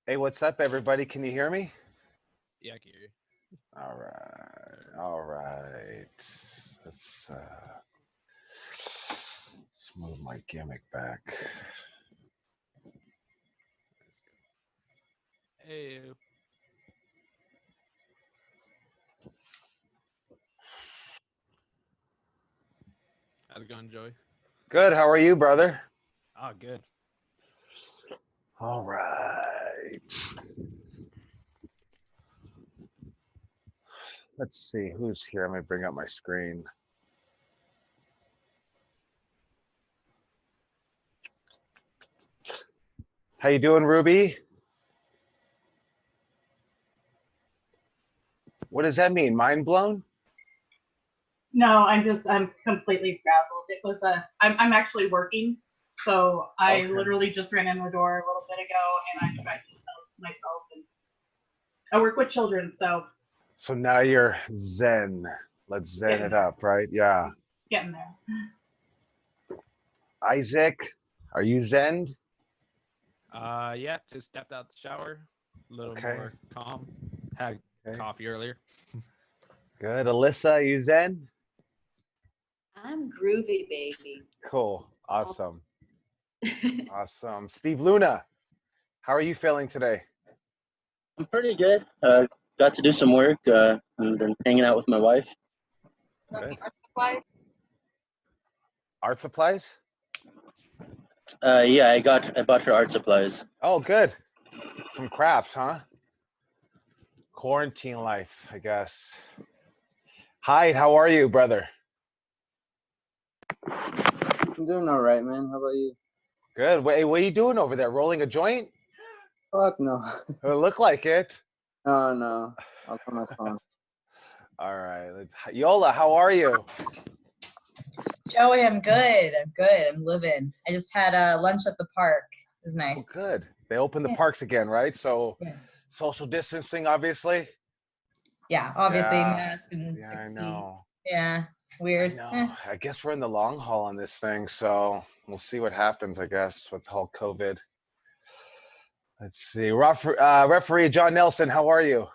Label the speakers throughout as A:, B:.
A: Hey, what's up, everybody? Can you hear me?
B: Yeah, I can hear you.
A: All right, all right. Let's move my gimmick back.
B: Hey, how's it going, Joey?
A: Good. How are you, brother?
B: Oh, good.
A: All right. Let's see who's here. Let me bring up my screen. How you doing, Ruby? What does that mean? Mind blown?
C: No, I'm completely frazzled. It was I'm actually working, so I
A: Okay.
C: literally just ran in the door a little bit ago, and I tried to sell myself, and I work with children, so
A: So now you're zen. Let's zen
C: getting
A: it
C: there,
A: up, right? Yeah.
C: getting there.
A: Isaac, are you zen?
B: Yeah, just stepped out the shower, a little
A: Okay.
B: more calm. Had
A: Okay.
B: coffee earlier.
A: Good. Alyssa, you zen?
D: I'm groovy, baby.
A: Cool. Awesome. Awesome. Steve Luna, how are you feeling today?
E: I'm pretty good. Got to do some work and been hanging out with my wife.
A: Good.
D: Art supplies?
A: Art supplies?
E: Yeah, I bought her art supplies.
A: Oh, good. Some crafts, huh? Quarantine life, I guess. Hyde, how are you, brother?
F: I'm doing all right, man. How about you?
A: Good. Wait, what are you doing over there? Rolling a joint?
F: Fuck no.
A: It looked like it.
F: No, no. I'll put my phone.
A: All right. Yola, how are you?
G: Joey, I'm good. I'm good. I'm living. I just had lunch at the park. It was
A: Oh,
G: nice.
A: good. They opened the
G: Yeah.
A: parks again, right? So
G: Yeah.
A: social distancing, obviously.
G: Yeah, obviously
A: Yeah.
G: mask and
A: Yeah,
G: 6
A: I
G: feet.
A: know.
G: Yeah,
A: I
G: weird.
A: know. I guess we're in the long haul on this thing, so we'll see what happens, I guess, with the whole COVID. Let's see. Referee John Nelson, how are you?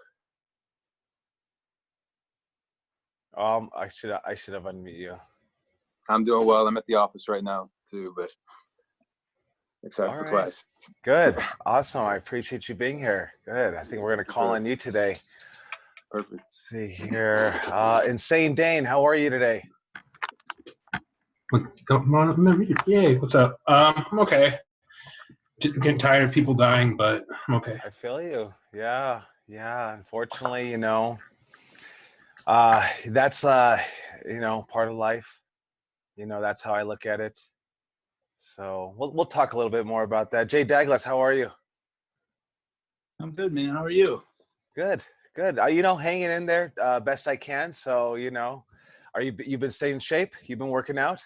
A: I should have unmuted you.
H: I'm doing well. I'm at the office right now too, but excited
A: All
H: for
A: right.
H: class.
A: Good. Awesome. I appreciate you being here. Good. I think we're gonna call on you today.
H: Perfect.
A: Let's see here. Insane Dane, how are you today?
I: Yay, what's up? I'm okay. Getting tired of people dying, but I'm okay.
A: I feel you. Yeah. Yeah. Unfortunately, that's part of life. That's how I look at it. So we'll talk a little bit more about that. Jay Douglas, how are you?
J: I'm good, man. How are you?
A: Good, good. Hanging in there best I can. So you've been staying in shape? You've been working out?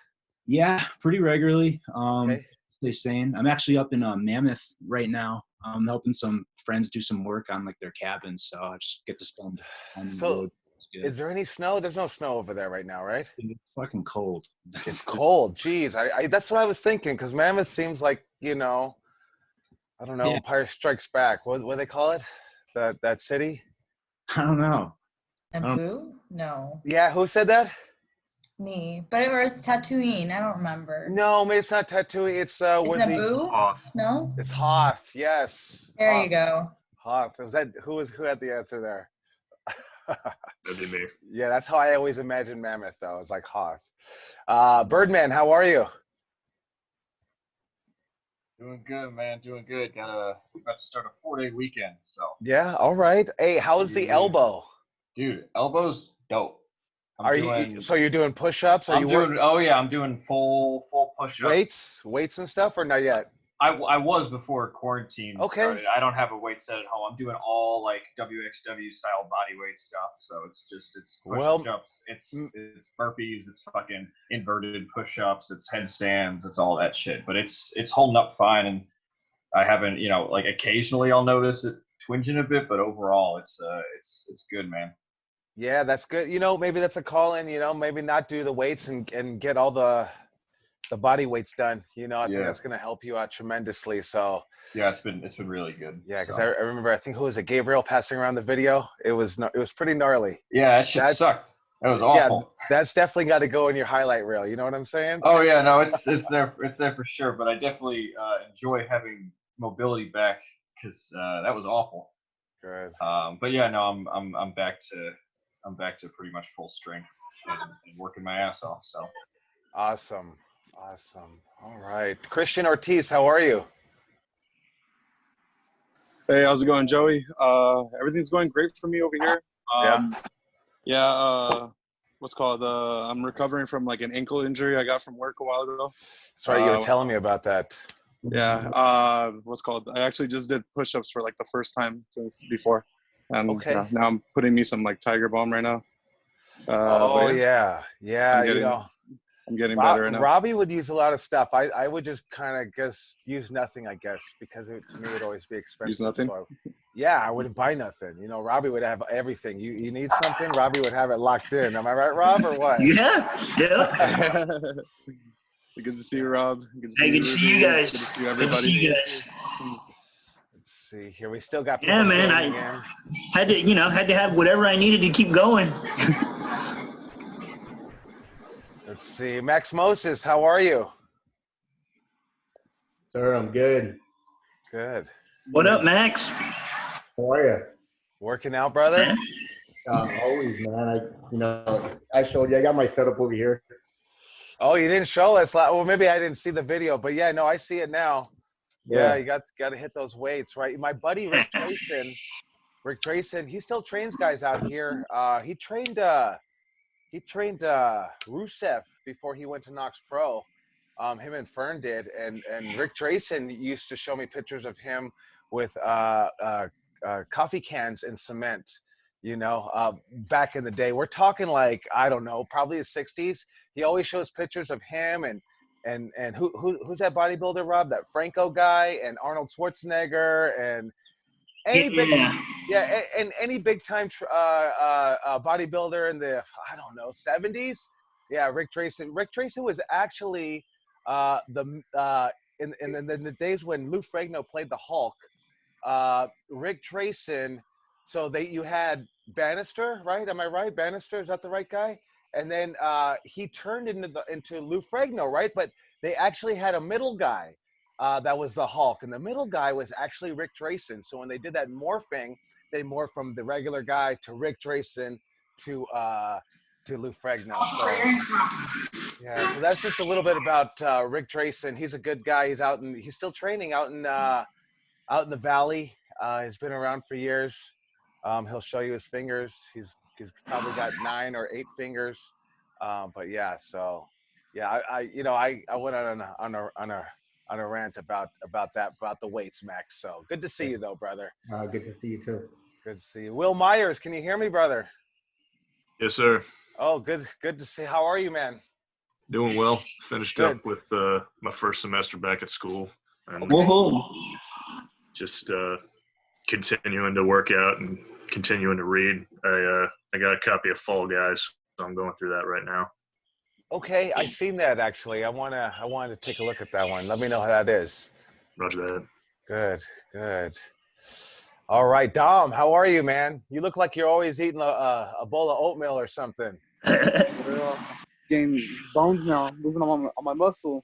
J: Yeah, pretty regularly.
A: Okay.
J: Stay sane. I'm actually up in Mammoth right now. I'm helping some friends do some work on like their cabins, so I just get to spend time on the
A: So
J: road. It's good.
A: is there any snow? There's no snow over there right now, right?
J: It's fucking cold.
A: It's cold. Jeez, I that's what I was thinking, because Mammoth seems like, I don't know,
J: Yeah.
A: Empire Strikes Back. What do they call it? That city?
J: I don't know.
G: Naboo? No,
A: Yeah, who said that?
G: me. But it was Tatooine. I don't remember.
A: No, maybe it's not Tatooine. It's
G: It's
A: where the
G: Naboo?
I: Off.
G: No?
A: it's Hoth. Yes.
G: There
A: Hoth.
G: you go.
A: Hoth. Was that who had the answer there?
I: That'd be me.
A: Yeah, that's how I always imagine Mammoth, though. It's like Hoth. Birdman, how are you?
K: Doing good, man. Doing good. About to start a 4-day weekend. So,
A: Yeah, all right. Hey, how's the
K: Yeah.
A: elbow?
K: dude, elbows dope.
A: Are you so you're doing push-ups? Are
K: I'm
A: you
K: doing. Oh yeah, I'm doing full push-ups.
A: weights and stuff, or not yet?
K: I was before quarantine
A: Okay.
K: started. I don't have a weight set at home. I'm doing all like WXW style body weight stuff. So it's
A: Well,
K: push-ups, it's burpees, it's fucking inverted push-ups, it's headstands, it's all that shit. But it's holding up fine, and I haven't, like occasionally I'll notice it twinging a bit, but overall it's good, man.
A: Yeah, that's good. Maybe that's a call in. Maybe not do the weights and get all the the body weight's done. You know, I think
K: Yeah.
A: that's going to help you out tremendously. So
K: Yeah, it's been really good.
A: yeah, because
K: so.
A: I remember, I think who was it, Gabriel passing around the video. It was pretty gnarly.
K: Yeah, that shit sucked. That was
A: Yeah,
K: awful.
A: that's definitely got to go in your highlight reel. You know what I'm saying?
K: Oh yeah, no, it's there for sure. But I definitely enjoy having mobility back because that was awful.
A: Good.
K: But yeah, no, I'm back to pretty much full strength and working my ass off. So
A: Awesome. All right, Christian Ortiz, how are you?
L: Hey, how's it going, Joey? Everything's going great for me over here. What's called? I'm recovering from like an ankle injury I got from work a while ago.
A: Sorry, you were telling me about that.
L: Yeah. What's called? I actually just did push-ups for like the first time since before, and
A: Okay.
L: now I'm putting me some like Tiger Balm right now.
A: Yeah.
L: I'm getting better right now.
A: Robbie would use a lot of stuff. I would just kind of guess use nothing, I guess, because to me it would always be expensive.
L: Use nothing?
A: So, yeah, I wouldn't buy nothing. You know, Robbie would have everything. You need something, Robbie would have it locked in. Am I right, Rob, or what?
M: Yeah.
L: Good to see you, Rob.
M: Good to see you guys.
L: Good to see everybody.
A: Let's see here. We still got people
M: Yeah, man.
A: joining
M: I
A: in.
M: had to have whatever I needed to keep going.
A: Let's see. Max Moses, how are you?
N: Sir, I'm good.
A: Good.
M: What up, Max?
N: How are you?
A: Working out, brother?
N: Always, man. I showed you. I got my setup over here.
A: Oh, you didn't show us. Well, maybe I didn't see the video, but yeah, no, I see it now. Yeah, you got to hit those weights, right? My buddy Rick Trayson, he still trains guys out here. He trained Rusev before he went to Knox Pro. Him and Fern did, and Rick Trayson used to show me pictures of him with coffee cans and cement. You know, back in the day, we're talking like, I don't know, probably the 60s. He always shows pictures of him and who's that bodybuilder, Rob? That Franco guy and Arnold Schwarzenegger and any big time bodybuilder in the, I don't know, 70s. Yeah, Rick Trayson. Rick Trayson was actually in the days when Lou Ferrigno played the Hulk. Rick Trayson. So you had Bannister, right? Am I right? Bannister, is that the right guy? And then he turned into Lou Ferrigno, right? But they actually had a middle guy that was the Hulk, and the middle guy was actually Rick Trayson. So when they did that morphing, they morphed from the regular guy to Rick Trayson to Lou Ferrigno. So, yeah, so that's just a little bit about Rick Trayson. He's a good guy. He's still training out in the valley. He's been around for years. He'll show you his fingers. He's probably got 9 or 8 fingers. But yeah, so yeah, I went on a rant about the weights, Max. So good to see you though, brother.
N: Good to see you too.
A: Good to see you. Will Myers, can you hear me, brother?
O: Yes, sir.
A: Oh, good to see. How are you, man?
O: Doing well. Finished
A: Good.
O: up with my first semester back at school. And just continuing to work out and continuing to read. I got a copy of Fall Guys, so I'm going through that right now.
A: Okay, I seen that actually. I wanted to take a look at that one. Let me know how that is.
O: Roger that.
A: Good. All right, Dom, how are you, man? You look like you're always eating a bowl of oatmeal or something.
F: Getting bones now, moving on my muscle.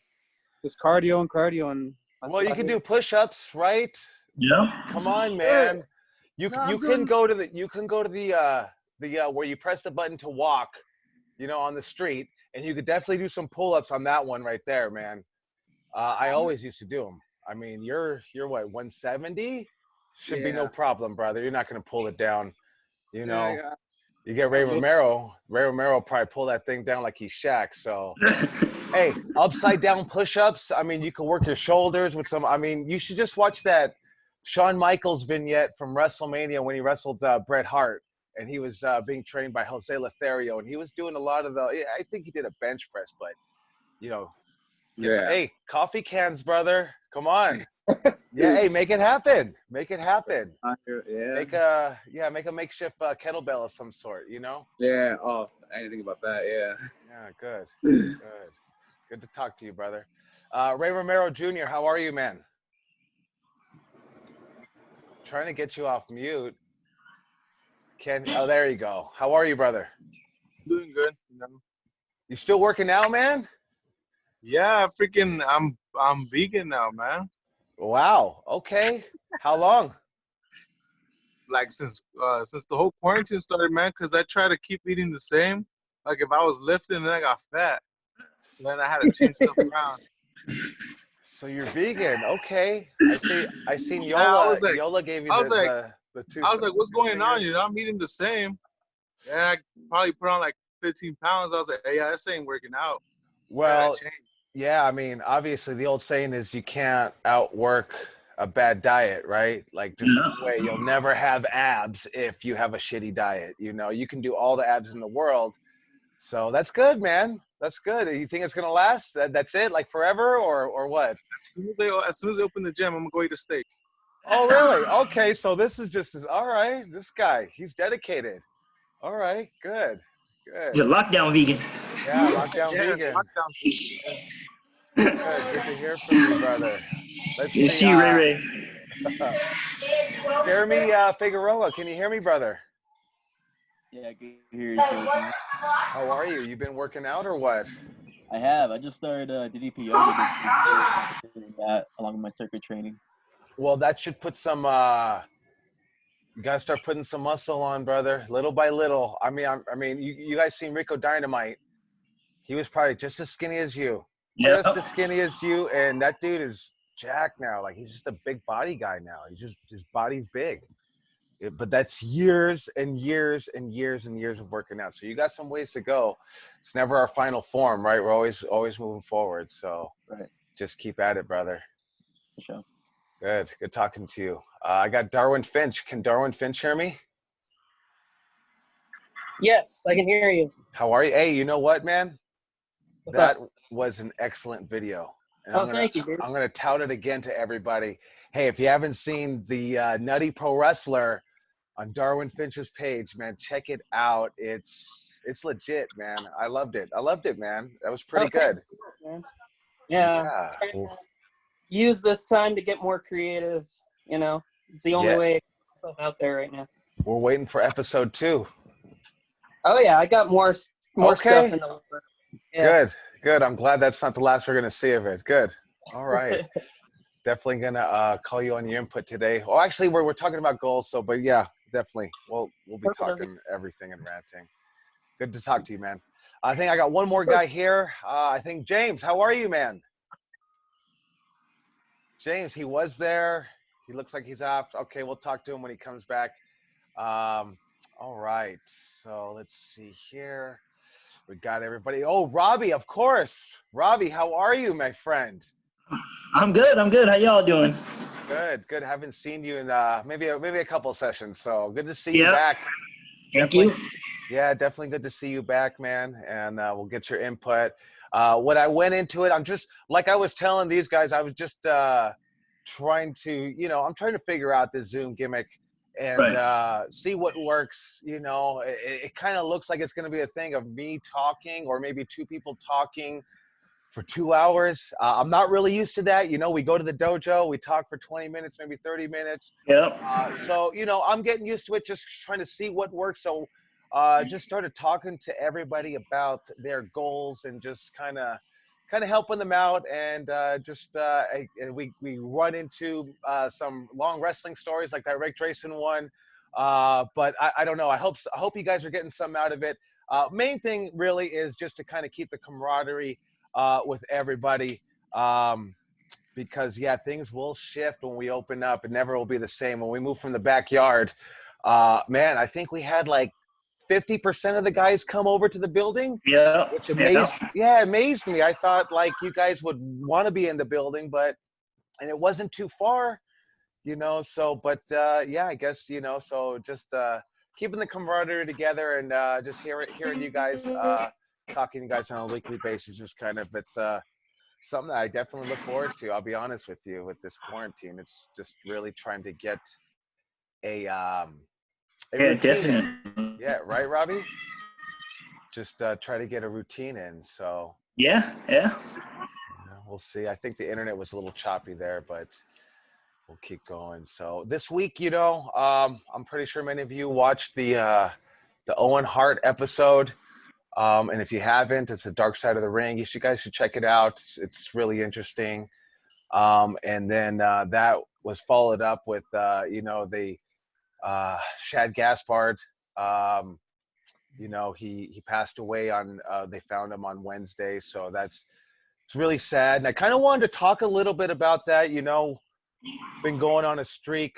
F: Just cardio and.
A: Well, you can do push-ups, right?
M: Yeah.
A: Come on, man. You can go to the where you press the button to walk, on the street, and you could definitely do some pull-ups on that one right there, man. I always used to do them. I mean, you're what, 170? Should be no problem, brother. You're not gonna pull it down, You get Ray Romero. Ray Romero probably pull that thing down like he's Shaq. So, hey, upside down push-ups. I mean, you can work your shoulders with some. I mean, you should just watch that Shawn Michaels vignette from WrestleMania when he wrestled Bret Hart, and he was being trained by Jose Lothario, and he was doing a lot of I think he did a bench press, but hey, coffee cans, brother. Come on. Yeah, hey, make it happen. Make it happen. Make a makeshift kettlebell of some sort,
F: Yeah. Oh, I didn't think about that. Yeah.
A: Yeah, good. Good to talk to you, brother. Ray Romero Jr., how are you, man? Trying to get you off mute. Oh, there you go. How are you, brother?
P: Doing good. You know?
A: You still working out, man?
P: Yeah, freaking, I'm vegan now, man.
A: Wow. Okay. How long?
P: Like since the whole quarantine started, man. Cause I try to keep eating the same. Like if I was lifting, then I got fat. So then I had to change stuff around.
A: So you're vegan, okay? I seen
P: Yeah, I
A: Yola.
P: was like,
A: Yola gave you
P: I was like,
A: the two.
P: I was like, what's going on?
A: fingers.
P: You know, I'm eating the same. And I probably put on like 15 pounds. I was like, hey, yeah, this ain't working out.
A: Well,
P: Change.
A: yeah, I mean, obviously the old saying is you can't outwork a bad diet, right? Like just the way you'll never have abs if you have a shitty diet. You know, you can do all the abs in the world. So that's good, man. That's good. You think it's gonna last? That's it, like forever, or what?
P: As soon as they open the gym, I'm gonna go eat a steak.
A: Oh, really? Okay, so this is just all right. This guy, he's dedicated. All right, good, good.
M: He's a lockdown vegan.
A: Yeah, lockdown vegan. Good to hear from you, brother. Let's
M: Good to
A: see.
M: see you, Ray Ray.
A: Jeremy Figueroa, can you hear me, brother?
Q: Yeah, I can hear you.
A: How are you? You been working out or what?
Q: I have. I just started DDP yoga this week, so I'm doing that along with my circuit training.
A: Well, that should put some. You gotta start putting some muscle on, brother, little by little. I mean, you guys seen Rico Dynamite? He was probably just as skinny as you, just as skinny as you, and that dude is jacked now. Like he's just a big body guy now. His body's big. But that's years and years and years and years of working out. So you got some ways to go. It's never our final form, right? We're always moving forward. So just keep at it, brother.
Q: For sure.
A: Good talking to you. I got Darwin Finch. Can Darwin Finch hear me?
R: Yes, I can hear you.
A: How are you? Hey, you know what, man?
R: What's
A: that
R: up?
A: was an excellent video. And
R: Thank you, dude.
A: I'm gonna tout it again to everybody. Hey, if you haven't seen the Nutty Pro Wrestler on Darwin Finch's page, man, check it out. It's legit, man. I loved it, man. That was pretty good.
R: You, man. Yeah. Use this time to get more creative. You know, it's the only way to get myself out there right now.
A: We're waiting for episode 2.
R: Oh yeah, I got more stuff in the works. Yeah.
A: Good. I'm glad that's not the last we're gonna see of it. Good. All right. Definitely gonna call you on your input today. Oh, actually, we're talking about goals. So, but yeah, definitely. We'll be talking everything and ranting. Good to talk to you, man. I think I got one more guy here. I think James. How are you, man? James, he was there. He looks like he's out. Okay, we'll talk to him when he comes back. All right. So let's see here. We got everybody. Oh, Robbie, of course. Robbie, how are you, my friend?
M: I'm good. How y'all doing?
A: Good. Haven't seen you in maybe a couple sessions. So good to see you back.
M: Thank you.
A: Yeah, definitely good to see you back, man. And we'll get your input. When I went into it, I'm just like I was telling these guys. I was just trying to, I'm trying to figure out this Zoom gimmick and see what works. It kind of looks like it's going to be a thing of me talking or maybe 2 people talking for 2 hours. I'm not really used to that. We go to the dojo, we talk for 20 minutes, maybe 30 minutes.
M: Yep.
A: So, I'm getting used to it, just trying to see what works. So just started talking to everybody about their goals and just kind of helping them out. And we run into some long wrestling stories like that Rick Drayson one. But I don't know. I hope you guys are getting something out of it. Main thing really is just to kind of keep the camaraderie with everybody, because things will shift when we open up. It never will be the same. When we move from the backyard, man, I think we had like 50% of the guys come over to the building.
M: Yeah.
A: Which amazed me. I thought like you guys would want to be in the building, and it wasn't too far, so, but I guess, so just keeping the camaraderie together and just hearing you guys talking to you guys on a weekly basis is it's something that I definitely look forward to. I'll be honest with you, with this quarantine, it's just really trying to get a routine
M: definitely.
A: in. Yeah, right, Robbie? Just try to get a routine in. So
M: Yeah, yeah.
A: We'll see. I think the internet was a little choppy there, but we'll keep going. So this week, I'm pretty sure many of you watched the Owen Hart episode. And if you haven't, it's the Dark Side of the Ring. You guys should check it out. It's really interesting. And then that was followed up with, the Shad Gaspard. He passed away on. They found him on Wednesday, so it's really sad. And I kind of wanted to talk a little bit about that. Been going on a streak.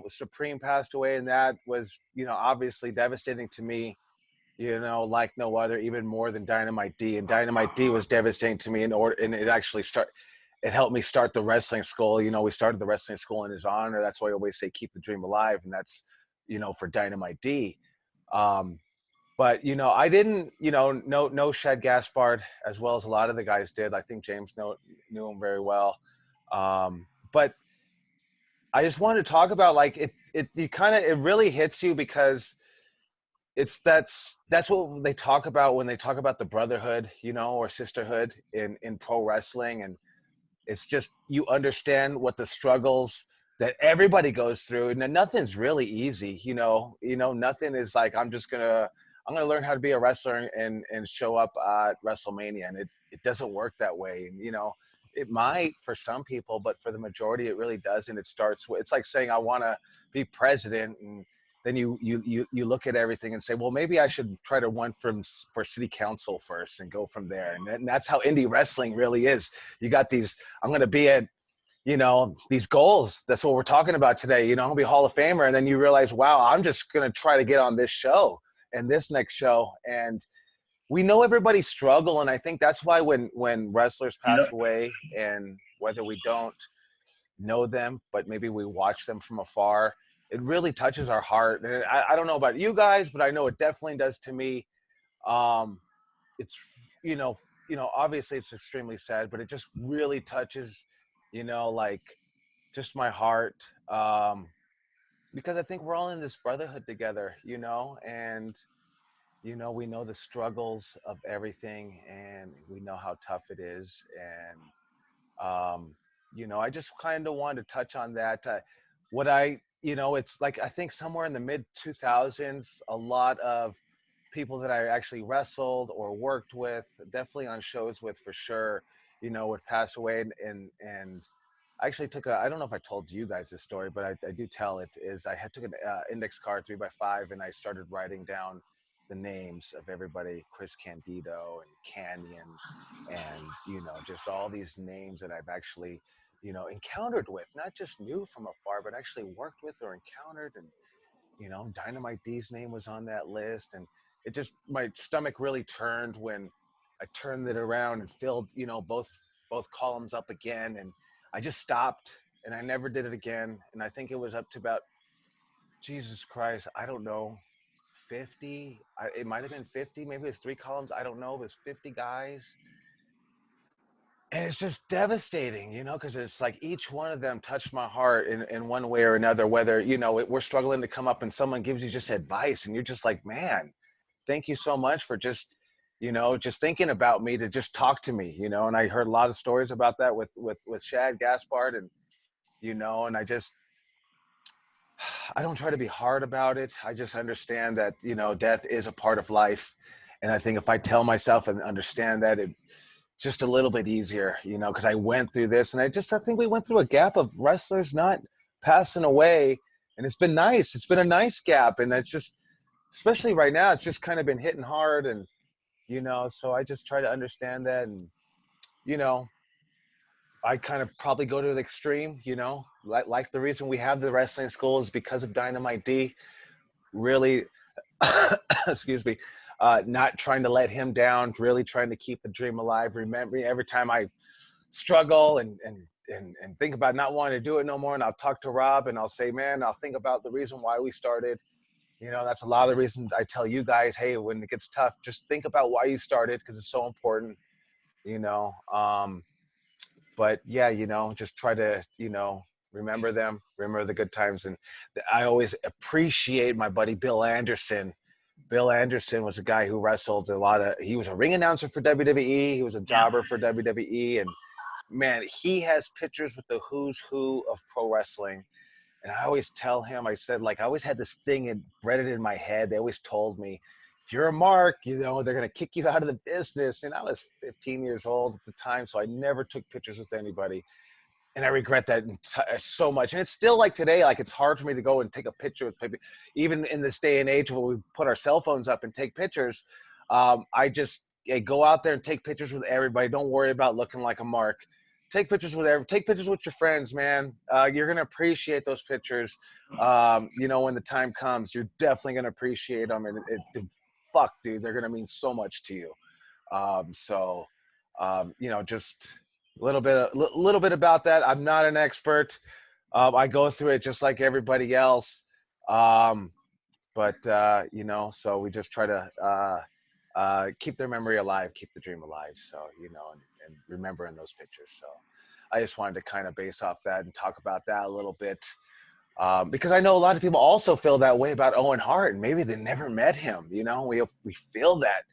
A: Supreme passed away, and that was, obviously devastating to me. Like no other, even more than Dynamite D. And Dynamite D was devastating to me and it actually it helped me start the wrestling school. We started the wrestling school in his honor. That's why I always say keep the dream alive. And that's, for Dynamite D. But, I didn't, know Shad Gaspard as well as a lot of the guys did. I think James knew him very well. But I just wanted to talk about it really hits you because that's what they talk about when they talk about the brotherhood, or sisterhood in pro wrestling. And it's just, you understand what the struggles that everybody goes through, and nothing's really easy. Nothing is like, I'm going to learn how to be a wrestler and show up at WrestleMania. And it doesn't work that way. And, it might for some people, but for the majority, it really doesn't. It's like saying, I want to be president. And then you look at everything and say, well, maybe I should try to run for city council first and go from there. And that's how indie wrestling really is. You got these, I'm going to be at, these goals. That's what we're talking about today. I'm gonna be a Hall of Famer. And then you realize, wow, I'm just going to try to get on this show and this next show. And we know everybody's struggle. And I think that's why when wrestlers pass away, and whether we don't know them, but maybe we watch them from afar, it really touches our heart. And I don't know about you guys, but I know it definitely does to me. It's, obviously it's extremely sad, but it just really touches, just my heart. Because I think we're all in this brotherhood together, and, we know the struggles of everything, and we know how tough it is. And, I just kind of wanted to touch on that. It's like, I think somewhere in the mid 2000s, a lot of people that I actually wrestled or worked with, definitely on shows with for sure, would pass away. And I actually I don't know if I told you guys this story, but I do tell it, is I took an index card 3x5 and I started writing down the names of everybody, Chris Candido and Canyon, and, just all these names that I've actually, encountered with, not just knew from afar, but actually worked with or encountered. And, Dynamite D's name was on that list. And it just, my stomach really turned when I turned it around and filled, both columns up again. And I just stopped and I never did it again. And I think it was up to about, Jesus Christ, I don't know, 50. It might have been 50. Maybe it was 3 columns. I don't know. It was 50 guys. And it's just devastating, because it's like each one of them touched my heart in one way or another, whether, we're struggling to come up and someone gives you just advice and you're just like, man, thank you so much for just, just thinking about me, to just talk to me, and I heard a lot of stories about that with Shad Gaspard. And, and I don't try to be hard about it. I just understand that, death is a part of life. And I think if I tell myself and understand that, it's just a little bit easier, because I went through this. And I think we went through a gap of wrestlers not passing away. And it's been nice. It's been a nice gap. And it's just, especially right now, it's just kind of been hitting hard. And, so I just try to understand that. And, I kind of probably go to the extreme, like the reason we have the wrestling school is because of Dynamite D. Really, excuse me, not trying to let him down, really trying to keep the dream alive. Remember, every time I struggle and think about not wanting to do it no more, and I'll talk to Rob and I'll say, man, I'll think about the reason why we started. That's a lot of the reasons I tell you guys, hey, when it gets tough, just think about why you started, because it's so important, But yeah, just try to, remember them, remember the good times. And I always appreciate my buddy Bill Anderson, Bill Anderson was a guy who wrestled a lot of. He was a ring announcer for WWE. He was a jobber for WWE, and man, he has pictures with the who's who of pro wrestling. And I always tell him, I said, like, I always had this thing embedded in my head. They always told me, if you're a mark, you know, they're going to kick you out of the business. And I was 15 years old at the time, so I never took pictures with anybody. And I regret that so much. And it's still like today, like it's hard for me to go and take a picture with people. Even in this day and age where we put our cell phones up and take pictures, I just go out there and take pictures with everybody. Don't worry about looking like a mark. Take pictures with take pictures with your friends, man. You're gonna appreciate those pictures. You know, when the time comes, you're definitely gonna appreciate them. And fuck, dude, they're gonna mean so much to you. You know, just a little bit about that. I'm not an expert. I go through it just like everybody else. You know, so we just try to keep their memory alive, keep the dream alive. So, you know, and remembering those pictures. So I just wanted to kind of base off that and talk about that a little bit. Because I know a lot of people also feel that way about Owen Hart, and maybe they never met him. You know, we feel that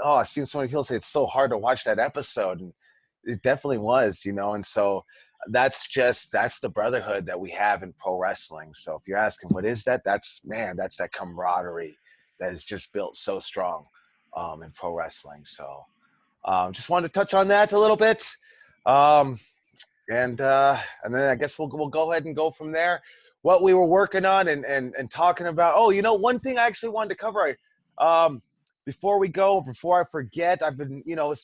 A: I've seen so many people say it's so hard to watch that episode, and it definitely was, you know. And so that's the brotherhood that we have in pro wrestling. So if you're asking what is that, that's that camaraderie that is just built so strong in pro wrestling. So just wanted to touch on that a little bit. And then I guess we'll go ahead and go from there. What we were working on and talking about. Oh, you know, one thing I actually wanted to cover. Before I forget, I've been, you know,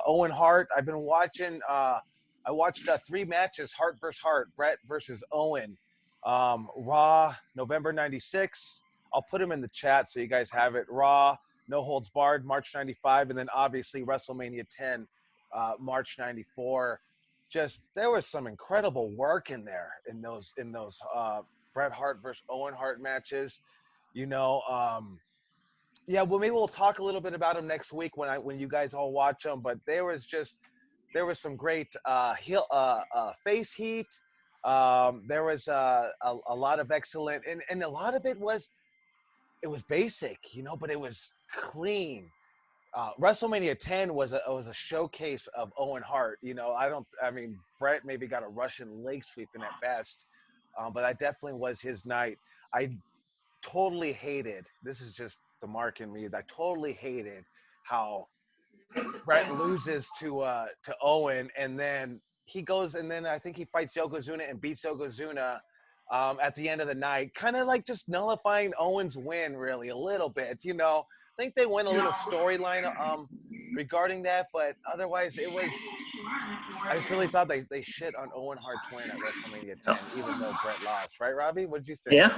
A: Owen Hart. I've been watching. I watched 3 matches: Hart versus Hart, Brett versus Owen, Raw, November '96. I'll put them in the chat so you guys have it. Raw, No Holds Barred, March '95, and then obviously WrestleMania 10, March '94. Just there was some incredible work in there in those Bret Hart versus Owen Hart matches. You know, yeah, well, maybe we'll talk a little bit about them next week when you guys all watch them. But there was some great face heat. There was a lot of excellent, and a lot of it was basic, you know, but it was clean. WrestleMania 10 was a showcase of Owen Hart. You know, I mean, Brett maybe got a Russian leg sweeping at best, but that definitely was his night. I totally hated, this is just the mark in me, I totally hated how Brett loses to Owen, and then he goes, and then I think he fights Yokozuna and beats Yokozuna at the end of the night, kind of like just nullifying Owen's win really a little bit, you know. I think they went a little storyline regarding that, but otherwise it was, I just really thought they shit on Owen Hart's win at WrestleMania 10, even though Brett lost. Right, Robbie? What did you think?
M: Yeah.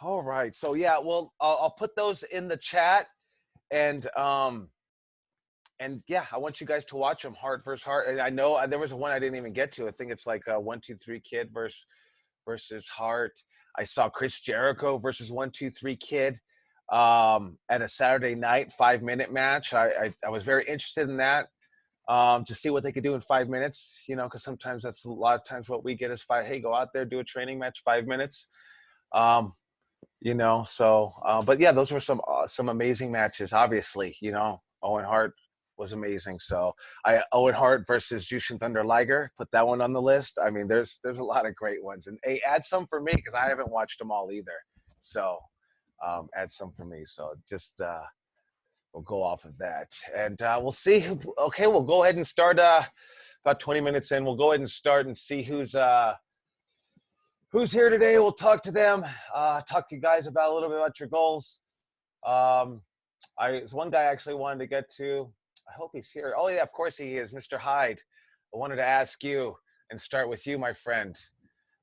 A: All right. So yeah, well, I'll put those in the chat, and yeah, I want you guys to watch them. Hart versus Hart. And I know there was one I didn't even get to. I think it's like 1-2-3 Kid versus Hart. I saw Chris Jericho versus 1-2-3 Kid at a Saturday night 5-minute match. I was very interested in that. To see what they could do in 5 minutes, you know, because sometimes that's a lot of times what we get is hey, go out there, do a training match, 5 minutes, you know. So, but yeah, those were some amazing matches. Obviously, you know, Owen Hart was amazing. So, Owen Hart versus Jushin Thunder Liger, put that one on the list. I mean, there's a lot of great ones, and hey, add some for me because I haven't watched them all either. So, add some for me. So just. We'll go off of that, and we'll see. Okay, we'll go ahead and start. About 20 minutes in, we'll go ahead and start and see who's here today. We'll talk to them. Talk to you guys about a little bit about your goals. There's one guy I actually wanted to get to. I hope he's here. Oh yeah, of course he is, Mr. Hyde. I wanted to ask you and start with you, my friend.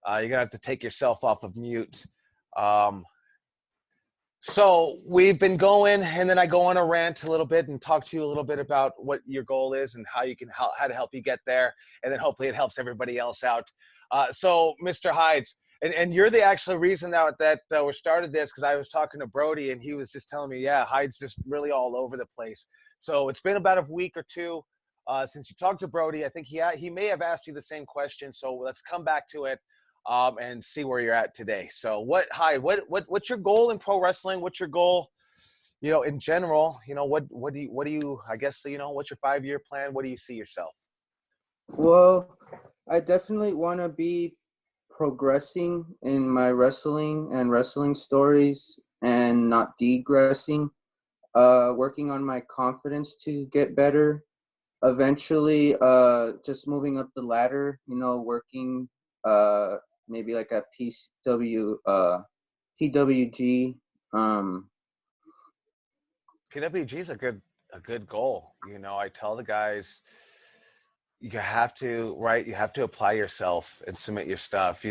A: You're gonna have to take yourself off of mute. So we've been going, and then I go on a rant a little bit and talk to you a little bit about what your goal is and how to help you get there, and then hopefully it helps everybody else out. So Mr. Hides, and you're the actual reason that we started this, because I was talking to Brody and he was just telling me, yeah, Hides just really all over the place. So it's been about a week or two since you talked to Brody. I think he may have asked you the same question, so let's come back to it. and see where you're at today. So what's your goal in pro wrestling? What's your goal, in general? What do you, I guess, what's your 5-year plan? What do you see yourself?
S: Well, I definitely want to be progressing in my wrestling and wrestling stories and not degressing. Working on my confidence to get better. Eventually, just moving up the ladder, working maybe like a PWG.
A: PWG is a good goal. I tell the guys, you have to apply yourself and submit your stuff.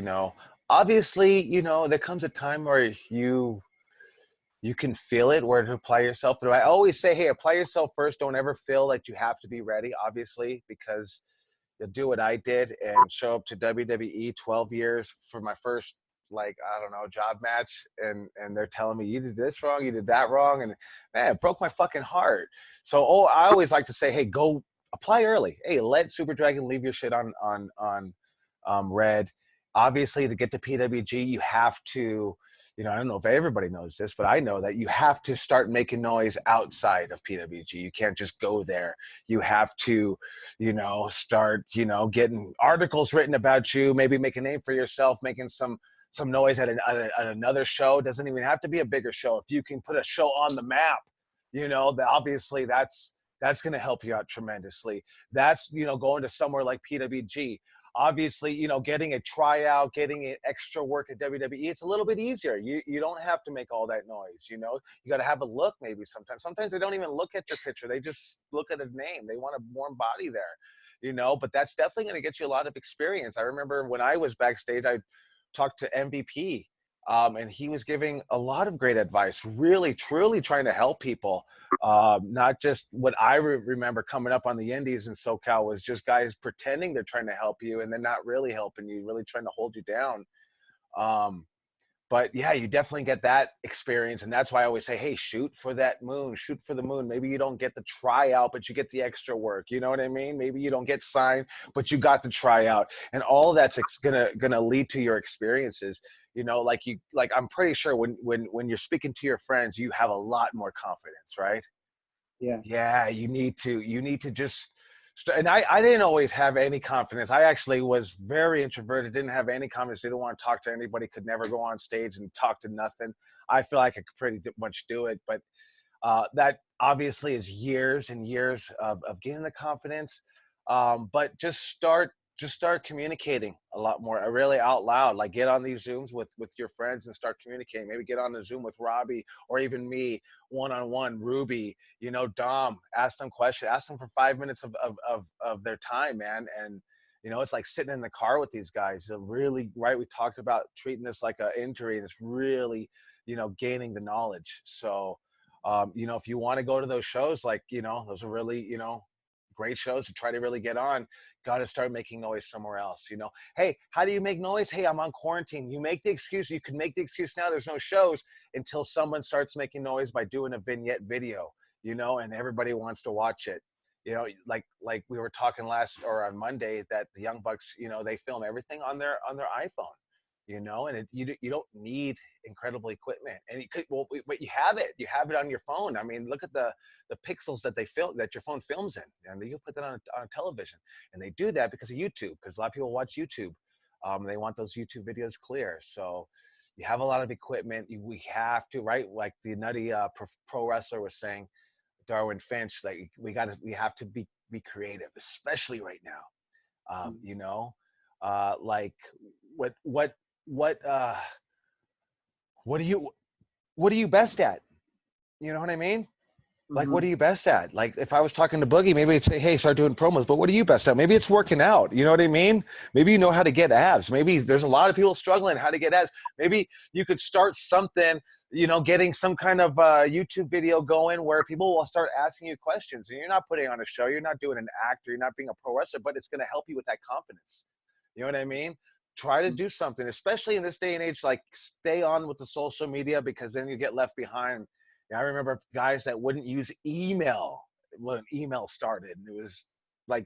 A: Obviously, there comes a time where you can feel it, where to apply yourself. But I always say, hey, apply yourself first. Don't ever feel like you have to be ready, obviously, because you'll do what I did and show up to WWE 12 years for my first, job match. And they're telling me, you did this wrong, you did that wrong. And man, it broke my fucking heart. So, I always like to say, hey, go apply early. Hey, let Super Dragon leave your shit on red. Obviously, to get to PWG, you have to, I don't know if everybody knows this, but I know that you have to start making noise outside of PWG. You can't just go there. You have to, start, getting articles written about you, maybe make a name for yourself, making some noise at another show. It doesn't even have to be a bigger show. If you can put a show on the map, obviously that's going to help you out tremendously. That's, going to somewhere like PWG. Obviously, getting a tryout, getting an extra work at WWE, it's a little bit easier. You don't have to make all that noise, You got to have a look maybe sometimes. Sometimes they don't even look at your picture. They just look at a name. They want a warm body there, But that's definitely going to get you a lot of experience. I remember when I was backstage, I talked to MVP, and he was giving a lot of great advice, really, truly trying to help people. Not just what I remember coming up on the indies in SoCal was just guys pretending they're trying to help you and then not really helping you, really trying to hold you down. But yeah, you definitely get that experience. And that's why I always say, hey, shoot for that moon, shoot for the moon. Maybe you don't get the tryout, but you get the extra work. You know what I mean? Maybe you don't get signed, but you got the tryout. And all that's gonna lead to your experiences. I'm pretty sure when you're speaking to your friends, you have a lot more confidence, right?
S: Yeah.
A: Yeah, you need to just and I didn't always have any confidence. I actually was very introverted, didn't have any confidence, didn't want to talk to anybody, could never go on stage and talk to nothing. I feel like I could pretty much do it, but that obviously is years and years of getting the confidence. But just start communicating a lot more, really out loud. Like get on these Zooms with your friends and start communicating. Maybe get on a Zoom with Robbie or even me, one-on-one, Ruby, Dom, ask them questions, ask them for 5 minutes of their time, man. And, it's like sitting in the car with these guys. Really, right, we talked about treating this like an injury, and it's really, gaining the knowledge. So, if you want to go to those shows, like, those are really, great shows to try to really get on, got to start making noise somewhere else. Hey, how do you make noise? Hey, I'm on quarantine. You make the excuse. You can make the excuse now. There's no shows until someone starts making noise by doing a vignette video, and everybody wants to watch it. Like we were talking on Monday that the Young Bucks, they film everything on their iPhone. And you don't need incredible equipment, and but you have it on your phone. I mean, look at the pixels that your phone films in, and you put that on television. And they do that because of YouTube, because a lot of people watch YouTube. They want those YouTube videos clear. So you have a lot of equipment. We have to, right? Like the nutty pro wrestler was saying, Darwin Finch, like we have to be creative, especially right now. Like what are you best at? You know what I mean? Like, what are you best at? Like, if I was talking to Boogie, maybe I'd say, hey, start doing promos, but what are you best at? Maybe it's working out. You know what I mean? Maybe you know how to get abs. Maybe there's a lot of people struggling how to get abs. Maybe you could start something, getting some kind of YouTube video going where people will start asking you questions, and you're not putting on a show. You're not doing an act, or you're not being a pro wrestler, but it's going to help you with that confidence. You know what I mean? Try to do something, especially in this day and age, like stay on with the social media, because then you get left behind. I remember guys that wouldn't use email when email started. It was like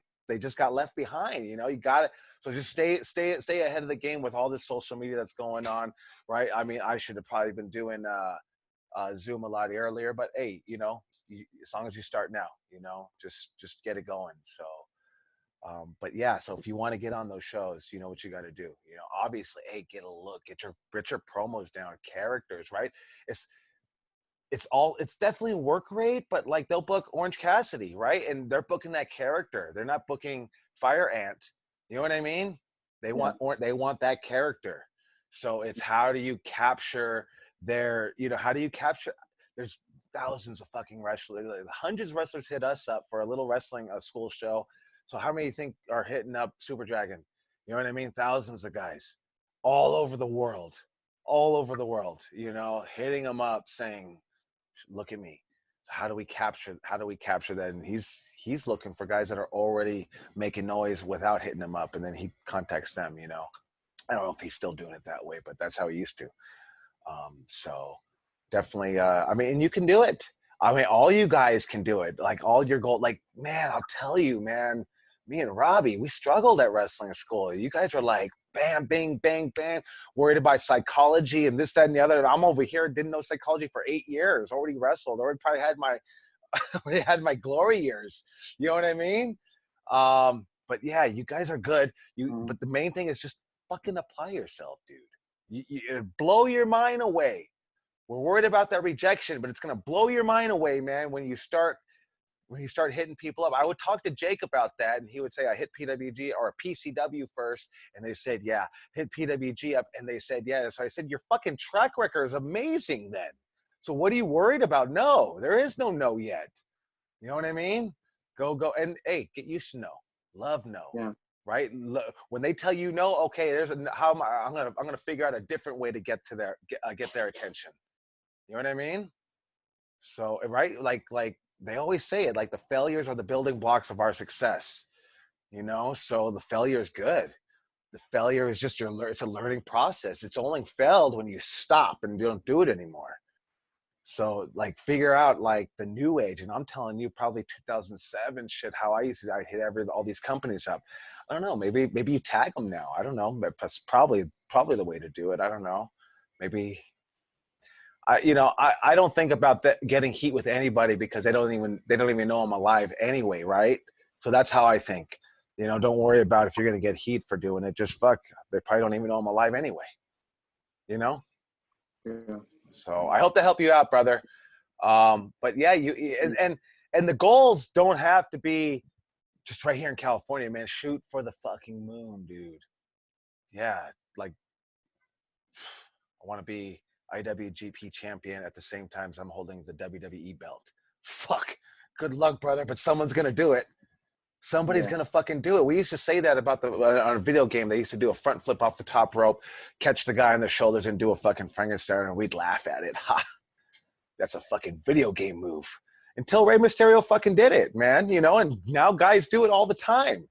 A: got left behind. You know, you got it. So just stay ahead of the game with all this social media that's going on, right? I mean, I should have probably been doing Zoom a lot earlier, but hey, you know, as long as you start now, you know, just get it going. So, but yeah, so if you want to get on those shows, you know what you got to do. You know, obviously, hey, get a look, get your promos down, characters, right? It's definitely work rate, but like they'll book Orange Cassidy, right? And they're booking that character. They're not booking Fire Ant. You know what I mean? They want that character. So it's how do you capture their, you know, how do you capture? There's thousands of fucking wrestlers, hundreds of wrestlers hit us up for a little wrestling school show. So how many you think are hitting up Super Dragon? You know what I mean? Thousands of guys all over the world, you know, hitting them up saying, look at me. How do we capture that? And he's looking for guys that are already making noise without hitting them up, and then he contacts them, you know. I don't know if he's still doing it that way, but that's how he used to. So definitely, I mean, and you can do it. I mean, all you guys can do it. Like all your goal, like, man, I'll tell you, man, me and Robbie, we struggled at wrestling school. You guys were like, bam, bang, bang, bang, worried about psychology and this, that, and the other. And I'm over here, didn't know psychology for 8 years, already wrestled, already probably had my glory years. You know what I mean? But yeah, you guys are good. But the main thing is just fucking apply yourself, dude. You blow your mind away. We're worried about that rejection, but it's gonna blow your mind away, man, when you start hitting people up. I would talk to Jake about that, and he would say, I hit PWG or a PCW first, and they said, yeah. Hit PWG up, and they said, yeah. So I said, your fucking track record is amazing then. So what are you worried about? No, there is no yet. You know what I mean? Go, and hey, get used to no. Love no.
S: Yeah.
A: Right? When they tell you no, okay, I'm gonna figure out a different way to get their attention. You know what I mean? So, right? Like they always say it, like the failures are the building blocks of our success, you know? So the failure is good. The failure is just it's a learning process. It's only failed when you stop and you don't do it anymore. So like figure out like the new age. And I'm telling you, probably 2007 shit, how I hit all these companies up. I don't know, maybe you tag them now. I don't know, but that's probably the way to do it. I don't know. Maybe I don't think about that getting heat with anybody because they don't even know I'm alive anyway, right? So that's how I think. You know, don't worry about if you're gonna get heat for doing it. Just fuck. They probably don't even know I'm alive anyway. You know?
S: Yeah.
A: So I hope to help you out, brother. But yeah, and the goals don't have to be just right here in California, man. Shoot for the fucking moon, dude. Yeah, like I want to be IWGP champion at the same time as I'm holding the WWE belt. Fuck. Good luck, brother, but someone's going to do it. Somebody's going to fucking do it. We used to say that about on a video game. They used to do a front flip off the top rope, catch the guy on the shoulders and do a fucking Frankenstein, and we'd laugh at it. Ha! That's a fucking video game move. Until Rey Mysterio fucking did it, man, you know, and now guys do it all the time.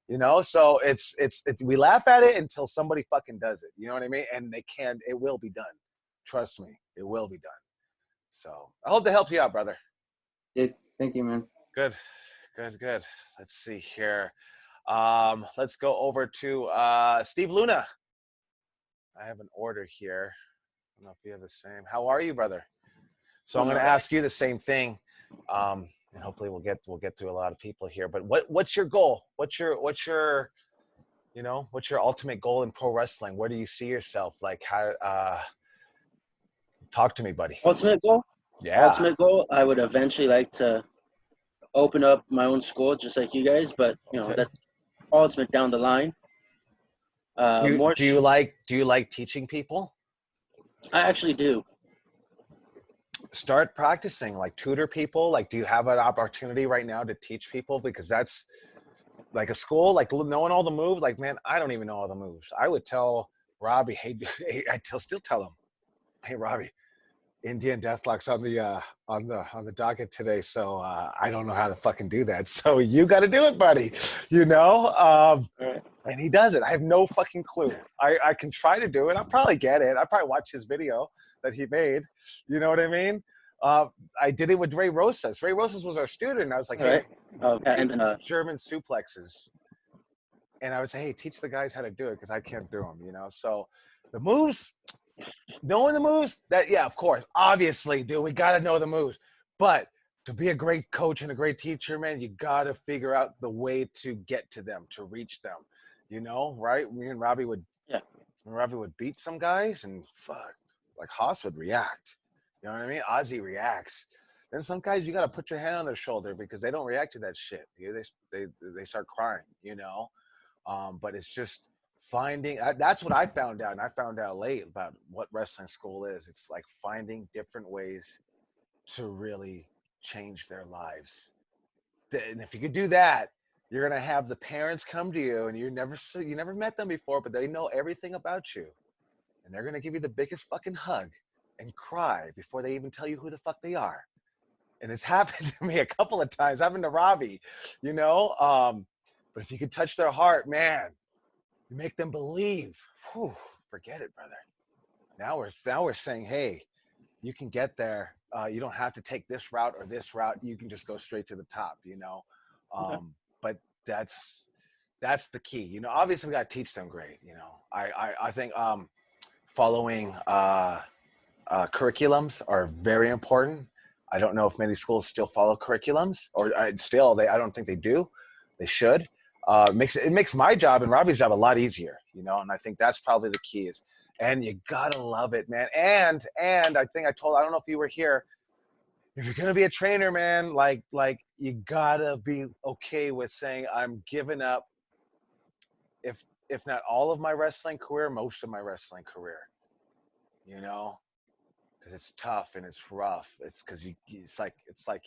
A: You know, so it's we laugh at it until somebody fucking does it. You know what I mean? And it will be done. Trust me, it will be done. So I hope to help you out, brother.
S: Yeah, thank you, man.
A: Good. Let's see here. Let's go over to Steve Luna. I have an order here. I don't know if you have the same. How are you, brother? So I'm going to ask you the same thing, and hopefully we'll get through a lot of people here. But what's your goal? What's your ultimate goal in pro wrestling? Where do you see yourself? Like how? Talk to me, buddy.
E: Ultimate goal?
A: Yeah.
E: Ultimate goal, I would eventually like to open up my own school just like you guys, but you know, that's ultimate down the line.
A: Do you like teaching people?
E: I actually do.
A: Start practicing, like tutor people. Like, do you have an opportunity right now to teach people? Because that's like a school, like knowing all the moves. Like, man, I don't even know all the moves. I would tell Robbie, hey, still tell him, hey, Robbie, Indian Deathlock's on the docket today, so I don't know how to fucking do that. So you got to do it, buddy. You know, and he does it. I have no fucking clue. I can try to do it. I'll probably get it. I probably watch his video that he made. You know what I mean? I did it with Ray Rosas. Ray Rosas was our student. I was like, hey,
E: and then
A: German suplexes. And I would say, hey, teach the guys how to do it because I can't do them, you know? So the moves, knowing the moves, yeah, of course. Obviously, dude, we got to know the moves. But to be a great coach and a great teacher, man, you got to figure out the way to get to them, to reach them, you know, right? Me and Robbie would beat some guys and fuck, like Haas would react. You know what I mean? Ozzy reacts. Then some guys, you got to put your hand on their shoulder because they don't react to that shit. They start crying, you know? But it's just finding, that's what I found out. And I found out late about what wrestling school is. It's like finding different ways to really change their lives. And if you could do that, you're going to have the parents come to you and you never met them before, but they know everything about you. And they're going to give you the biggest fucking hug and cry before they even tell you who the fuck they are. And it's happened to me a couple of times, happened to Robbie, you know? But if you could touch their heart, man, you make them believe. Whew, forget it, brother. Now we're saying, hey, you can get there. You don't have to take this route or this route. You can just go straight to the top, you know? But that's the key. You know, obviously we got to teach them great, you know? I think following curriculums are very important. I don't know if many schools still follow curriculums, or I don't think they do. They should. It makes my job and Robbie's job a lot easier, you know, and I think that's probably the key and you gotta love it, man. And I think I don't know if you were here, if you're gonna be a trainer, man, like you gotta be okay with saying I'm giving up, if not all of my wrestling career, most of my wrestling career, you know. Because it's tough and it's rough. It's because it's like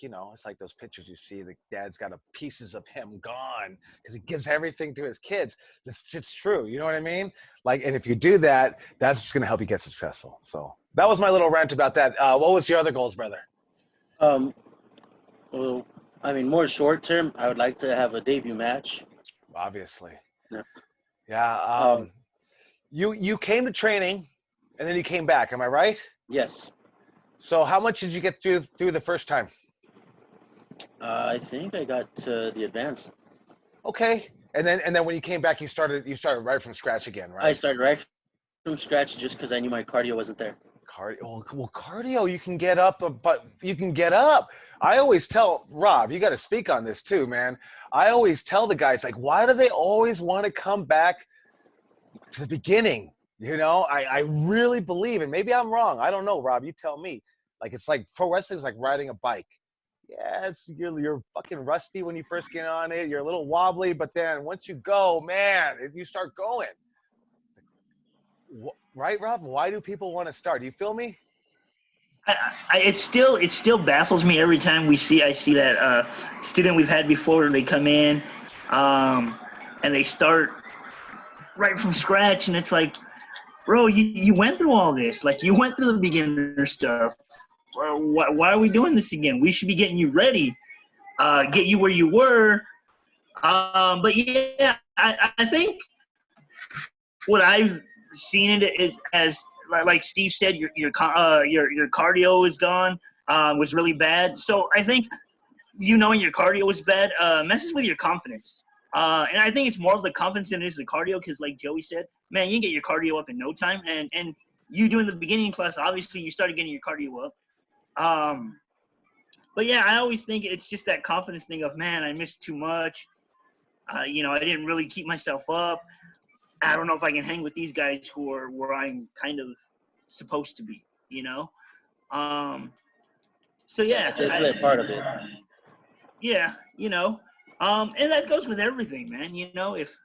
A: you know, it's like those pictures you see. The dad's got pieces of him gone because he gives everything to his kids. It's true. You know what I mean? Like, and if you do that, that's just gonna help you get successful. So that was my little rant about that. What was your other goals, brother?
E: Well, I mean, more short term, I would like to have a debut match.
A: Obviously.
E: Yeah.
A: Yeah. You came to training, and then you came back. Am I right?
E: Yes.
A: So how much did you get through the first time?
E: I think I got to the advanced.
A: Okay. And then when you came back, you started right from scratch again, right?
E: I started right from scratch just because I knew my cardio wasn't there.
A: Cardio. Well, cardio, you can get up, but you can get up. I always tell Rob, you got to speak on this too, man. I always tell the guys, like, why do they always want to come back to the beginning? You know, I really believe, and maybe I'm wrong. I don't know, Rob. You tell me. Like, it's like pro wrestling is like riding a bike. Yeah, you're fucking rusty when you first get on it. You're a little wobbly, but then once you go, man, you start going. Right, Rob? Why do people want to start? Do you feel me?
M: It still baffles me every time I see that student we've had before. They come in, and they start right from scratch, and it's like, bro, you went through all this. Like, you went through the beginner stuff. Why are we doing this again? We should be getting you ready, get you where you were. But yeah, I think what I've seen it is as like Steve said, your cardio is gone, was really bad. So I think knowing your cardio was bad messes with your confidence. And I think it's more of the confidence than it is the cardio, because like Joey said, man, you can get your cardio up in no time. And you doing the beginning class, obviously you started getting your cardio up. But yeah, I always think it's just that confidence thing of, man, I missed too much. I didn't really keep myself up. I don't know if I can hang with these guys who are where I'm kind of supposed to be, you know? So yeah.
E: That's part of it.
M: Yeah, and that goes with everything, man. If,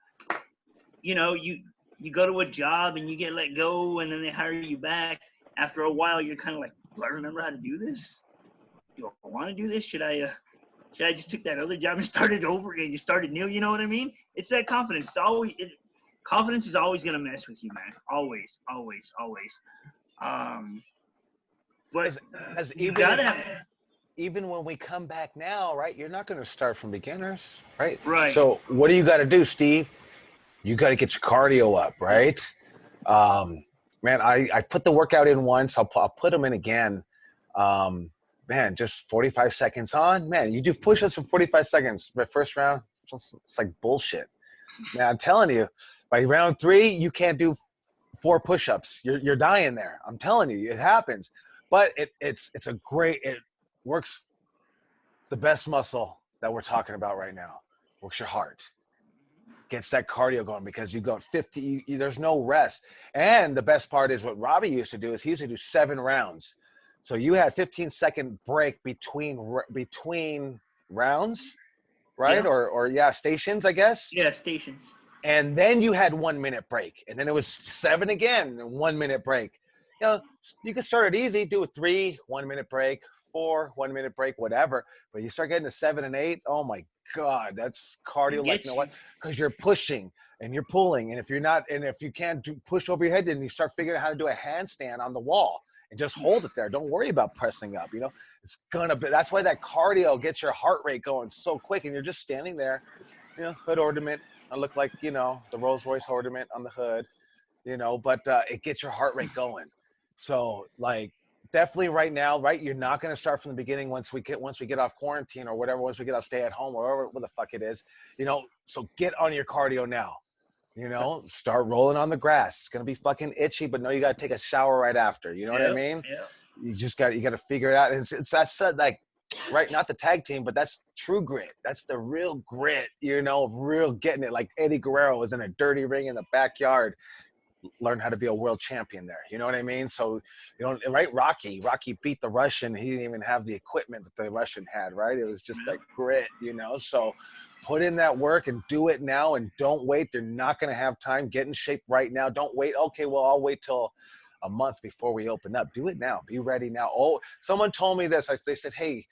M: you go to a job and you get let go and then they hire you back, after a while, you're kind of like, do I remember how to do this? Do I want to do this? Should I just took that other job and started over again? You started new, you know what I mean? It's that confidence. Confidence is always going to mess with you, man. Always, always, always. But you got to
A: even when we come back now, right, you're not going to start from beginners, right?
M: Right.
A: So what do you got to do, Steve? You got to get your cardio up, right? Man, I put the workout in once. I'll put them in again. man, just 45 seconds on. Man, you do push-ups for 45 seconds. But first round, it's like bullshit. Man, I'm telling you, by round 3, you can't do 4 push-ups. You're dying there. I'm telling you, it happens. But it works the best muscle that we're talking about right now. Works your heart. Gets that cardio going because you go 50, there's no rest. And the best part is what Robbie used to do is he used to do 7 rounds. So you had 15-second break between rounds, right?
M: Yeah.
A: Or stations, I guess.
M: Yeah, stations.
A: And then you had 1 minute break. And then it was 7 again, 1 minute break. You know, you can start it easy, do a 3, 1 minute break, 4, 1 minute break, whatever. But you start getting to 7 and 8, oh my God, that's cardio like no what? Because you're pushing and you're pulling. And if you can't push over your head, then you start figuring out how to do a handstand on the wall and just hold it there. Don't worry about pressing up. You know, it's gonna be, that's why that cardio gets your heart rate going so quick. And you're just standing there, you know, hood ornament. I look like, you know, the Rolls Royce ornament on the hood, you know, but it gets your heart rate going. So like, definitely right now, right? You're not going to start from the beginning once we get off quarantine or whatever, once we get off stay at home or whatever the fuck it is, you know, so get on your cardio now, you know, start rolling on the grass. It's going to be fucking itchy, but no, you got to take a shower right after. You know what I mean?
M: Yeah.
A: You got to figure it out. And that's like, right. Not the tag team, but that's true grit. That's the real grit, you know, real getting it. Like Eddie Guerrero was in a dirty ring in the backyard. Learn how to be a world champion there. You know what I mean? So, you know, right? Rocky beat the Russian. He didn't even have the equipment that the Russian had, right? It was just like grit, you know? So put in that work and do it now and don't wait. They're not going to have time. Get in shape right now. Don't wait. Okay, well, I'll wait till a month before we open up. Do it now. Be ready now. Oh, someone told me this. They said, hey,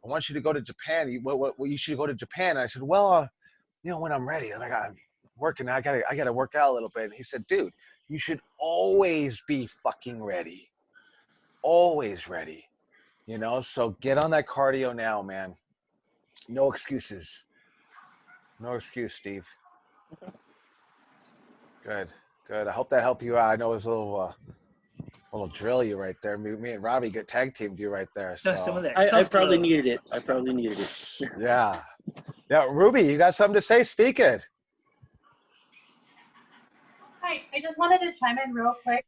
A: I want you to go to Japan. You should go to Japan. And I said, well, you know, when I'm ready, like I'm working, I gotta work out a little bit. And he said, dude, you should always be fucking ready. Always ready. You know, so get on that cardio now, man. No excuses. No excuse, Steve. Good. I hope that helped you out. I know it was a little drill you right there. Me and Robbie good tag teamed you right there. So
M: Some of that
E: I probably needed it.
A: Yeah. Yeah, Ruby, you got something to say? Speak it.
C: Hi, I just wanted to chime in real quick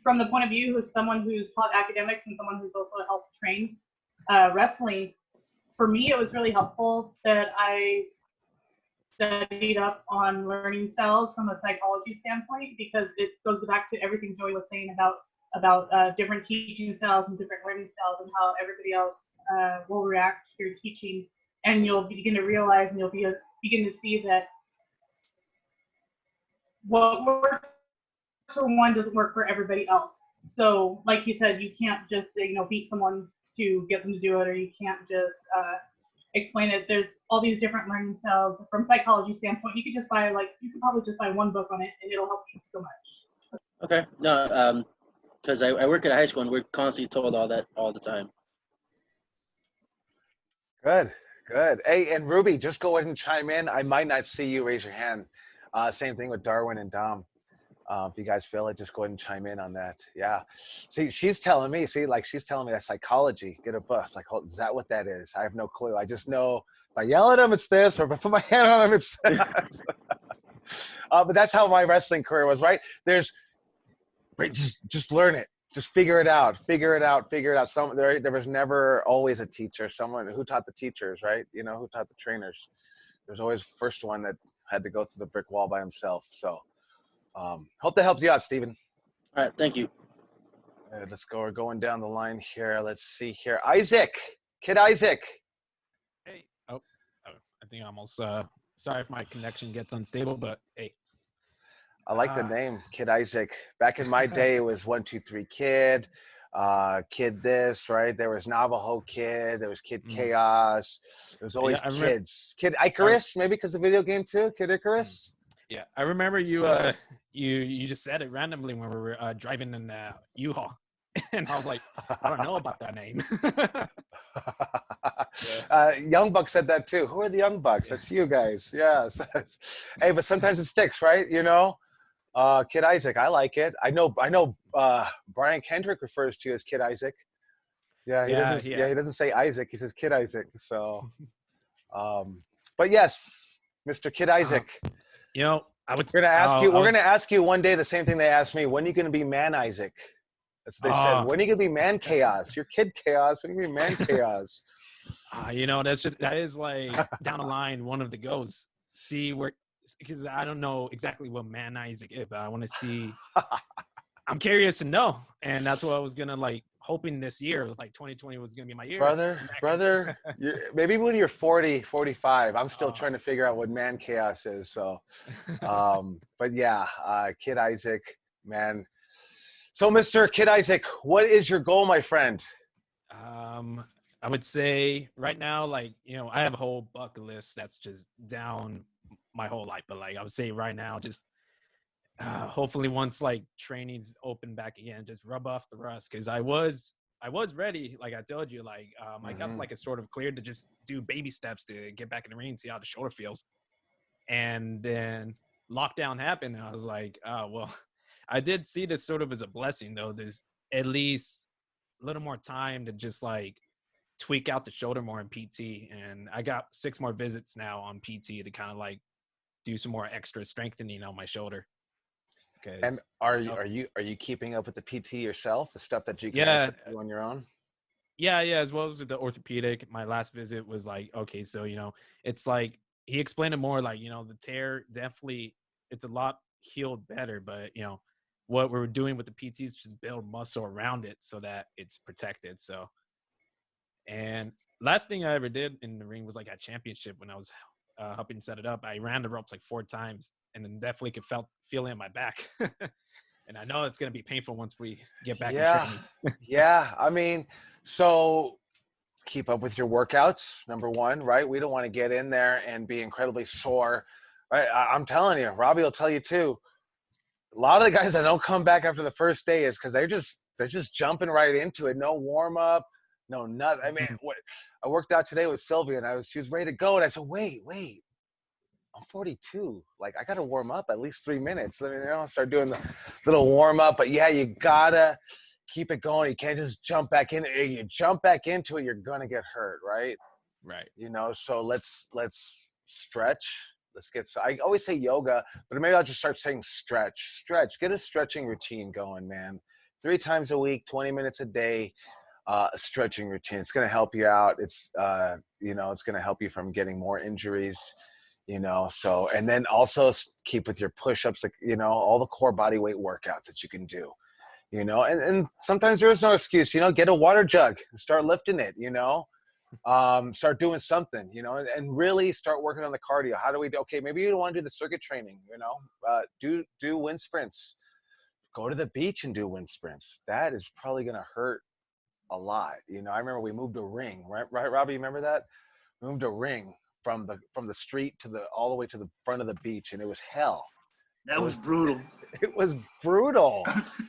C: from the point of view of someone who's taught academics and someone who's also helped train wrestling. For me, it was really helpful that I studied up on learning styles from a psychology standpoint, because it goes back to everything Joey was saying about different teaching styles and different learning styles and how everybody else will react to your teaching. And you'll begin to realize and you'll begin to see that what works for one doesn't work for everybody else. So like you said, you can't just beat someone to get them to do it, or you can't just explain it. There's all these different learning styles from psychology standpoint. You could probably just buy one book on it and it'll help you so much.
E: Okay. No, because I work at a high school and we're constantly told all that all the time.
A: Good. Hey, and Ruby, just go ahead and chime in. I might not see you. Raise your hand. Same thing with Darwin and Dom. If you guys feel it, just go ahead and chime in on that. Yeah. See, she's telling me that psychology. Get a book. It's like, oh, is that what that is? I have no clue. I just know if I yell at him, it's this, or if I put my hand on him, it's that. But that's how my wrestling career was, right? Just learn it. Just figure it out. There was never always a teacher, someone who taught the teachers, right? You know, who taught the trainers. There's always first one that had to go through the brick wall by himself. So hope that helped you out, Steven.
E: All right, thank you.
A: Let's go. We're going down the line here. Let's see here. Kid Isaac.
B: Hey. Oh, I think I almost, sorry if my connection gets unstable, but hey.
A: I like the name, Kid Isaac. Back in my day, it was 1, 2, 3 Kid, Kid this, right? There was Navajo Kid. There was Kid Chaos. There was always kids. Kid Icarus, maybe because the video game too. Kid Icarus.
B: Yeah, I remember you. You just said it randomly when we were driving in the U-Haul, and I was like, I don't know about that name.
A: Young Buck said that too. Who are the Young Bucks? That's you guys. Yeah. Hey, but sometimes it sticks, right? You know. Kid Isaac, I like it. I know Brian Kendrick refers to you as Kid Isaac. Yeah, he
B: Yeah,
A: doesn't.
B: yeah.
A: Yeah, he doesn't say Isaac. He says Kid Isaac. So, but yes, Mr. Kid Isaac.
B: You know, I would.
A: We're gonna ask you.
B: I
A: We're
B: would.
A: gonna ask you one day the same thing they asked me. When are you gonna be Man Isaac? That's what they said. When are you gonna be Man Chaos? You're Kid Chaos. When are you gonna be Man Chaos?
B: You know, that is like down the line one of the goals. See where, because I don't know exactly what Man Isaac is, but I want to see. I'm curious to know, and that's what I was gonna like hoping this year. It was like 2020 was gonna be my year.
A: Brother, maybe when you're 40, 45, I'm still trying to figure out what Man Chaos is. So, but yeah, Kid Isaac, man. So, Mr. Kid Isaac, what is your goal, my friend?
B: I would say right now, like, you know, I have a whole bucket list that's just down my whole life, but like I would say right now, just hopefully once like training's open back again, just rub off the rust, because I was ready, like I told you, like I got like a sort of cleared to just do baby steps to get back in the ring and see how the shoulder feels. And then lockdown happened, and I was like, oh well. I did see this sort of as a blessing, though. There's at least a little more time to just like tweak out the shoulder more in PT, and I got 6 more visits now on PT to kind of like do some more extra strengthening on my shoulder.
A: And are you keeping up with the PT yourself, the stuff that you can
B: Yeah.
A: do on your own?
B: Yeah, as well as with the orthopedic. My last visit was like, okay, so you know, it's like he explained it more like, you know, the tear definitely, it's a lot healed better, but you know, what we're doing with the PT is just build muscle around it so that it's protected. So, and last thing I ever did in the ring was like at championship when I was helping set it up. I ran the ropes like 4 times, and then definitely could feel it in my back. And I know it's gonna be painful once we get back in training.
A: Yeah. I mean, so keep up with your workouts, number one, right? We don't want to get in there and be incredibly sore, right? I'm telling you, Robbie will tell you too. A lot of the guys that don't come back after the first day is because they're just jumping right into it. No warm up, no nothing. I mean, I worked out today with Sylvia, and she was ready to go, and I said, wait, I'm 42. Like, I gotta warm up at least 3 minutes. Let me start doing the little warm up. But yeah, you gotta keep it going. You can't just jump back in. If you jump back into it, you're gonna get hurt, right?
B: Right.
A: You know, so let's stretch. I always say yoga, but maybe I'll just start saying stretch. Get a stretching routine going, man. 3 times a week, 20 minutes a day, a stretching routine. It's going to help you out. It's, it's going to help you from getting more injuries, so, and then also keep with your push-ups, like, all the core body weight workouts that you can do, and sometimes there is no excuse, get a water jug and start lifting it, start doing something, and really start working on the cardio. How do we do? Okay, maybe you don't want to do the circuit training, do wind sprints. Go to the beach and do wind sprints. That is probably going to hurt a lot. I remember we moved a ring, right, Robbie? You remember that? We moved a ring from the street all the way to the front of the beach, and it was hell.
M: That was brutal.
A: It was brutal.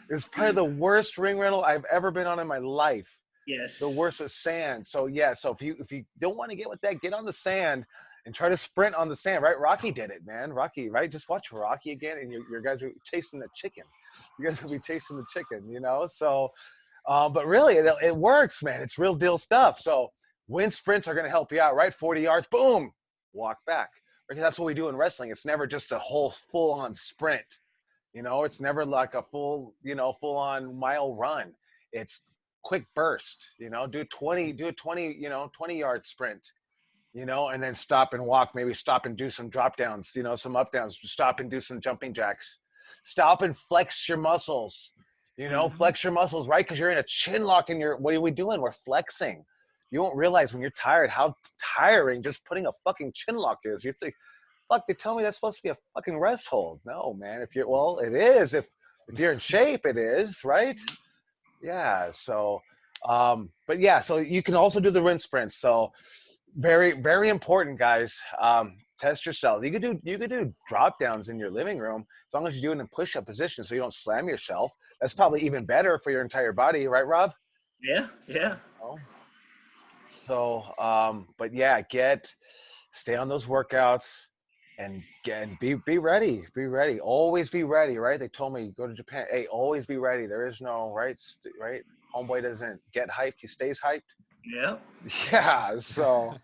A: It was probably the worst ring rental I've ever been on in my life.
M: Yes.
A: The worst was sand. So yeah, so if you don't want to get with that, get on the sand and try to sprint on the sand, right? Rocky did it, man. Rocky, right? Just watch Rocky again, and your guys are chasing the chicken. You guys will be chasing the chicken, So, but really, it works, man. It's real deal stuff. So wind sprints are going to help you out, right? 40 yards, boom, walk back. Because that's what we do in wrestling. It's never just a whole full-on sprint. It's never like a full-on mile run. It's quick burst, do a 20-yard sprint, and then stop and walk, maybe stop and do some drop downs, some up downs, stop and do some jumping jacks, stop and flex your muscles, flex your muscles, right? Because you're in a chin lock and what are we doing? We're flexing. You won't realize when you're tired how tiring just putting a fucking chin lock is. You think, fuck, they tell me that's supposed to be a fucking rest hold. No, man. It is. If you're in shape, it is, right? Yeah. So, but yeah, so you can also do the wind sprints. So very, very important, guys. Test yourself. You could do drop downs in your living room as long as you do it in push-up position so you don't slam yourself. That's probably even better for your entire body, right, Rob?
M: Yeah.
A: So, but yeah, stay on those workouts and be ready. Be ready. Always be ready, right? They told me go to Japan. Hey, always be ready. There is no right. homeboy doesn't get hyped, he stays hyped.
M: Yeah.
A: Yeah. So,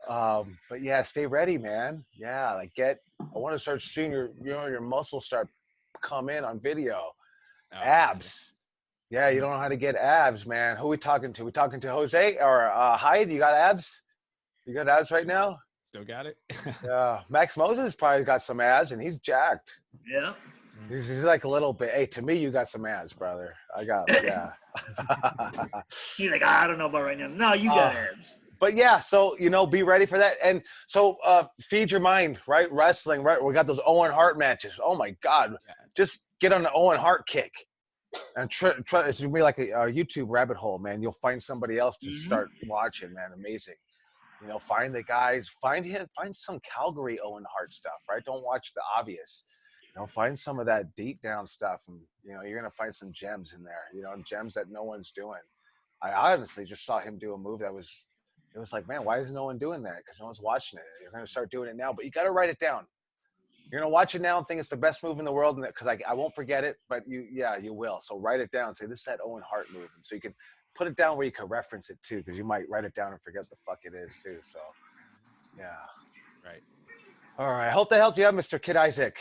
A: but yeah, stay ready, man. Yeah, like I want to start seeing your muscles start come in on video. Abs. Yeah, you don't know how to get abs, man. Who we talking to? We talking to Jose or Hyde? You got abs? You got abs right now?
B: Still got it.
A: Yeah, Max Moses probably got some abs, and he's jacked.
M: Yeah.
A: He's like a little bit. Hey, to me, you got some abs, brother. I got, yeah.
M: He's like, I don't know about right now. No, you got abs.
A: But yeah, so be ready for that, and so feed your mind, right? Wrestling, right? We got those Owen Hart matches. Oh my God, just get on the Owen Hart kick, and try. It's gonna be like a YouTube rabbit hole, man. You'll find somebody else to start watching, man. Amazing. Find the guys, find some Calgary Owen Hart stuff, right? Don't watch the obvious. Find some of that deep down stuff, and you're gonna find some gems in there. Gems that no one's doing. I honestly just saw him do a move that was. It was like, man, why is no one doing that? Because no one's watching it. You're gonna start doing it now, but you got to write it down. You're gonna watch it now and think it's the best move in the world, and because I won't forget it, but you will. So write it down. Say this is that Owen Hart move, and so you can put it down where you can reference it too, because you might write it down and forget the fuck it is too. So, yeah.
B: Right.
A: All right. I hope that helped you out, Mr. Kid Isaac.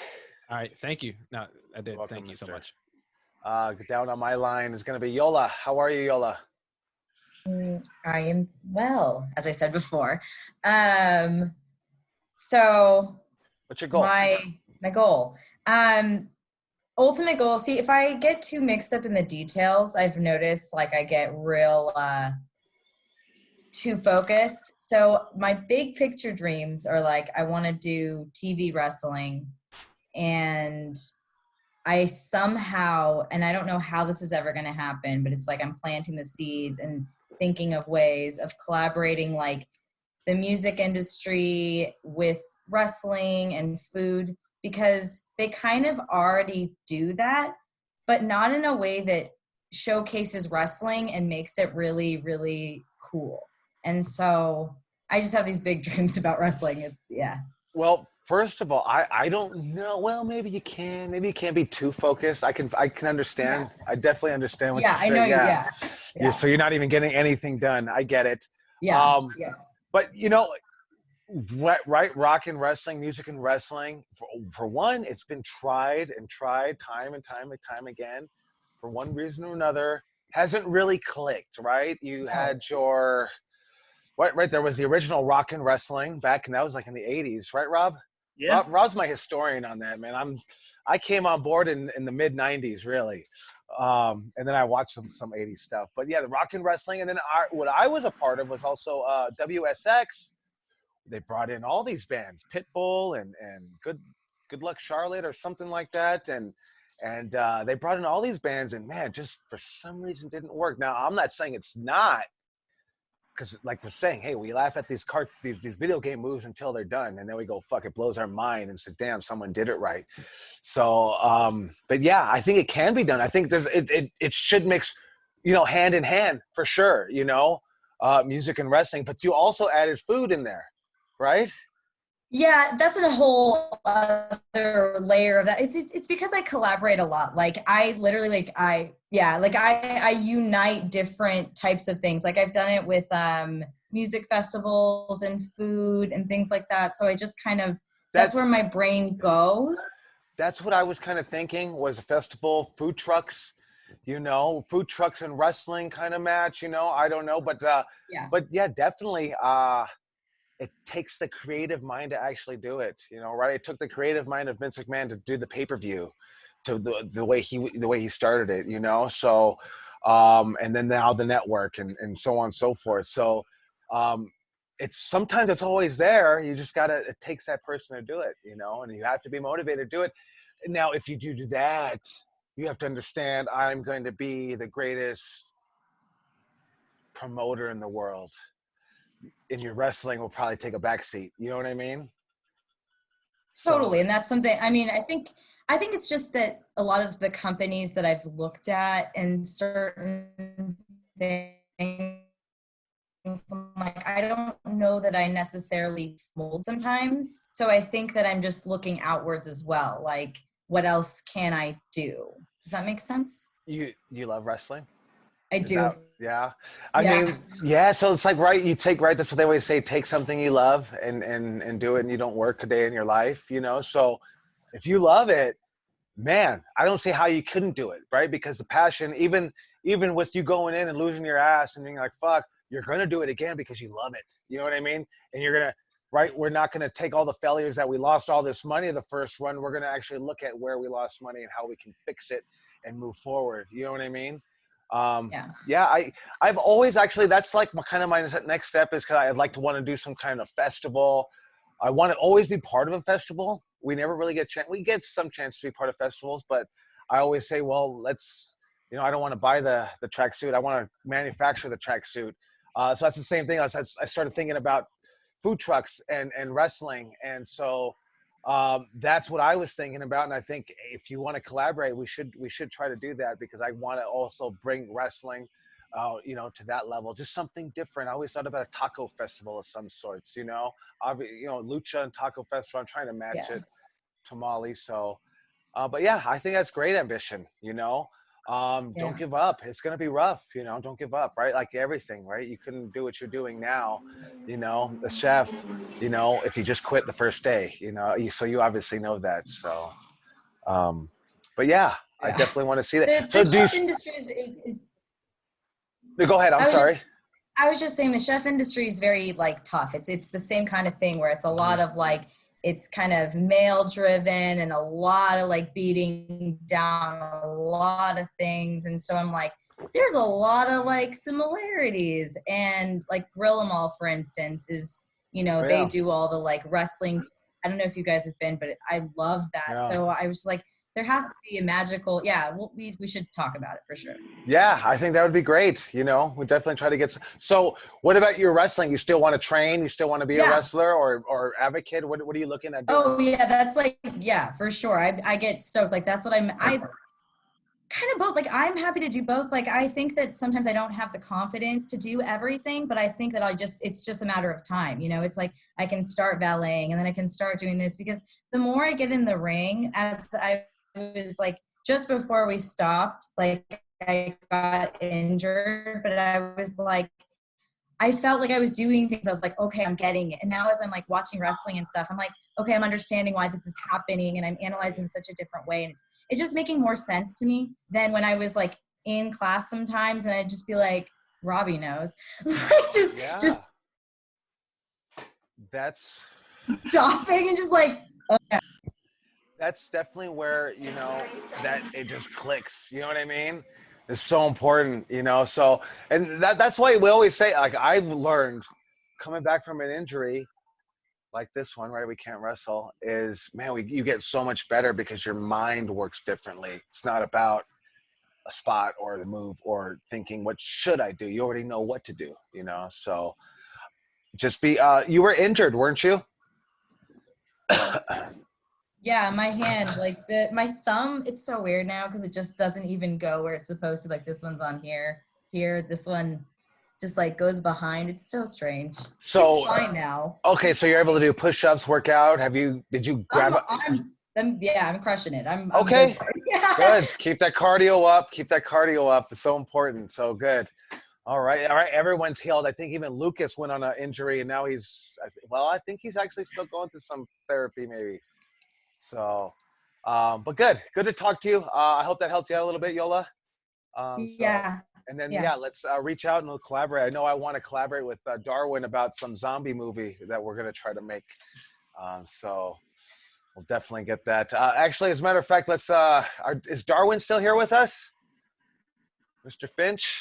B: All right. Thank you. No, I did.
A: Welcome,
B: thank you so much.
A: Down on my line is going to be Yola. How are you, Yola?
G: I am well, as I said before. So
A: what's your goal?
G: My goal. Ultimate goal. See, if I get too mixed up in the details, I've noticed like I get real too focused. So my big picture dreams are like I want to do TV wrestling, and I somehow, and I don't know how this is ever going to happen, but it's like I'm planting the seeds and thinking of ways of collaborating like the music industry with wrestling and food, because they kind of already do that, but not in a way that showcases wrestling and makes it really, really cool. And so I just have these big dreams about wrestling. Yeah.
A: Well, first of all, I don't know. Well, maybe you can. Maybe you can't be too focused. I can understand. Yeah. I definitely understand what you're saying.
G: I know. Yeah.
A: So you're not even getting anything done. I get it.
G: Yeah.
A: But right, rock and wrestling, music and wrestling, for one, it's been tried time and time again, for one reason or another, hasn't really clicked, right? You had your, right, there was the original rock and wrestling back, and that was like in the 80s, right, Rob?
M: Yeah.
A: Rob's my historian on that, man. I came on board in the mid 90s, really. And then I watched some 80s stuff. But yeah, the rock and wrestling, and then what I was a part of was also WSX. They brought in all these bands, Pitbull and Good Luck Charlotte or something like that, and they brought in all these bands, and man, just for some reason didn't work. Now I'm not saying it's not, because like we're saying, hey, we laugh at these video game moves until they're done, and then we go, fuck, it blows our mind and says, damn, someone did it right. So, but yeah, I think it can be done. I think it should mix, hand in hand for sure. Music and wrestling, but you also added food in there. Right?
G: Yeah, that's a whole other layer of that. It's because I collaborate a lot. Like I literally I unite different types of things. Like I've done it with music festivals and food and things like that. So I just kind of that's where my brain goes.
A: That's what I was kind of thinking, was a festival, food trucks, food trucks and wrestling kind of match, I don't know, but yeah, definitely it takes the creative mind to actually do it, right? It took the creative mind of Vince McMahon to do the pay-per-view, to the way he started it, So, and then now the network and so on and so forth. So, sometimes it's always there. You just it takes that person to do it, and you have to be motivated to do it. Now, if you do that, you have to understand, I'm going to be the greatest promoter in the world. In your wrestling will probably take a backseat. You know what I mean?
G: Totally. And that's something, I mean, I think it's just that a lot of the companies that I've looked at and certain things, like, I don't know that I necessarily mold sometimes. So I think that I'm just looking outwards as well. Like, what else can I do? Does that make sense?
A: You love wrestling?
G: I do.
A: Yeah. I
G: Yeah.
A: mean, yeah. So it's like, right. You take, right. That's what they always say, take something you love and do it, and you don't work a day in your life, you know? So if you love it, man, I don't see how you couldn't do it, right? Because the passion, even with you going in and losing your ass and being like, fuck, you're going to do it again because you love it. You know what I mean? And you're going to, right? We're not going to take all the failures that we lost all this money the first run. We're going to actually look at where we lost money and how we can fix it and move forward. You know what I mean? I've always actually, that's like kind of my next step is, because I'd like to want to do some kind of festival. I want to always be part of a festival. We never really get we get some chance to be part of festivals, but I always say, well, let's, you know, I don't want to buy the tracksuit. I want to manufacture the tracksuit. So that's the same thing. I started thinking about food trucks and wrestling, and so that's what I was thinking about. And I think if you want to collaborate, we should try to do that, because I want to also bring wrestling, you know, to that level, just something different. I always thought about a taco festival of some sorts, you know, you know, lucha and taco festival. I'm trying to match it, tamale. So, but yeah, I think that's great ambition, you know. Don't give up. It's going to be rough, you know, don't give up, right? Like everything, right? You couldn't do what you're doing now, you know, the chef, you know, if you just quit the first day, you know, so you obviously know that. So, but yeah, I definitely want to see that.
G: The
A: So
G: chef industry is
A: go ahead. I'm sorry.
G: I was just saying the chef industry is very like tough. It's the same kind of thing where it's a lot of like, it's kind of male driven and a lot of like beating down a lot of things. And so I'm like, there's a lot of like similarities. And like Grill 'Em All, for instance, is, you know, they do all the like wrestling. I don't know if you guys have been, but I love that.
A: Yeah.
G: So I was like, there has to be a magical, we should talk about it for sure.
A: Yeah, I think that would be great. You know, we definitely try to get. So what about your wrestling? You still want to train? You still want to be a wrestler or advocate? What are you looking at doing?
G: Oh yeah, that's like, yeah, for sure. I get stoked. Like that's what I kind of both. Like I'm happy to do both. Like I think that sometimes I don't have the confidence to do everything, but I think that it's just a matter of time. You know, it's like I can start valeting and then I can start doing this, because the more I get in the ring, as I was like, just before we stopped, like I got injured, but I was like, I felt like I was doing things. I was like, okay, I'm getting it. And now as I'm like watching wrestling and stuff, I'm like, okay, I'm understanding why this is happening, and I'm analyzing in such a different way. And it's just making more sense to me than when I was like in class sometimes, and I'd just be like, Robbie knows. just
A: that's
G: stopping and just like, okay.
A: That's definitely where, you know, that it just clicks. You know what I mean? It's so important, you know. So, and that's why we always say, like, I've learned coming back from an injury like this one, right? We can't wrestle, is, man, you get so much better because your mind works differently. It's not about a spot or the move or thinking, what should I do? You already know what to do, you know? So just you were injured, weren't you?
G: Yeah, my hand, like my thumb, it's so weird now because it just doesn't even go where it's supposed to. Like this one's on here, this one just like goes behind. It's so strange.
A: So
G: it's fine now.
A: Okay, so you're able to do push-ups, work out. Did you grab
G: I'm crushing it. I'm
A: okay.
G: Yeah.
A: Good. Keep that cardio up. Keep that cardio up. It's so important. So good. All right. Everyone's healed. I think even Lucas went on an injury and now I think he's actually still going through some therapy maybe. So, but good to talk to you. I hope that helped you out a little bit, Yola. And then, let's reach out and we'll collaborate. I know I want to collaborate with Darwin about some zombie movie that we're going to try to make. So we'll definitely get that. Actually, as a matter of fact, is Darwin still here with us? Mr. Finch?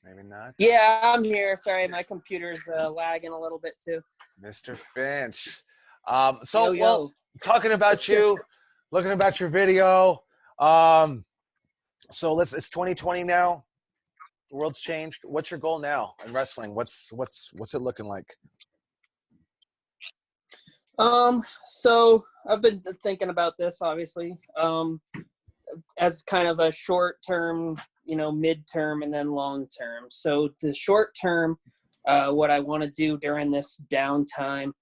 A: Maybe not.
R: Yeah, I'm here. Sorry, my computer's lagging a little bit too.
A: Mr. Finch. Well, talking about you, looking about your video. So it's 2020 now. The world's changed. What's your goal now in wrestling? What's it looking like?
R: So I've been thinking about this obviously, as kind of a short term, midterm and then long term. So the short term, what I want to do during this downtime,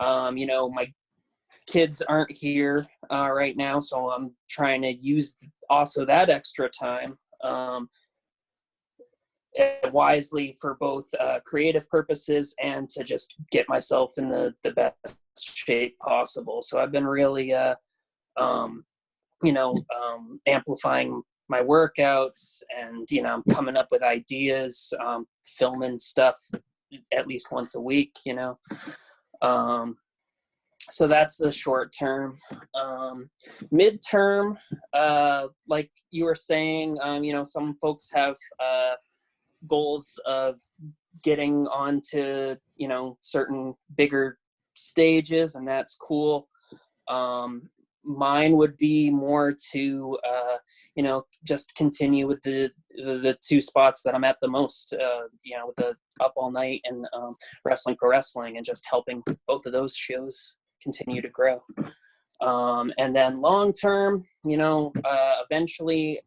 R: my kids aren't here right now, so I'm trying to use also that extra time wisely for both creative purposes and to just get myself in the best shape possible. So I've been really, amplifying my workouts, and, I'm coming up with ideas, filming stuff at least once a week, so that's the short term. Midterm, like you were saying, some folks have goals of getting onto, certain bigger stages, and that's cool. Mine would be more to, just continue with the two spots that I'm at the most, with the Up All Night and Wrestling Pro Wrestling, and just helping both of those shows continue to grow. And then long term, eventually,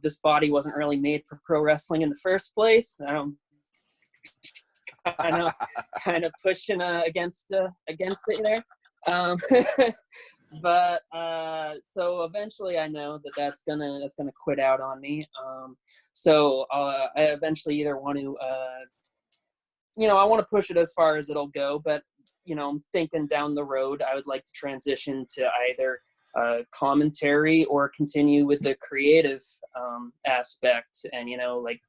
R: this body wasn't really made for pro wrestling in the first place. Kind of pushing against it there. But so eventually I know that's gonna quit out on me. So I eventually either want to I want to push it as far as it'll go, but I'm thinking down the road I would like to transition to either commentary or continue with the creative aspect, and like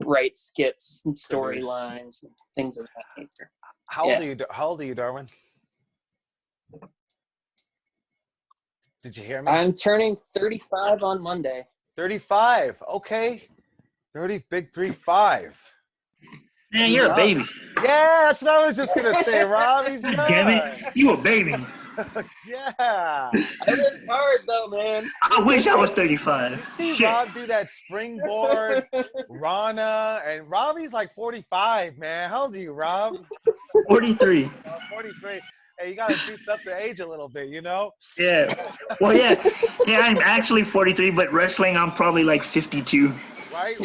R: write skits and storylines and things of that nature.
A: How old are you, Darwin? Did you hear me?
R: I'm turning 35 on Monday.
A: 35. Okay. 30, big 3-5.
M: Man, you're a baby.
A: Yeah, that's what I was just gonna say, Rob. He's young.
M: Damn it, you a baby.
A: Yeah.
R: I lived hard though, man.
M: I wish I was 35.
A: See
M: Shit.
A: Rob do that springboard, Rana, and Robbie's like 45, man. How old are you, Rob?
M: 43.
A: 43. Hey, you gotta juice up the age a little bit,
M: Yeah. Well, yeah. Yeah, I'm actually 43, but wrestling, I'm probably like 52.
A: Right.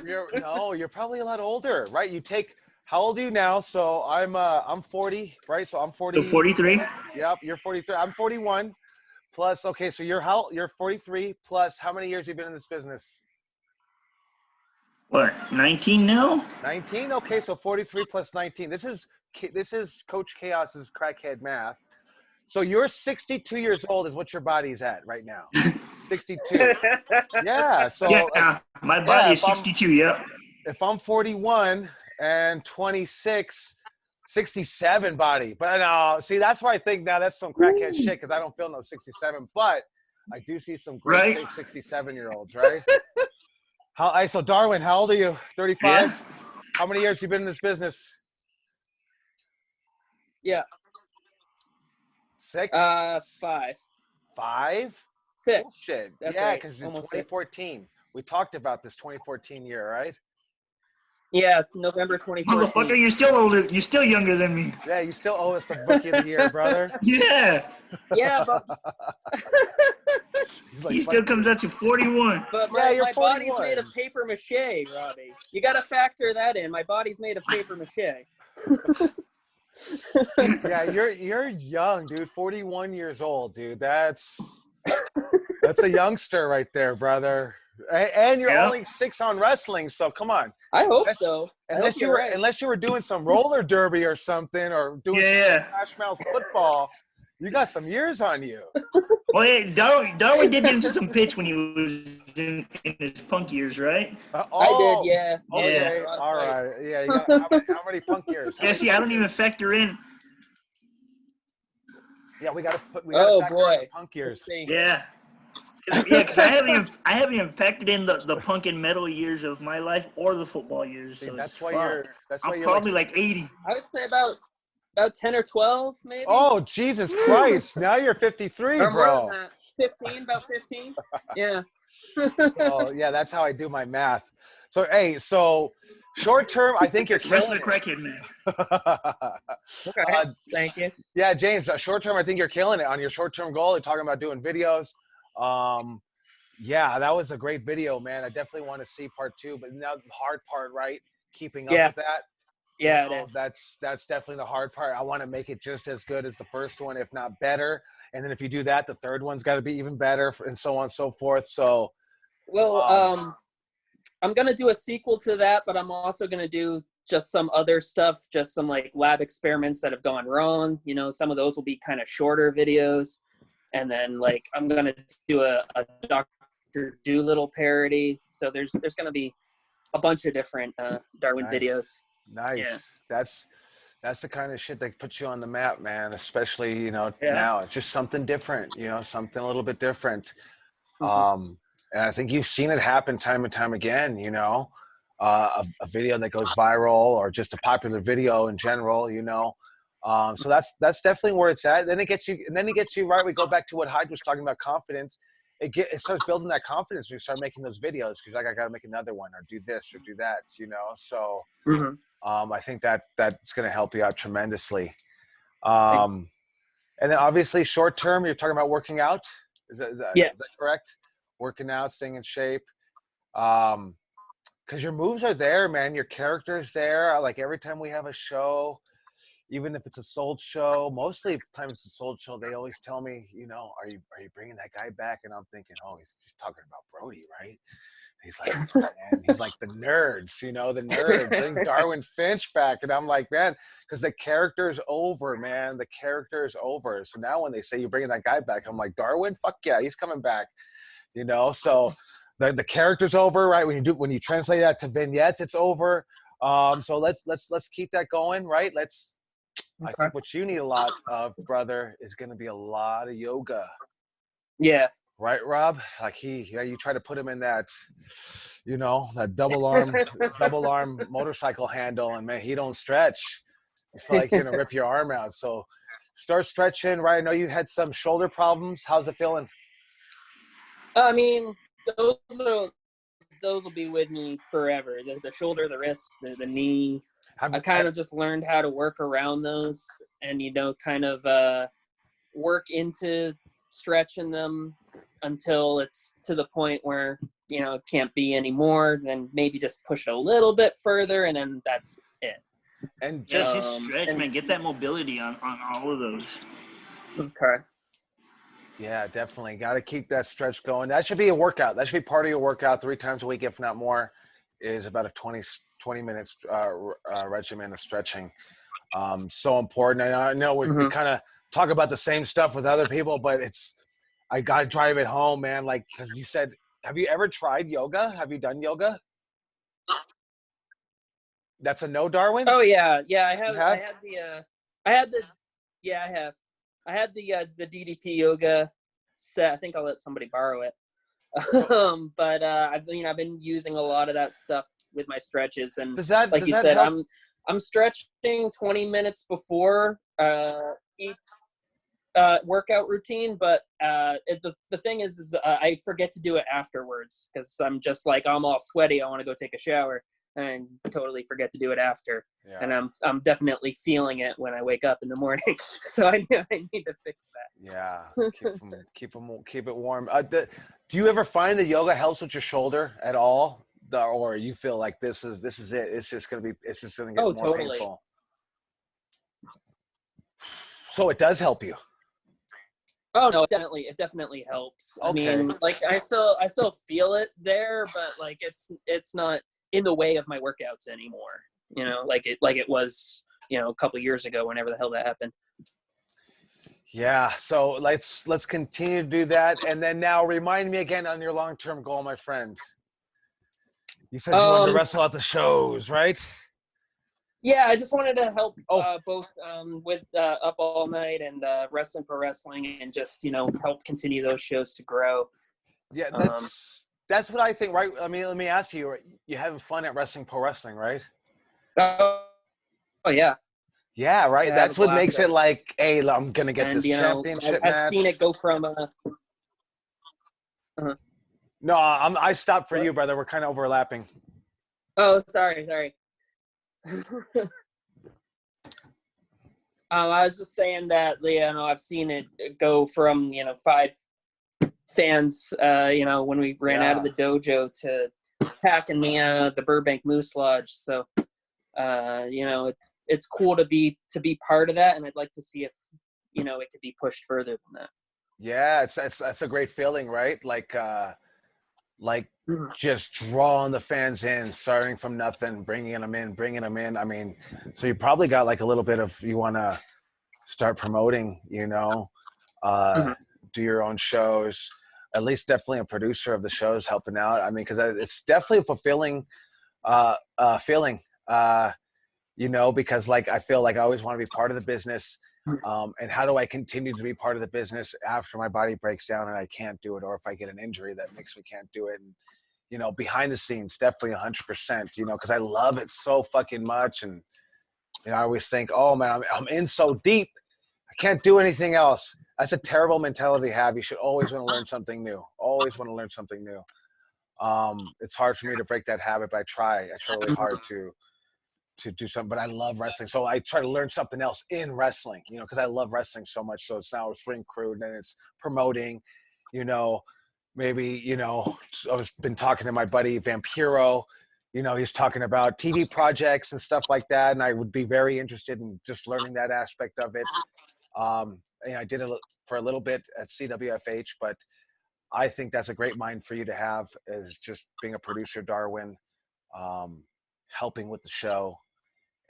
A: You're probably a lot older, right? How old are you now? So I'm 40, right? So I'm 40.
M: So 43?
A: Yep, you're 43. I'm 41. Plus, okay, so you're 43 plus how many years have you been in this business?
M: What, 19 now?
A: 19? Okay, so 43 plus 19. This is Coach Kaos's crackhead math. So you're 62 years old is what your body's at right now. 62. Yeah. So
M: my body is 62. Yep.
A: If I'm 41 and 26, 67 body. But see, that's why I think now that's some crackhead shit, because I don't feel no 67. But I do see some great shape 67-year-olds, right? So Darwin, how old are you? 35. Yeah. How many years you been in this business?
R: Yeah.
A: 6?
R: 5.
A: 5?
R: 6.
A: Bullshit.
R: That's
A: yeah,
R: right.
A: because in
R: Almost
A: 2014. 6. We talked about this 2014 year, right?
R: Yeah, November 2014.
M: Motherfucker, you're still older. You're still younger than me.
A: Yeah, you still owe us the Rookie of the Year, brother.
M: Yeah.
R: Yeah, but
M: he still comes out to 41.
R: But my body's made of paper mache, Robbie. You got to factor that in. My body's made of paper mache.
A: Yeah, you're young, dude. 41 years old, dude. That's a youngster right there, brother. And you're only 6 on wrestling, so come on.
R: I hope so.
A: Unless you were doing some roller derby or something, or doing some Smash Mouth football, you got some years on you.
M: Well, yeah, Darwin did get into some pitch when he was in his punk years, right?
R: I did, yeah.
A: Okay, all right. Yeah, you got, how many punk years?
M: Yeah, see, I don't even factor in.
A: Yeah, we got to factor in the punk years.
M: Yeah. Because I haven't even factored in the punk and metal years of my life or the football years.
A: See,
M: so
A: that's why
M: I'm probably like 80.
R: I would say about 10 or 12, maybe.
A: Oh, Jesus Christ! Now you're 53,
R: or
A: bro.
R: More than that. 15, about 15. Yeah.
A: Oh, yeah, that's how I do my math. So, hey, short term, I think you're killing it.
M: Crackhead, man.
R: Okay, thank you.
A: Yeah, James, short term, I think you're killing it on your short term goal. You're talking about doing videos. Yeah, that was a great video, man. I definitely want to see part 2, but now the hard part, right? Keeping up with that.
R: Yeah, it is.
A: That's definitely the hard part. I want to make it just as good as the first one, if not better. And then if you do that, the third one's got to be even better, and so on and so forth. So
R: Well, I'm gonna do a sequel to that, but I'm also gonna do just some other stuff, just some like lab experiments that have gone wrong. You know, some of those will be kind of shorter videos, and then like I'm gonna do a Dr. Doolittle parody. So there's gonna be a bunch of different Darwin videos.
A: Nice.
R: Yeah.
A: That's the kind of shit that puts you on the map, man. Especially, you know,
R: Yeah.
A: now it's just something different. You know, something a little bit different.
R: Mm-hmm.
A: And I think you've seen it happen time and time again. You know, a video that goes viral or just a popular video in general. You know, so that's definitely where it's at. Then it gets you right. We go back to what Hyde was talking about, confidence. It starts building that confidence when you start making those videos because like I got to make another one or do this or do that. You know, so.
R: Mm-hmm.
A: I think that's going to help you out tremendously. And then obviously short term, you're talking about working out. Is that correct? Working out, staying in shape. Because your moves are there, man. Your character is there. Like every time we have a show, even if it's a sold show, mostly times it's a sold show, they always tell me, you know, are you bringing that guy back? And I'm thinking, oh, he's just talking about Brody, right? He's like, man, he's like the nerds, you know, the nerds. Bring Darwin Finch back. And I'm like, man, because the character's over, man. The character is over. So now when they say you're bringing that guy back, I'm like, Darwin, fuck yeah, he's coming back. You know, so the character's over, right? When you translate that to vignettes, it's over. So let's keep that going, right? I think what you need a lot of, brother, is going to be a lot of yoga.
R: Yeah.
A: Right, Rob? Like you try to put him in that, you know, that double arm motorcycle handle, and man, he don't stretch. You feel like you're gonna rip your arm out. So start stretching, right? I know you had some shoulder problems. How's it feeling?
R: I mean, those will be with me forever. The shoulder, the wrist, the knee. I kind of just learned how to work around those, and you know, kind of work into stretching them until it's to the point where, you know, it can't be anymore. Then maybe just push it a little bit further, and then that's it.
A: And
M: just stretch, man. Get that mobility on all of those.
R: Okay.
A: Yeah, definitely. Got to keep that stretch going. That should be a workout. That should be part of your workout 3 times a week, if not more, is about a 20 minutes regimen of stretching. So important. And I know we kind of talk about the same stuff with other people, but I got to drive it home, man. Like, because you said, have you ever tried yoga? Have you done yoga? That's a no, Darwin?
R: Oh yeah. I have. I had the DDP yoga set. I think I'll let somebody borrow it. But I've been using a lot of that stuff with my stretches, and like you said, I'm stretching 20 minutes before each workout routine, but the thing is I forget to do it afterwards because I'm just like, I'm all sweaty, I want to go take a shower, and totally forget to do it after. Yeah. And I'm definitely feeling it when I wake up in the morning. So I need to fix that.
A: Yeah, keep it warm. Do you ever find that yoga helps with your shoulder at all, or you feel like this is it? It's just gonna get more painful. So it does help you.
R: Oh no, it definitely helps. Okay. I mean, like I still feel it there, but like it's not in the way of my workouts anymore. You know, like it was, you know, a couple years ago, whenever the hell that happened.
A: Yeah. So let's continue to do that, and then now remind me again on your long-term goal, my friend. You said you wanted to wrestle at the shows, right?
R: Yeah, I just wanted to help both with Up All Night and Wrestling Pro Wrestling, and just, you know, help continue those shows to grow.
A: Yeah, that's what I think, right? I mean, let me ask you: you're having fun at Wrestling Pro Wrestling, right?
R: Oh yeah.
A: Yeah, right. Yeah, that's what makes it like, hey, I'm gonna get this championship match.
R: I've seen it go from.
A: No, I stopped for you, brother. We're kind of overlapping.
R: Oh, sorry. I was just saying that, you know, I've seen it go from, you know, 5 fans, you know, when we ran out of the dojo to packing the Burbank Moose Lodge. So, you know, it's cool to be part of that, and I'd like to see if, you know, it could be pushed further than that.
A: Yeah, that's a great feeling, right? Like, like just drawing the fans in, starting from nothing, bringing them in. I mean, so you probably got like a little bit of, you want to start promoting, you know, do your own shows, at least definitely a producer of the shows helping out. I mean, because it's definitely a fulfilling feeling, you know, because like I feel like I always want to be part of the business. And how do I continue to be part of the business after my body breaks down and I can't do it, or if I get an injury that makes me can't do it? And, you know, behind the scenes, definitely 100%, you know, because I love it so fucking much. And, you know, I always think, oh man, I'm in so deep, I can't do anything else. That's a terrible mentality to have. You should always want to learn something new. Always want to learn something new. It's hard for me to break that habit, but I try really hard to do something. But I love wrestling, so I try to learn something else in wrestling, you know, because I love wrestling so much. So it's now it's ring crew, and then it's promoting, you know, maybe, you know, I've been talking to my buddy Vampiro, you know, he's talking about TV projects and stuff like that, and I would be very interested in just learning that aspect of it. You know, I did it for a little bit at CWFH, but I think that's a great mind for you to have, is just being a producer, Darwin, helping with the show.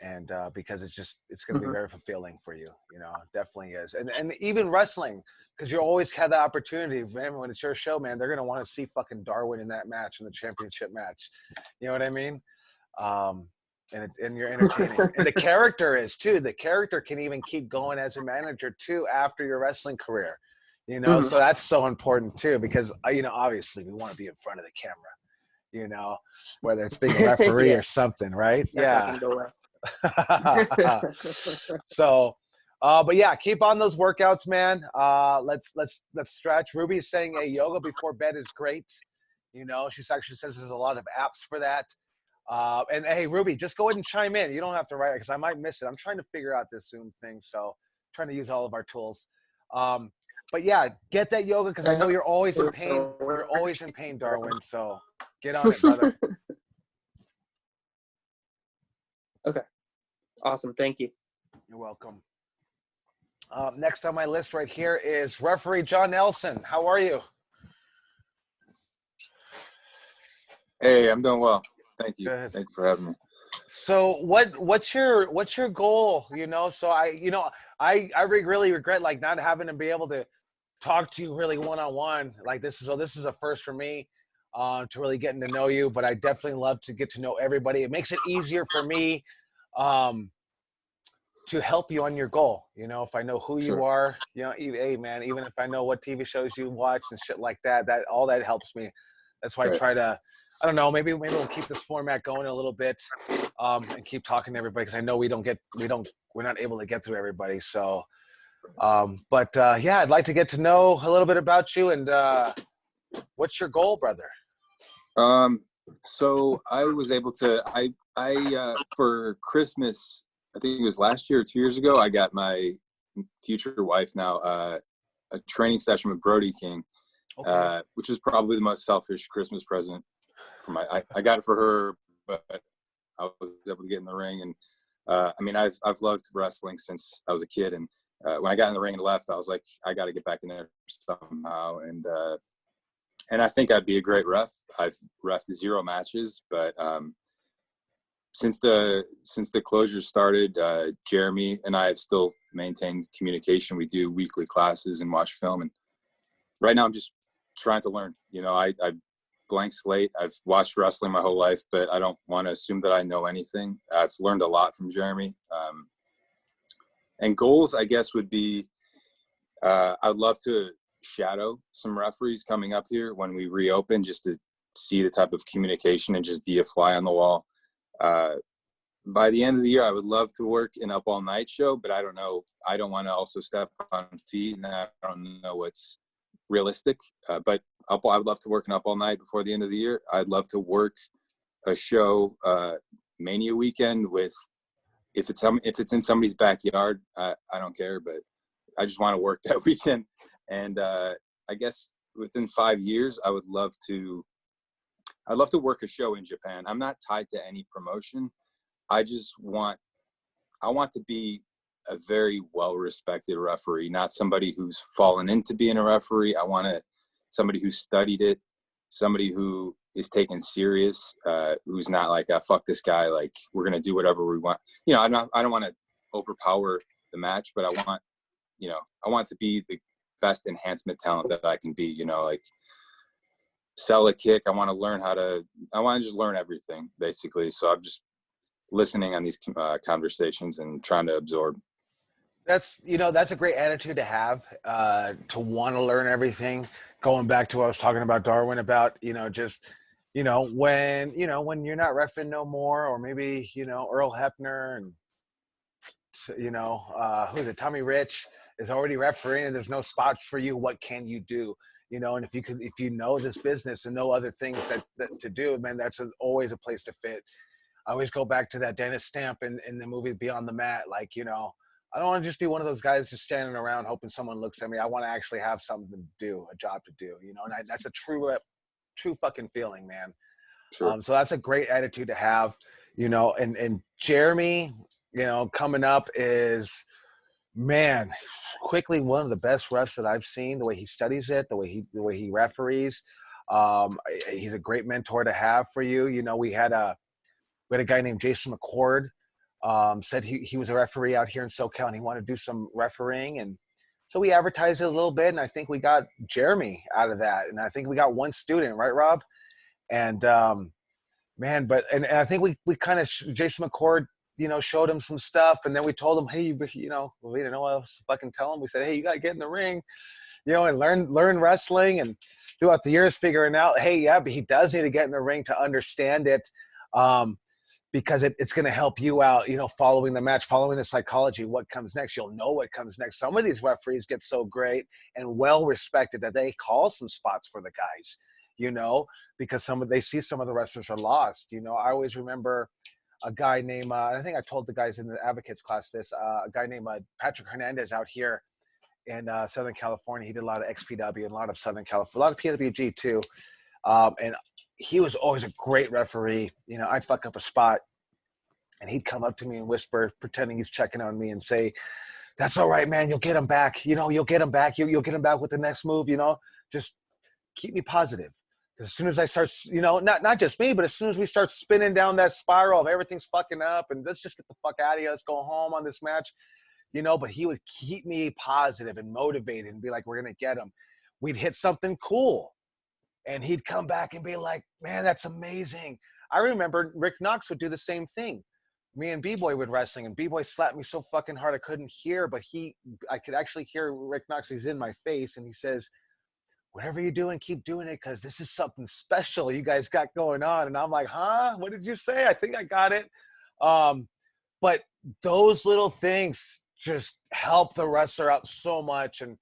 A: And because it's going to be very fulfilling for you, you know, definitely is. And even wrestling, because you always had the opportunity, man, when it's your show, man, they're going to want to see fucking Darwin in that match, in the championship match. You know what I mean? And you're entertaining. And the character is too. The character can even keep going as a manager too after your wrestling career. You know, so that's so important too, because you know, obviously we want to be in front of the camera. You know, whether it's being a referee or something, right?
R: That's
A: Yeah. So, but yeah, keep on those workouts, man. Let's stretch. Ruby's saying a yoga before bed is great. You know, she actually says there's a lot of apps for that. And hey, Ruby, just go ahead and chime in. You don't have to write it because I might miss it. I'm trying to figure out this Zoom thing, so I'm trying to use all of our tools. But yeah, get that yoga because I know you're always in pain. You're always in pain, Darwin. So get on it, brother.
R: Okay. Awesome. Thank you.
A: You're welcome. Next on my list right here is referee John Nelson. How are you?
H: Hey, I'm doing well. Thank you.
A: Good.
H: Thank you for having me.
A: So what's your goal? You know, so I really regret like not having to be able to talk to you really one-on-one. Like this is a first for me, to really getting to know you. But I definitely love to get to know everybody. It makes it easier for me to help you on your goal. You know, if I know who you are, you know, hey man, even if I know what TV shows you watch and shit like that, all that helps me. That's why I try to, I don't know, maybe we'll keep this format going a little bit, and keep talking to everybody, because I know we're not able to get through everybody. So, yeah, I'd like to get to know a little bit about you, and what's your goal, brother?
H: So I was able to, for Christmas, I think it was last year or 2 years ago, I got my future wife now, a training session with Brody King, which is probably the most selfish Christmas present for I got it for her, but I was able to get in the ring. And I mean, I've loved wrestling since I was a kid. And when I got in the ring and left, I was like, I got to get back in there somehow. And I think I'd be a great ref. I've reffed 0 matches, but since the closure started, Jeremy and I have still maintained communication. We do weekly classes and watch film. And right now I'm just trying to learn. You know, I blank slate. I've watched wrestling my whole life, but I don't want to assume that I know anything. I've learned a lot from Jeremy. And goals, I guess, would be, I'd love to shadow some referees coming up here when we reopen, just to see the type of communication and just be a fly on the wall. By the end of the year, I would love to work an Up All Night show, but I don't know. I don't want to also step on feet, and I don't know what's realistic. But I would love to work an Up All Night before the end of the year. I'd love to work a show, Mania weekend, with if it's in somebody's backyard, I don't care, but I just want to work that weekend. And I guess within 5 years, I would love to. I'd love to work a show in Japan. I'm not tied to any promotion. I want to be a very well-respected referee, not somebody who's fallen into being a referee. I want somebody who studied it, somebody who is taken serious, who's not like, fuck this guy, like we're gonna do whatever we want. You know, I don't want to overpower the match, but I want to be the best enhancement talent that I can be. You know, like sell a kick. I want to just learn everything basically. So I'm just listening on these conversations and trying to absorb.
A: That's a great attitude to have, to want to learn everything. Going back to what I was talking about Darwin about, just when you're not reffing no more, or maybe Earl Hebner and who's it, Tommy Rich is already refereeing and there's no spots for you. What can you do? And if you know this business and know other things that to do, man, that's always a place to fit. I always go back to that Dennis Stamp in the movie Beyond the Mat. Like, I don't want to just be one of those guys just standing around hoping someone looks at me. I want to actually have something to do, a job to do, and that's a true fucking feeling, man.
H: Sure.
A: So that's a great attitude to have, and Jeremy, coming up is, man, quickly one of the best refs that I've seen. The way he studies it, the way he referees, he's a great mentor to have for you. We had a guy named Jason McCord, said he was a referee out here in SoCal and he wanted to do some refereeing, and so we advertised it a little bit, and I think we got Jeremy out of that, and I think we got one student, right, Rob? And man, and I think we kind of Jason McCord, showed him some stuff, and then we told him, hey, we didn't know what else to fucking tell him. We said, hey, you got to get in the ring, and learn wrestling, and throughout the years figuring out, hey, yeah, but he does need to get in the ring to understand it, because it's going to help you out, following the match, following the psychology, what comes next. You'll know what comes next. Some of these referees get so great and well respected that they call some spots for the guys, because they see some of the wrestlers are lost. I always remember a guy named, I think I told the guys in the advocates class this, a guy named Patrick Hernandez out here in Southern California. He did a lot of XPW and a lot of Southern California, a lot of PWG too. And he was always a great referee. I'd fuck up a spot and he'd come up to me and whisper, pretending he's checking on me, and say, that's all right, man. You'll get him back. You'll get him back. You'll get him back with the next move, just keep me positive. Because as soon as I start, not just me, but as soon as we start spinning down that spiral of everything's fucking up and let's just get the fuck out of here, let's go home on this match, but he would keep me positive and motivated and be like, we're going to get him. We'd hit something cool. And he'd come back and be like, man, that's amazing. I remember Rick Knox would do the same thing. Me and B-Boy would wrestling, and B-Boy slapped me so fucking hard I couldn't hear, but I could actually hear Rick Knox. He's in my face, and he says, whatever you're doing, keep doing it, because this is something special you guys got going on. And I'm like, huh? What did you say? I think I got it. But those little things just help the wrestler out so much. And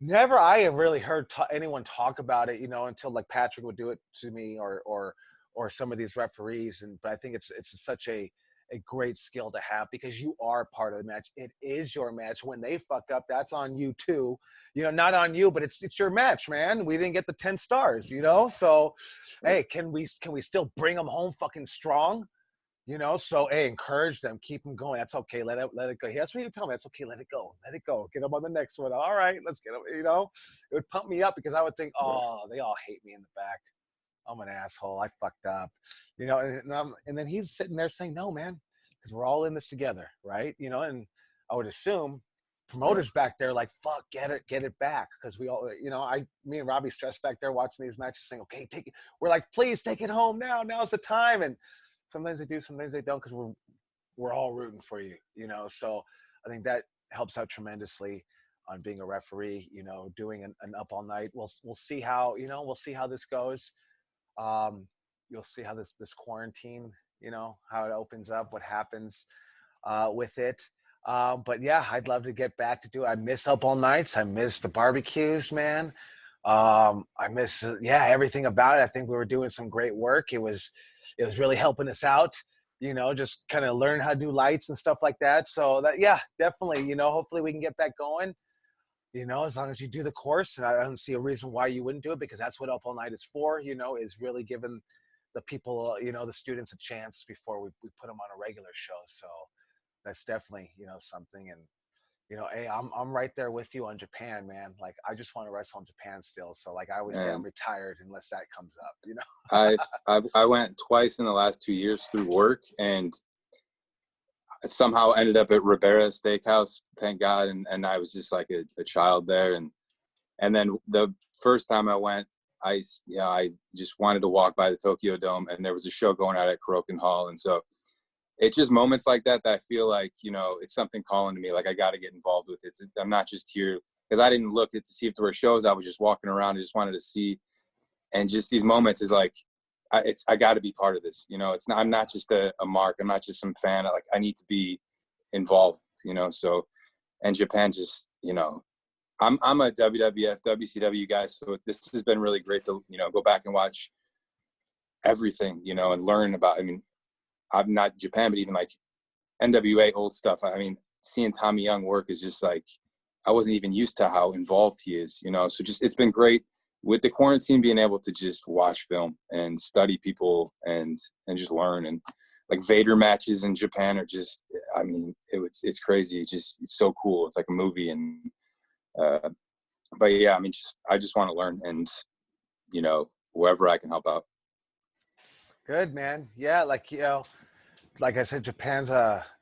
A: never I have really heard anyone talk about it, until like Patrick would do it to me or some of these referees. But I think it's such a great skill to have, because you are part of the match. It is your match. When they fuck up, that's on you too. Not on you, but it's your match, man. We didn't get the 10 stars, So, hey, can we still bring them home fucking strong? So hey, encourage them, keep them going. That's okay. Let it go. That's what you tell me. That's okay. Let it go. Get them on the next one. All right, let's get them. It would pump me up, because I would think, oh, they all hate me in the back. I'm an asshole. I fucked up. And then he's sitting there saying, no, man, because we're all in this together, right? And I would assume promoters back there like, fuck, get it back, because we all, me and Robbie stressed back there watching these matches, saying, okay, take it. We're like, please take it home now. Now's the time. And sometimes they do, sometimes they don't, because we're all rooting for you, So I think that helps out tremendously on being a referee, doing an up all night. We'll see how, we'll see how this goes. You'll see how this quarantine, how it opens up, what happens with it. But yeah, I'd love to get back to do it. I miss up all nights. I miss the barbecues, man. I miss everything about it. I think we were doing some great work. It was really helping us out, just kind of learn how to do lights and stuff like that. So that, yeah, definitely, hopefully we can get back going, as long as you do the course. And I don't see a reason why you wouldn't do it, because that's what Up All Night is for, is really giving the people, the students a chance before we put them on a regular show. So that's definitely, something. And, you know, hey, I'm right there with you on Japan, man. Like, I just want to wrestle in Japan still. So like, I always say I'm retired unless that comes up, you know.
H: I went twice in the last 2 years through work, and somehow ended up at Ribera Steakhouse, thank God, and I was just like a child there, and then the first time I went, I just wanted to walk by the Tokyo Dome, and there was a show going out at Kurokan Hall, and so it's just moments like that I feel like, you know, it's something calling to me, like I got to get involved with it. I'm not just here because I didn't look to see if there were shows. I was just walking around. I just wanted to see, and just these moments is like, I got to be part of this. You know, it's not, I'm not just a mark. I'm not just some fan. Like, I need to be involved, you know? So, and Japan just, you know, I'm a WWF, WCW guy. So this has been really great to, you know, go back and watch everything, you know, and learn about, I mean, I'm not Japan, but even like NWA old stuff. I mean, seeing Tommy Young work is just like, I wasn't even used to how involved he is, you know? So just, it's been great with the quarantine, being able to just watch film and study people and just learn. And like Vader matches in Japan are just, I mean, it's crazy. It's so cool. It's like a movie. And, but yeah, I mean, I just want to learn, and, you know, wherever I can help out.
A: Good, man. Yeah, like, you know, like I said, Japan's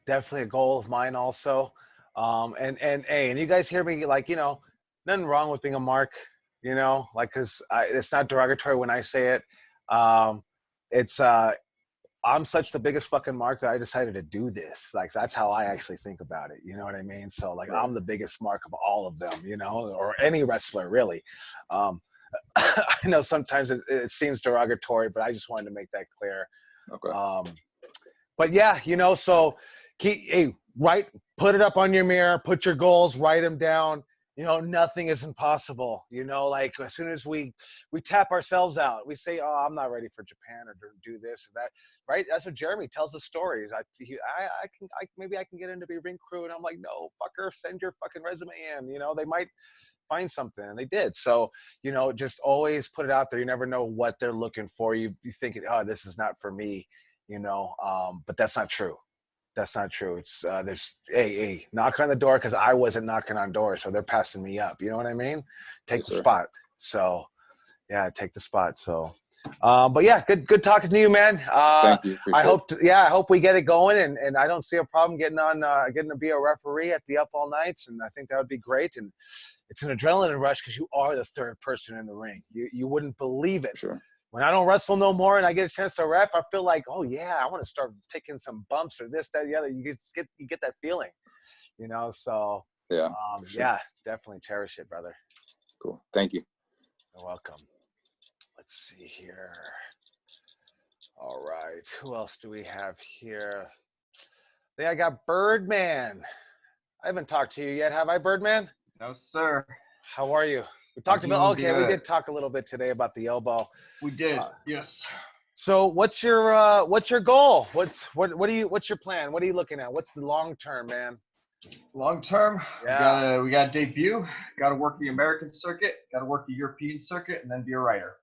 A: definitely a goal of mine also. And you guys hear me, like, you know, nothing wrong with being a mark, you know, like, because it's not derogatory when I say it. It's I'm such the biggest fucking mark that I decided to do this. Like, that's how I actually think about it. You know what I mean? So like, I'm the biggest mark of all of them, you know, or any wrestler really. I know sometimes it seems derogatory, but I just wanted to make that clear.
H: Okay.
A: But yeah, you know, so put it up on your mirror, put your goals, write them down. You know, nothing is impossible. You know, like, as soon as we tap ourselves out, we say, "Oh, I'm not ready for Japan or do this or that." Right? That's what Jeremy tells the stories. Maybe I can get into the ring crew, and I'm like, "No, fucker, send your fucking resume in." You know, they might find something, and they did. So, you know, just always put it out there. You never know what they're looking for. You think, "Oh, this is not for me," you know, but that's not true. That's not true. It's there's hey, knock on the door, because I wasn't knocking on doors, so they're passing me up. You know what I mean? Take the spot. So yeah, take the spot. So but yeah, good talking to you, man.
H: Thank you. Appreciate
A: I hope we get it going, and I don't see a problem getting to be a referee at the Up All Nights, and I think that would be great. And it's an adrenaline rush because you are the third person in the ring. You wouldn't believe it.
H: Sure.
A: When I don't wrestle no more and I get a chance to ref, I feel like, oh yeah, I want to start taking some bumps or this, that, the other. You get that feeling, you know. So
H: yeah,
A: yeah, definitely cherish it, brother.
H: Cool. Thank you.
A: You're welcome. Let's see here. All right, who else do we have here? Then I got Birdman. I haven't talked to you yet, have I, Birdman?
K: No, sir.
A: How are you? We talked about, we did talk a little bit today about the elbow.
K: We did, yes.
A: So what's your goal? What's your plan? What are you looking at? What's the long term, man?
K: Long term,
A: yeah.
K: we got to debut, got to work the American circuit, got to work the European circuit, and then be a writer.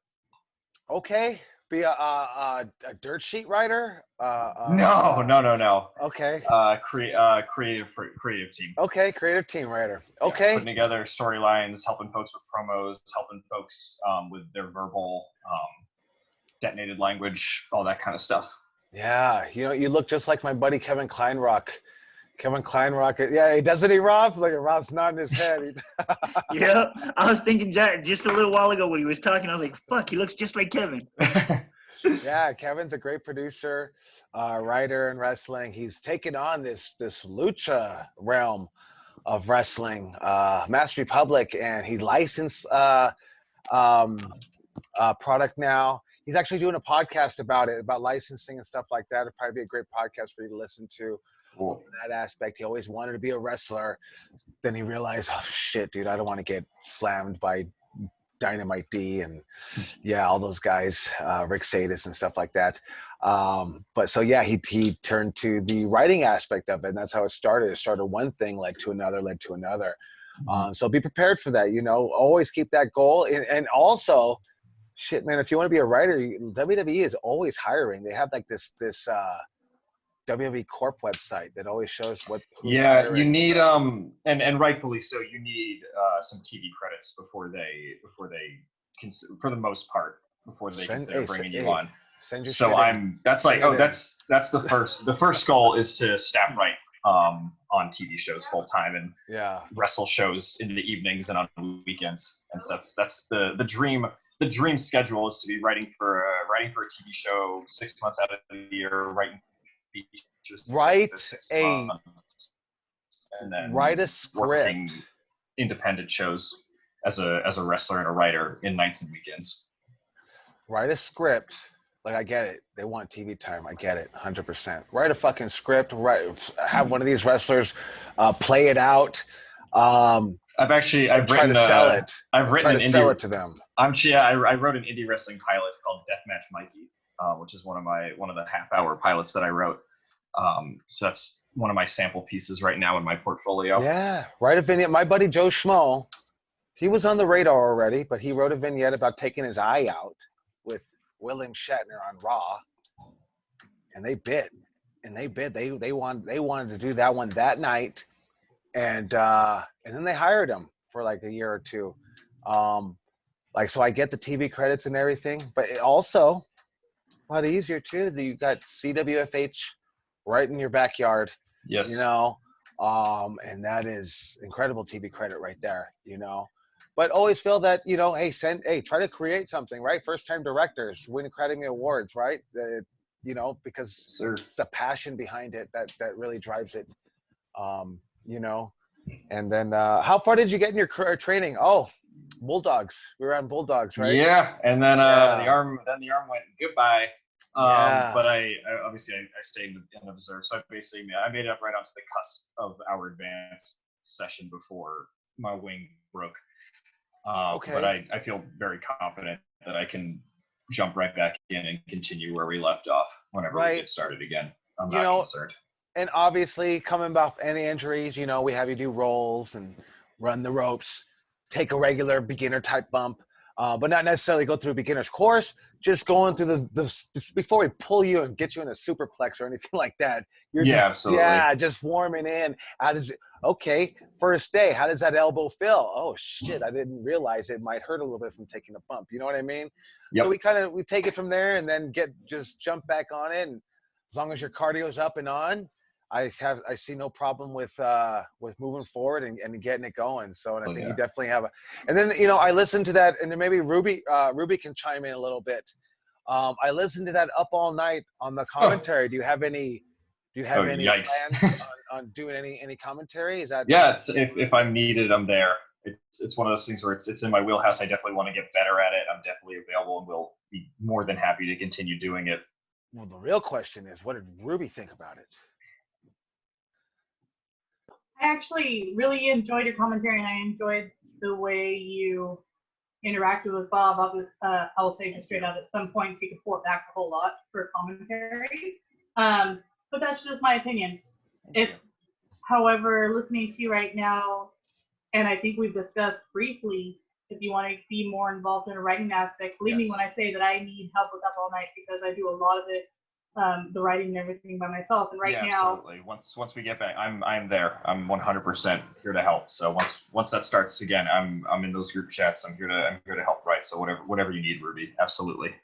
A: Okay, be a dirt sheet writer.
K: No.
A: Okay.
K: Creative team.
A: Okay, creative team writer. Okay.
K: Yeah, putting together storylines, helping folks with promos, helping folks with their verbal, detonated language, all that kind of stuff.
A: Yeah, you know, you look just like my buddy Kevin Kleinrock. Kevin Kleinrock, yeah, doesn't he, Rob? Look at Rob's nodding his head.
M: Yeah, I was thinking just a little while ago when he was talking, I was like, fuck, he looks just like Kevin.
A: Yeah, Kevin's a great producer, writer in wrestling. He's taken on this lucha realm of wrestling, Mass Republic, and he licensed product now. He's actually doing a podcast about it, about licensing and stuff like that. It'd probably be a great podcast for you to listen to.
K: Cool.
A: In that aspect, he always wanted to be a wrestler. Then he realized, oh shit, dude, I don't want to get slammed by Dynamite D and all those guys, Rick Sadis and stuff like that. But so yeah, he turned to the writing aspect of it, and that's how it started. It started one thing, led to another. So be prepared for that. You know, always keep that goal, and also, shit, man, if you want to be a writer, WWE is always hiring. They have like this WWE Corp website that always shows who's
K: Yeah, you
A: hiring,
K: need
A: so.
K: and rightfully so. You need some TV credits before they for the most part before they consider bringing you on.
A: Send your
K: So
A: shit in.
K: that's like
A: Send it in.
K: that's the first goal is to staff right on TV shows full time and wrestle shows in the evenings and on weekends. And so that's the dream. The dream schedule is to be writing for a TV show 6 months out of the year, writing features
A: Write
K: for 6
A: a
K: months, and then
A: write a script.
K: working independent shows as a wrestler and a writer in nights and weekends.
A: Write a script. Like, I get it. They want TV time. I get it, 100%. Write a fucking script. Have one of these wrestlers play it out.
K: I've
A: try to sell it.
K: I've written
A: try to sell it to them.
K: I wrote an indie wrestling pilot called Deathmatch Mikey, which is one of the half-hour pilots that I wrote. So that's one of my sample pieces right now in my portfolio.
A: Yeah, write a vignette. My buddy Joe Schmo, he was on the radar already, but he wrote a vignette about taking his eye out with William Shatner on Raw, and they bid. They wanted to do that one that night, and then they hired him for like a year or two. So I get the TV credits and everything, but it also a lot easier too. You got CWFH right in your backyard.
K: Yes.
A: And that is incredible TV credit right there. But always feel that, try to create something, right? First time directors win Academy Awards, right? Because it's the passion behind it that really drives it. And then how far did you get in your training? Oh, Bulldogs. We were on Bulldogs, right?
K: Yeah, and then the arm went goodbye. But I obviously stayed in the reserve, so I made it up right onto the cusp of our advanced session before my wing broke. But I feel very confident that I can jump right back in and continue where we left off whenever we get started again. I'm not concerned.
A: And obviously, coming off any injuries, we have you do rolls and run the ropes, take a regular beginner type bump, but not necessarily go through a beginner's course. Just going through the before we pull you and get you in a superplex or anything like that.
K: Absolutely.
A: Just warming in. First day, how does that elbow feel? Oh shit, I didn't realize it might hurt a little bit from taking a bump. You know what I mean?
K: Yep.
A: So we take it from there and then just jump back on it. And as long as your cardio's up and on, I see no problem with moving forward and getting it going. So, and I think you definitely have and then, I listened to that, and then maybe Ruby can chime in a little bit. I listened to that Up All Night on the commentary. Do you have any plans on doing any commentary? Is that?
K: Yeah, if I'm needed, I'm there. It's one of those things where it's in my wheelhouse. I definitely want to get better at it. I'm definitely available and will be more than happy to continue doing it.
A: Well, the real question is, what did Ruby think about it?
C: I actually really enjoyed your commentary, and I enjoyed the way you interacted with Bob. I will say just straight out, at some points you could pull it back a whole lot for commentary. But that's just my opinion. However, listening to you right now, and I think we've discussed briefly, if you want to be more involved in a writing aspect, believe me when I say that I need help with Up All Night, because I do a lot of it, the writing and everything by myself. And now,
K: absolutely. Once we get back, I'm there. I'm 100% here to help. So once that starts again, I'm in those group chats. I'm here to help write. So whatever you need, Ruby, absolutely.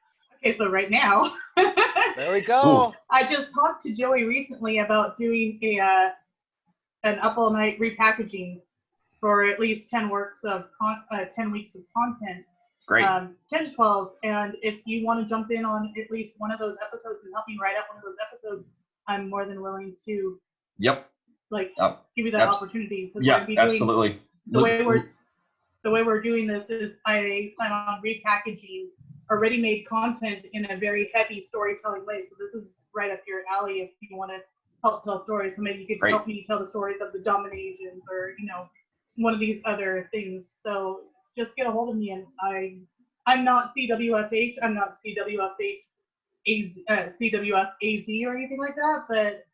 C: Okay, so right now,
A: there we go.
C: I just talked to Joey recently about doing an Up All Night repackaging for at least 10 weeks of content.
K: Great.
C: 10 to 12, and if you want to jump in on at least one of those episodes and help me write up one of those episodes, I'm more than willing to.
K: Yep.
C: Give you that opportunity.
K: Absolutely.
C: The way we're doing this is I plan on repackaging already made content in a very heavy storytelling way. So this is right up your alley if you want to help tell stories. So maybe you could help me tell the stories of the Dominations or one of these other things. So just get a hold of me, and I'm not CWFH. I'm not CWFAZ or anything like that, but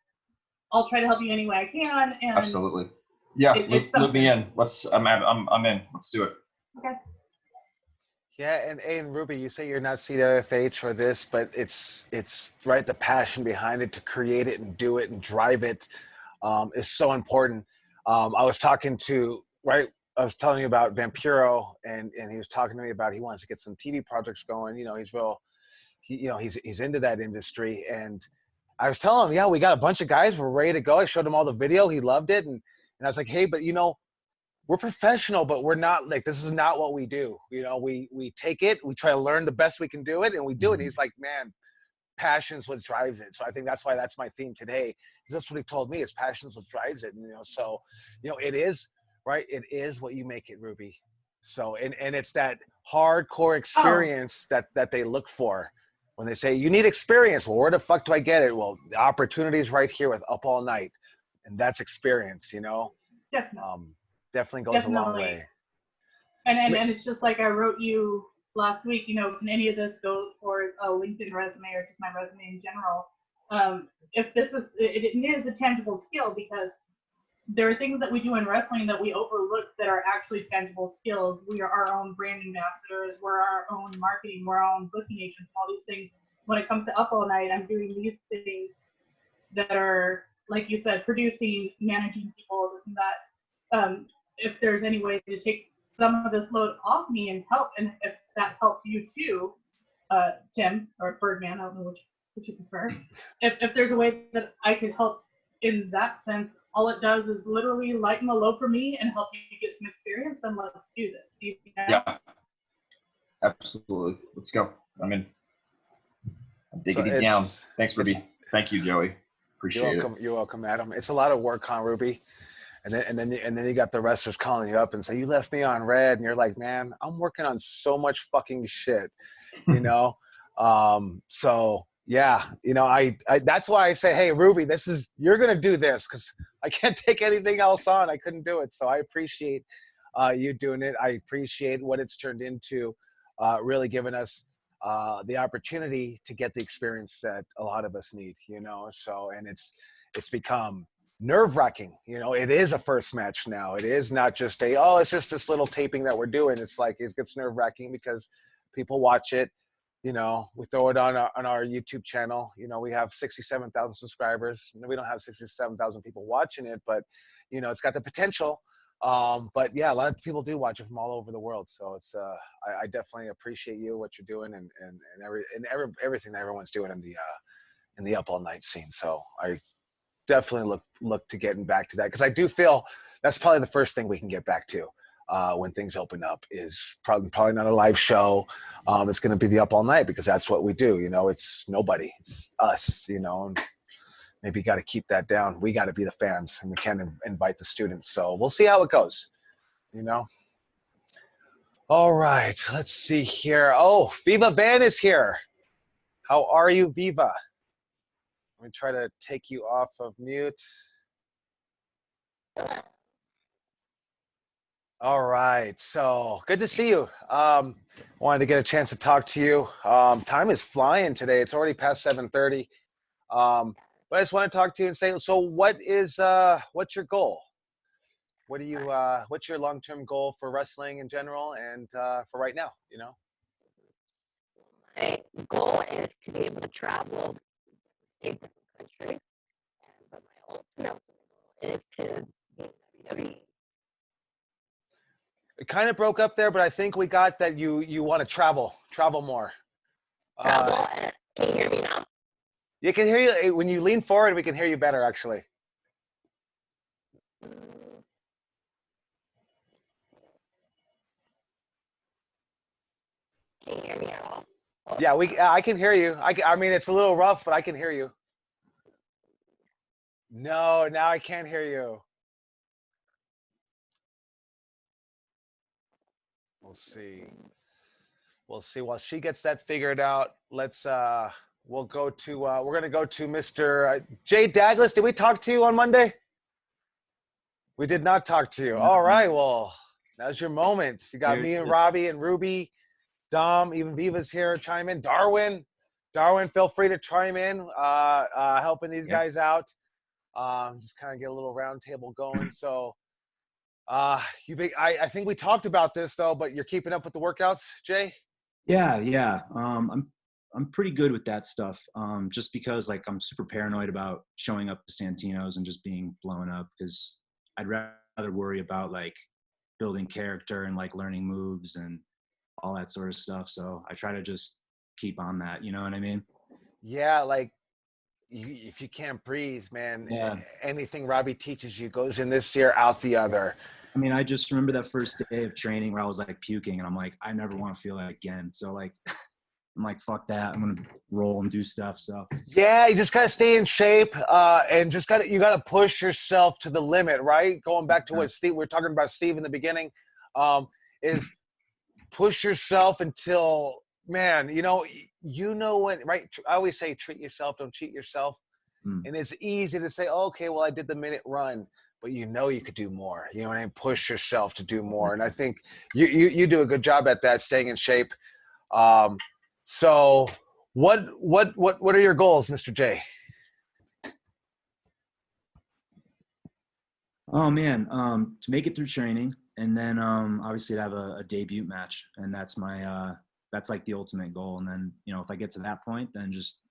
C: I'll try to help you any way I can. And
K: absolutely. Yeah, let me in. I'm in. Let's do it.
C: Okay.
A: Yeah, and Ruby, you say you're not CWFH for this, but it's right, the passion behind it to create it and do it and drive it is so important. I was talking to right. I was telling you about Vampiro, and he was talking to me about he wants to get some TV projects going. You know, he's real. He's into that industry, and I was telling him, yeah, we got a bunch of guys. We're ready to go. I showed him all the video. He loved it, and I was like, hey, but we're professional, but we're not like, this is not what we do. We take it, we try to learn the best we can do it, and we do it. And he's like, man, passion's what drives it. So I think that's why that's my theme today. That's what he told me, is passion's what drives it. And so it is right. It is what you make it, Ruby. So and it's that hardcore experience that they look for when they say you need experience. Well, where the fuck do I get it? Well, the opportunity is right here with Up All Night, and that's experience.
C: Definitely.
A: Definitely goes a long way.
C: And it's just like I wrote you last week, can any of this go for a LinkedIn resume or just my resume in general? If this is, it is a tangible skill, because there are things that we do in wrestling that we overlook that are actually tangible skills. We are our own brand ambassadors, we're our own marketing, we're our own booking agents, all these things. When it comes to Up All Night, I'm doing these things that are, like you said, producing, managing people, this and that. If there's any way to take some of this load off me and help, and if that helps you too, Tim or Birdman, I don't know which you prefer. If there's a way that I could help in that sense, all it does is literally lighten the load for me and help you get some experience, then let's do this.
K: Yeah, absolutely. Let's go. I'm digging it down. Thanks, Ruby. Thank you, Joey. Appreciate it.
A: You're welcome, Adam. It's a lot of work, Ruby. And then you got the wrestlers calling you up and say, you left me on red, and you're like, man, I'm working on so much fucking shit, so yeah, I that's why I say, hey, Ruby, you're gonna do this, because I can't take anything else on. I couldn't do it. So I appreciate you doing it. I appreciate what it's turned into, really giving us the opportunity to get the experience that a lot of us need, so, and it's become nerve-wracking. It is a first match now. It is not just it's just this little taping that we're doing. It's like, it gets nerve-wracking because people watch it. We throw it on our YouTube channel. We have 67,000 subscribers. We don't have 67,000 people watching it, but it's got the potential. But yeah, a lot of people do watch it from all over the world. So it's I definitely appreciate what you're doing, and everything that everyone's doing in the Up All Night scene. So I definitely look to getting back to that, because I do feel that's probably the first thing we can get back to when things open up, is probably not a live show. It's going to be the Up All Night, because that's what we do. It's nobody, it's us. And maybe you got to keep that down. We got to be the fans, and we can't invite the students. So we'll see how it goes. All right, let's see here. Oh, Viva Van is here. How are you, Viva? Let me try to take you off of mute. All right, so good to see you. Wanted to get a chance to talk to you. Time is flying today. It's already past 7:30. But I just want to talk to you and say, so what's your goal? What's your long-term goal for wrestling in general, and for right now?
T: My goal is to be able to travel to different countries, but my ultimate goal is to be in WWE.
A: It kind of broke up there, but I think we got that you want to travel more.
T: Can you hear me now?
A: You can hear you when you lean forward. We can hear you better, actually.
T: Can you hear me at all?
A: Yeah, I can hear you. I mean, it's a little rough, but I can hear you. No, now I can't hear you. We'll see. While she gets that figured out, let's we're gonna go to Mr. Jay Douglas. Did we talk to you on Monday? We did not talk to you. All right, well, now's your moment. You got me and Robbie and Ruby, Dom, even Viva's here. Chime in. Darwin, feel free to chime in, helping these guys out. Just kind of get a little round table going. So I think we talked about this though, but you're keeping up with the workouts, Jay?
J: Yeah, yeah. I'm pretty good with that stuff. Just because like I'm super paranoid about showing up to Santino's and just being blown up, because I'd rather worry about like building character and like learning moves and all that sort of stuff. So I try to just keep on that. You know what I mean?
A: Yeah, like if you can't breathe, man,
J: Yeah.
A: anything Robbie teaches you goes in this ear, out the other.
J: I mean, I just remember that first day of training where I was like puking, and I'm like, I never want to feel that again. So like, I'm like, fuck that. I'm gonna roll and do stuff. So
A: Yeah, you just gotta stay in shape, and you gotta push yourself to the limit, right? Going back to what Steve, we were talking about Steve in the beginning, is push yourself until, man, you know when, right? I always say, treat yourself, don't cheat yourself. And it's easy to say, oh, okay, well, I did the minute run, but you could do more. You know what I mean? Push yourself to do more. And I think you do a good job at that, staying in shape. So what are your goals, Mr. J?
J: oh man, to make it through training, and then obviously to have a debut match, and that's my that's like the ultimate goal. And then if I get to that point, then just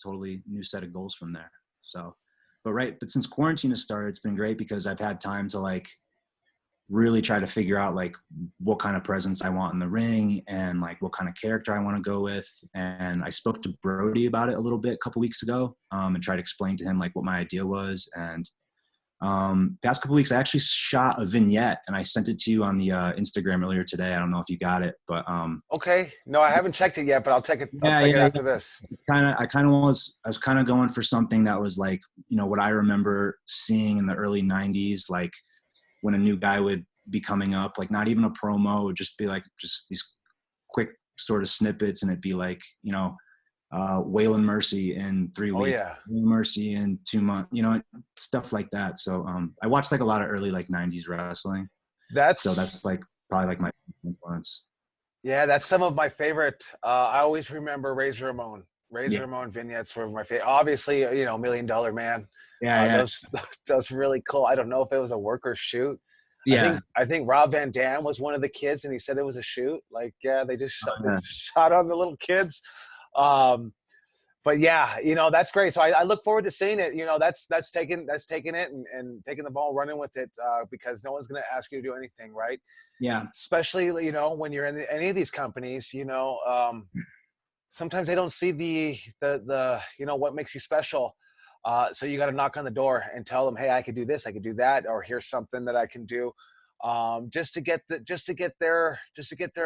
J: totally new set of goals from there. So, but since quarantine has started, it's been great because I've had time to like really try to figure out like what kind of presence I want in the ring and like what kind of character I want to go with. And I spoke to Brody about it a little bit a couple weeks ago, and tried to explain to him like what my idea was. And past couple weeks, I actually shot a vignette and I sent it to you on the Instagram earlier today. I don't know if you got it, but
A: okay. No, I haven't checked it yet, but I'll check it. I'll check it after this.
J: It's I was kind of going for something that was like, what I remember seeing in the early 90s, like when a new guy would be coming up, like not even a promo, it would just be like just these quick sort of snippets, and it'd be like, Waylon Mercy in 3 weeks, Waylon Mercy in 2 months, stuff like that. So I watched like a lot of early like 90s wrestling. That's like probably like my influence.
A: Yeah, that's some of my favorite. I always remember Razor Ramon. Ramon vignettes were my favorite. Obviously, $1 Million Man.
J: Yeah.
A: Those really cool. I don't know if it was a work or shoot.
J: Yeah.
A: I think Rob Van Dam was one of the kids, and he said it was a shoot. Like, yeah, they just shot on the little kids. But yeah, that's great. So I look forward to seeing it. That's taking it and taking the ball, running with it, because no one's going to ask you to do anything, right?
J: Yeah.
A: Especially, when you're in any of these companies, sometimes they don't see the what makes you special. So you got to knock on the door and tell them, hey, I could do this, I could do that, or here's something that I can do, just to get their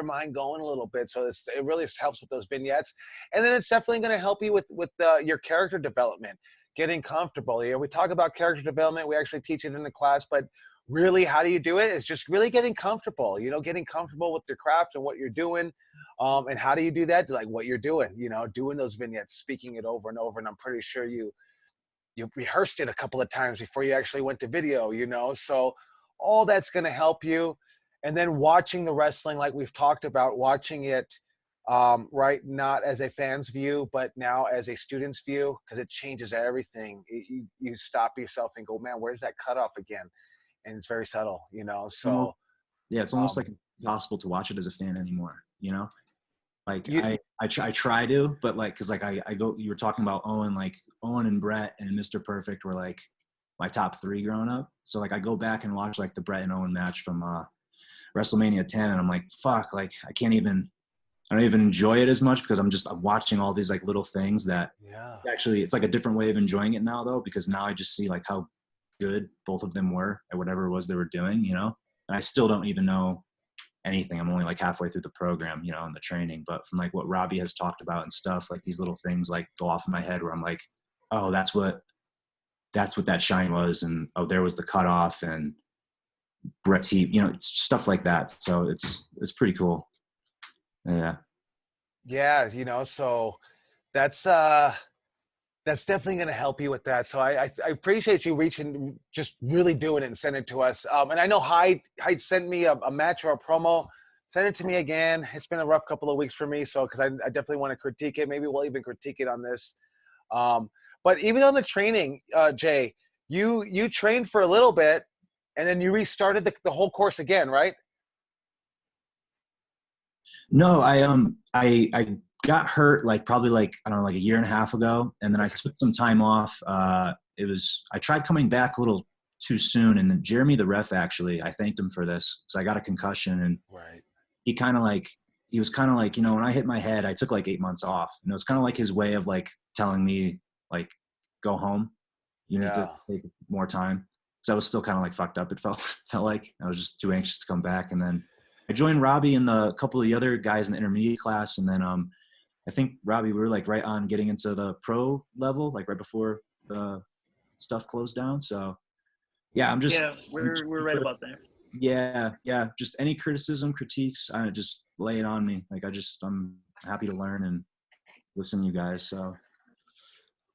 A: mind going a little bit. So it really helps with those vignettes, and then it's definitely going to help you with your character development, getting comfortable. We talk about character development, we actually teach it in the class, but really, how do you do it? Is just really getting comfortable. Getting comfortable with your craft and what you're doing, and how do you do that? Like what you're doing, doing those vignettes, speaking it over and over, and I'm pretty sure you rehearsed it a couple of times before you actually went to video, so all that's going to help you. And then watching the wrestling, like we've talked about, watching it, right, not as a fan's view, but now as a student's view, because it changes everything. You stop yourself and go, man, where's that cutoff again? And it's very subtle, so.
J: Yeah, it's almost like impossible to watch it as a fan anymore, Like I try to, but like, cause like I go, you were talking about Owen and Brett and Mr. Perfect were like my top 3 growing up. So like I go back and watch like the Brett and Owen match from WrestleMania 10, and I'm like, fuck, like I don't even enjoy it as much because I'm watching all these like little things that actually, it's like a different way of enjoying it now though, because now I just see like how good both of them were at whatever it was they were doing, and I still don't even know anything. I'm only like halfway through the program, in the training, but from like what Robbie has talked about and stuff, like these little things like go off in my head where I'm like, oh, that's what that shine was. And oh, there was the cutoff and Brett's heat, stuff like that. So it's pretty cool. Yeah.
A: Yeah. So that's definitely going to help you with that. So I appreciate you reaching, just really doing it and sending it to us. And I know Hyde sent me a match or a promo. Send it to me again. It's been a rough couple of weeks for me. So, cause I definitely want to critique it. Maybe we'll even critique it on this. But even on the training, Jay, you trained for a little bit, and then you restarted the whole course again, right?
J: No, I got hurt like probably like I don't know like a year and a half ago, and then I took some time off. I tried coming back a little too soon, and then Jeremy the ref actually I thanked him for this because I got a concussion, and
A: Right.
J: he was kind of like, you know, when I hit my head, I took like 8 months off, and it was kind of like his way of like telling me like go home, you need to take more time, because I was still kind of like fucked up. It felt like I was just too anxious to come back, and then I joined Robbie and a couple of the other guys in the intermediate class, and then I think Robbie, we were like right on getting into the pro level, like right before the stuff closed down. So yeah,
M: we're right about there.
J: Yeah. Just any criticism, critiques, just lay it on me. Like I'm happy to learn and listen to you guys. So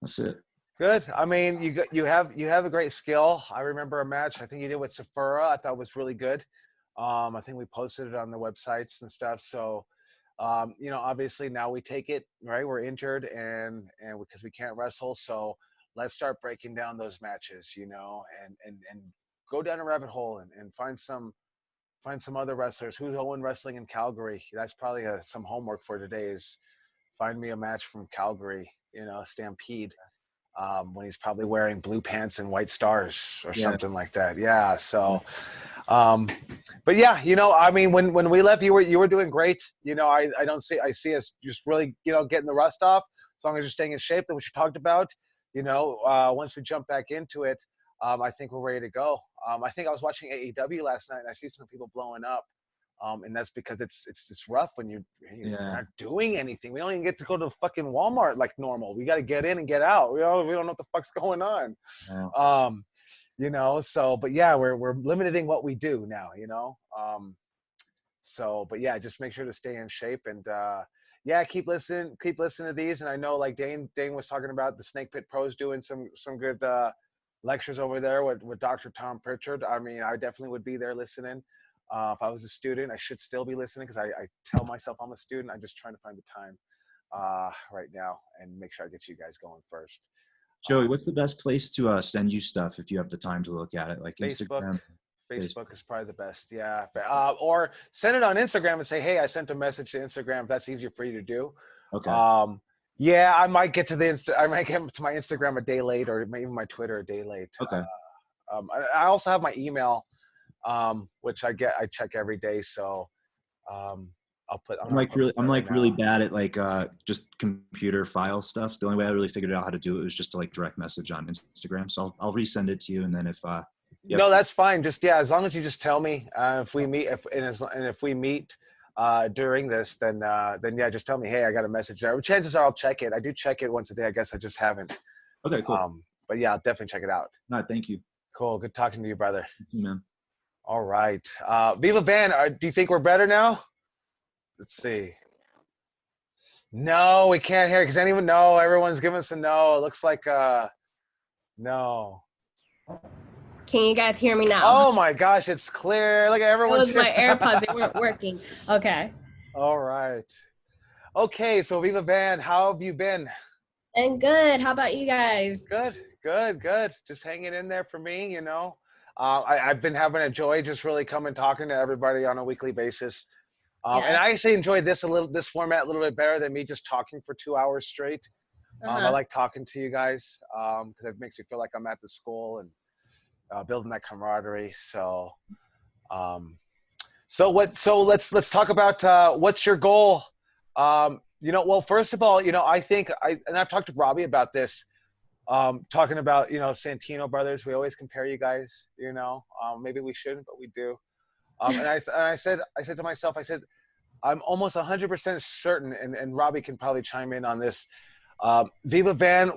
J: that's it.
A: Good. I mean, you have a great skill. I remember a match I think you did with Sephora. I thought was really good. I think we posted it on the websites and stuff. So, you know, obviously now we take it, right? We're injured and because we can't wrestle. So let's start breaking down those matches, you know, and go down a rabbit hole and find some other wrestlers. Who's Owen wrestling in Calgary? That's probably some homework for today is find me a match from Calgary, you know, Stampede. When he's probably wearing blue pants and white stars or something like that. Yeah. So, but yeah, you know, I mean, when we left, you were doing great. You know, I see us just really, you know, getting the rust off as long as you're staying in shape that we talked about. You know, once we jump back into it, I think we're ready to go. I think I was watching AEW last night and I see some people blowing up. And that's because it's rough when you're not doing anything. We don't even get to go to fucking Walmart like normal. We got to get in and get out. We don't know what the fuck's going on.
J: Yeah.
A: You know, so, but yeah, we're limiting what we do now, you know? So, but yeah, just make sure to stay in shape and, yeah, keep listening to these. And I know like Dane was talking about the Snake Pit Pros doing some good, lectures over there with Dr. Tom Pritchard. I mean, I definitely would be there listening. If I was a student, I should still be listening because I tell myself I'm a student. I'm just trying to find the time right now and make sure I get you guys going first.
J: Joey, what's the best place to send you stuff if you have the time to look at it? Like Instagram?
A: Facebook is probably the best, yeah. Or send it on Instagram and say, hey, I sent a message to Instagram if that's easier for you to do.
J: Okay.
A: Yeah, I might get to my Instagram a day late or maybe my Twitter a day late.
J: Okay.
A: I also have my email, which I check every day. So
J: I'm really bad at like just computer file stuff. So the only way I really figured out how to do it was just to like direct message on Instagram. So I'll resend it to you, and then if
A: no, that's fine. Just as long as you just tell me if we meet, if we meet during this, then yeah, just tell me, hey, I got a message there. Chances are I'll check it. I do check it once a day. I guess I just haven't.
J: Okay, cool.
A: But yeah, I'll definitely check it out.
J: No, thank you.
A: Cool. Good talking to you, brother.
J: Thank you, man.
A: All right. Viva Van, do you think we're better now? Let's see. No, we can't hear because anyone. No, everyone's giving us a no. It looks like no.
U: Can you guys hear me now?
A: Oh my gosh, it's clear. Look at everyone.
U: It was my AirPods; they weren't working. Okay.
A: All right. Okay, so Viva Van, how have you been?
U: And good. How about you guys?
A: Good. Just hanging in there for me, you know. I've been having a joy just really coming talking to everybody on a weekly basis. And I actually enjoyed this format a little bit better than me just talking for 2 hours straight. I like talking to you guys because it makes me feel like I'm at the school and building that camaraderie. So, let's talk about what's your goal. You know, well, first of all, you know, I think I've talked to Robbie about this. Talking about, you know, Santino brothers, we always compare you guys, you know, maybe we shouldn't, but we do. And I said to myself, I'm almost 100% certain, and Robbie can probably chime in on this. Viva Van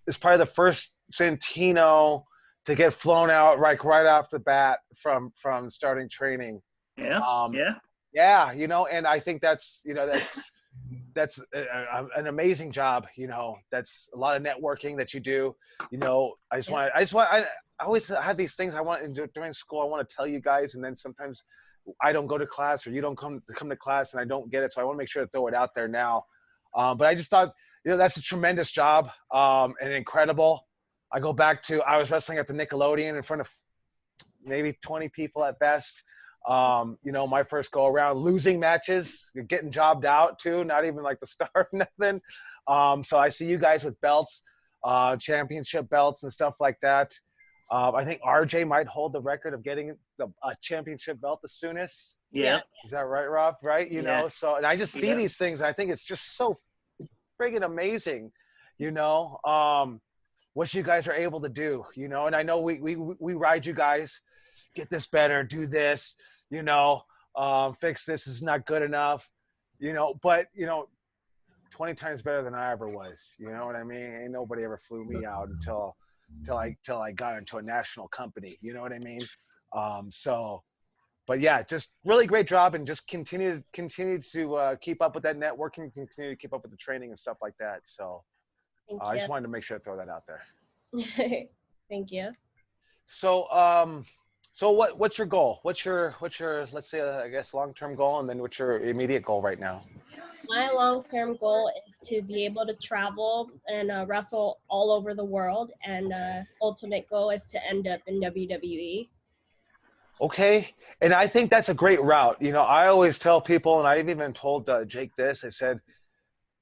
A: is probably the first Santino to get flown out right off the bat from starting training. Yeah. You know, and I think that's an amazing job. You know, that's a lot of networking that you do. You know, I always had these things I want during school. I want to tell you guys, and then sometimes I don't go to class or you don't come to class and I don't get it. So I want to make sure to throw it out there now. But I just thought, you know, that's a tremendous job and incredible. I go back to, I was wrestling at the Nickelodeon in front of maybe 20 people at best. You know, my first go around, losing matches, you're getting jobbed out too, not even like the star of nothing. So I see you guys with belts, championship belts and stuff like that. I think RJ might hold the record of getting a championship belt the soonest.
M: Yeah.
A: Is that right, Rob? Right? You
M: Yeah.
A: know, so, and I just see these things, and I think it's just so friggin' amazing, you know, what you guys are able to do, you know, and I know we ride you guys, get this better, do this, you know, fix this is not good enough, you know, but, you know, 20 times better than I ever was, you know what I mean? Ain't nobody ever flew me out until I got into a national company, you know what I mean? So, but yeah, just really great job, and just continue to keep up with that networking, continue to keep up with the training and stuff like that. So
U: Thank
A: I just
U: you.
A: wanted to make sure to throw that out there.
U: Thank you.
A: So so what's your goal? What's your let's say I guess long-term goal, and then what's your immediate goal right now?
U: My long-term goal is to be able to travel and wrestle all over the world, and ultimate goal is to end up in WWE.
A: Okay, and I think that's a great route. You know, I always tell people, and I've even told Jake this, I said,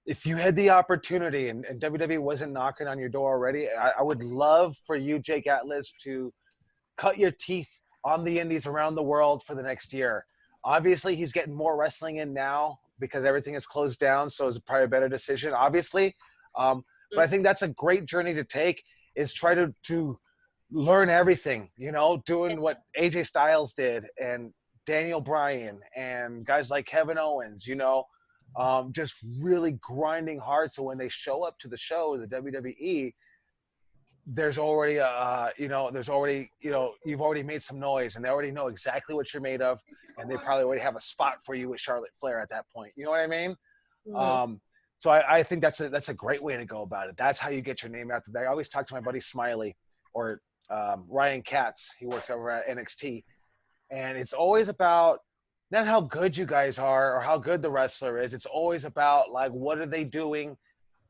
A: if you had the opportunity and WWE wasn't knocking on your door already, I would love for you, Jake Atlas, to cut your teeth on the indies around the world for the next year. Obviously, he's getting more wrestling in now because everything is closed down, so it's probably a better decision, obviously. But I think that's a great journey to take, is try to learn everything, you know, doing what AJ Styles did and Daniel Bryan and guys like Kevin Owens, you know, just really grinding hard. So when they show up to the show, the WWE, there's already you've already made some noise, and they already know exactly what you're made of, and they probably already have a spot for you with Charlotte Flair at that point. You know what I mean?
U: Mhm.
A: So I think that's a great way to go about it. That's how you get your name out there. I always talk to my buddy Smiley, or Ryan Katz. He works over at NXT, and it's always about not how good you guys are or how good the wrestler is. It's always about, like, what are they doing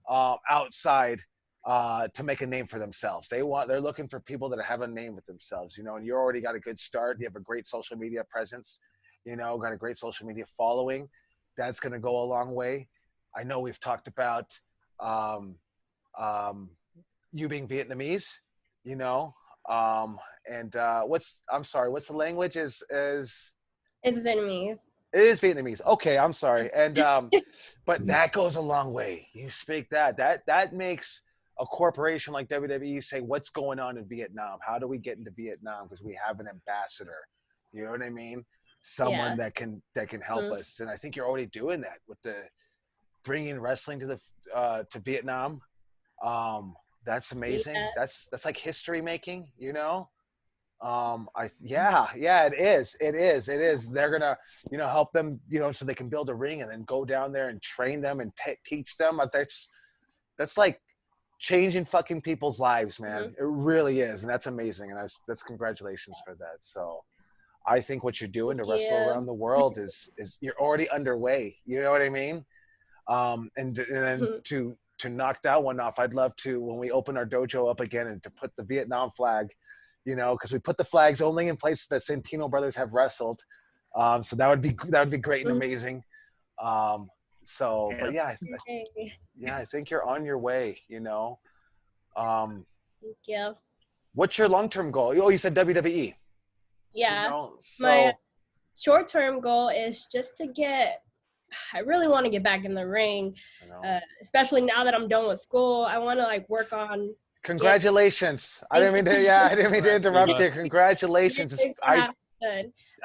A: outside to make a name for themselves. They're looking for people that have a name with themselves, you know, and you already got a good start. You have a great social media presence, you know, got a great social media following. That's going to go a long way. I know we've talked about you being Vietnamese, you know, and what's the language is
U: It's Vietnamese.
A: it is Vietnamese. Okay, I'm sorry. And but that goes a long way. You speak that makes a corporation like WWE say, what's going on in Vietnam? How do we get into Vietnam? Because we have an ambassador. You know what I mean? Someone that can help us. And I think you're already doing that with the bringing wrestling to Vietnam. That's amazing.
U: Yeah.
A: That's like history making, you know? It is. They're gonna, you know, help them, you know, so they can build a ring and then go down there and train them and teach them. That's like changing fucking people's lives, man. It really is, and that's amazing. And that's congratulations for that. So I think what you're doing to wrestle around the world is you're already underway. You know what I mean? And then to knock that one off, I'd love to, when we open our dojo up again, and to put the Vietnam flag, you know, because we put the flags only in places that Santino brothers have wrestled. So that would be great and amazing. But I think you're on your way, you know.
U: Thank you.
A: What's your long-term goal? Oh, you said WWE.
U: Yeah.
A: You know,
U: my short-term goal is just to I really want to get back in the ring, especially now that I'm done with school. I want to, like, work on.
A: Congratulations. I didn't mean to interrupt you. Congratulations. I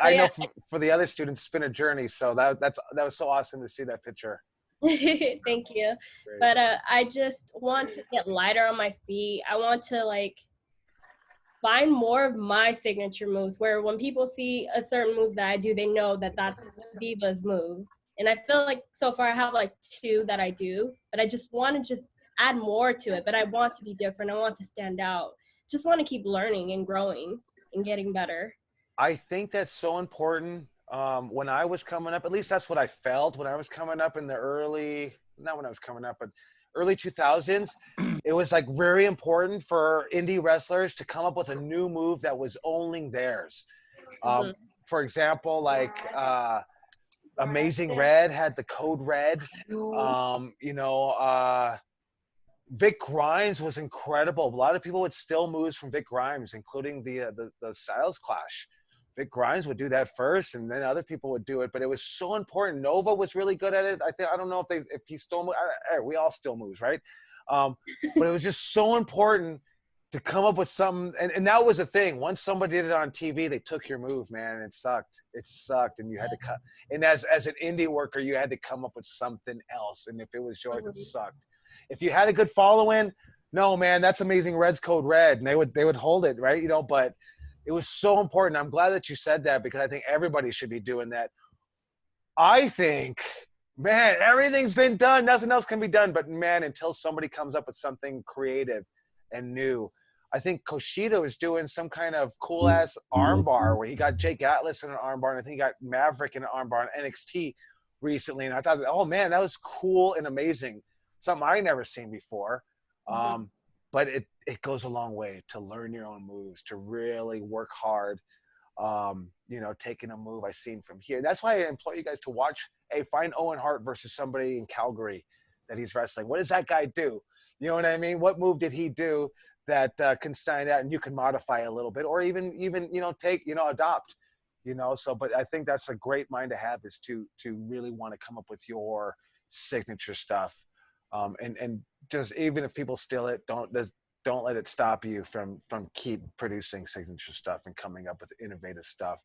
A: know for the other students, it's been a journey. So that was so awesome to see that picture.
U: Thank you.
A: Great.
U: But I just want to get lighter on my feet. I want to, like, find more of my signature moves, where when people see a certain move that I do, they know that that's Diva's move. And I feel like so far I have, like, 2 that I do, but I just want to add more to it. But I want to be different. I want to stand out. Just want to keep learning and growing and getting better.
A: I think that's so important. When I was coming up, at least that's what I felt when I was coming up in the early, not when I was coming up, but early 2000s, it was like very important for indie wrestlers to come up with a new move that was only theirs. For example, like Amazing Red had the Code Red. Vic Grimes was incredible. A lot of people would steal moves from Vic Grimes, including the Styles Clash. Vic Grimes would do that first, and then other people would do it. But it was so important. Nova was really good at it. I don't know if he stole moves. We all steal moves, right? But it was just so important to come up with something. And that was the thing. Once somebody did it on TV, they took your move, man, and it sucked. It sucked, and you had to cut. And as an indie worker, you had to come up with something else. And if it was yours, it sucked. If you had a good following, no, man, that's Amazing Red's Code Red, and they would hold it, right? But it was so important. I'm glad that you said that, because I think everybody should be doing that. I think, man, everything's been done. Nothing else can be done. But, man, until somebody comes up with something creative and new. I think Kushida was doing some kind of cool-ass armbar where he got Jake Atlas in an armbar, and I think he got Maverick in an armbar in NXT recently. And I thought, oh, man, that was cool and amazing. Something I never seen before. But it goes a long way to learn your own moves, to really work hard, taking a move I seen from here. That's why I implore you guys to watch, find Owen Hart versus somebody in Calgary that he's wrestling. What does that guy do? You know what I mean? What move did he do that can stand out and you can modify a little bit, or even take, adopt, So, but I think that's a great mind to have, is to really want to come up with your signature stuff. And just, even if people steal it, don't let it stop you from keep producing signature stuff and coming up with innovative stuff.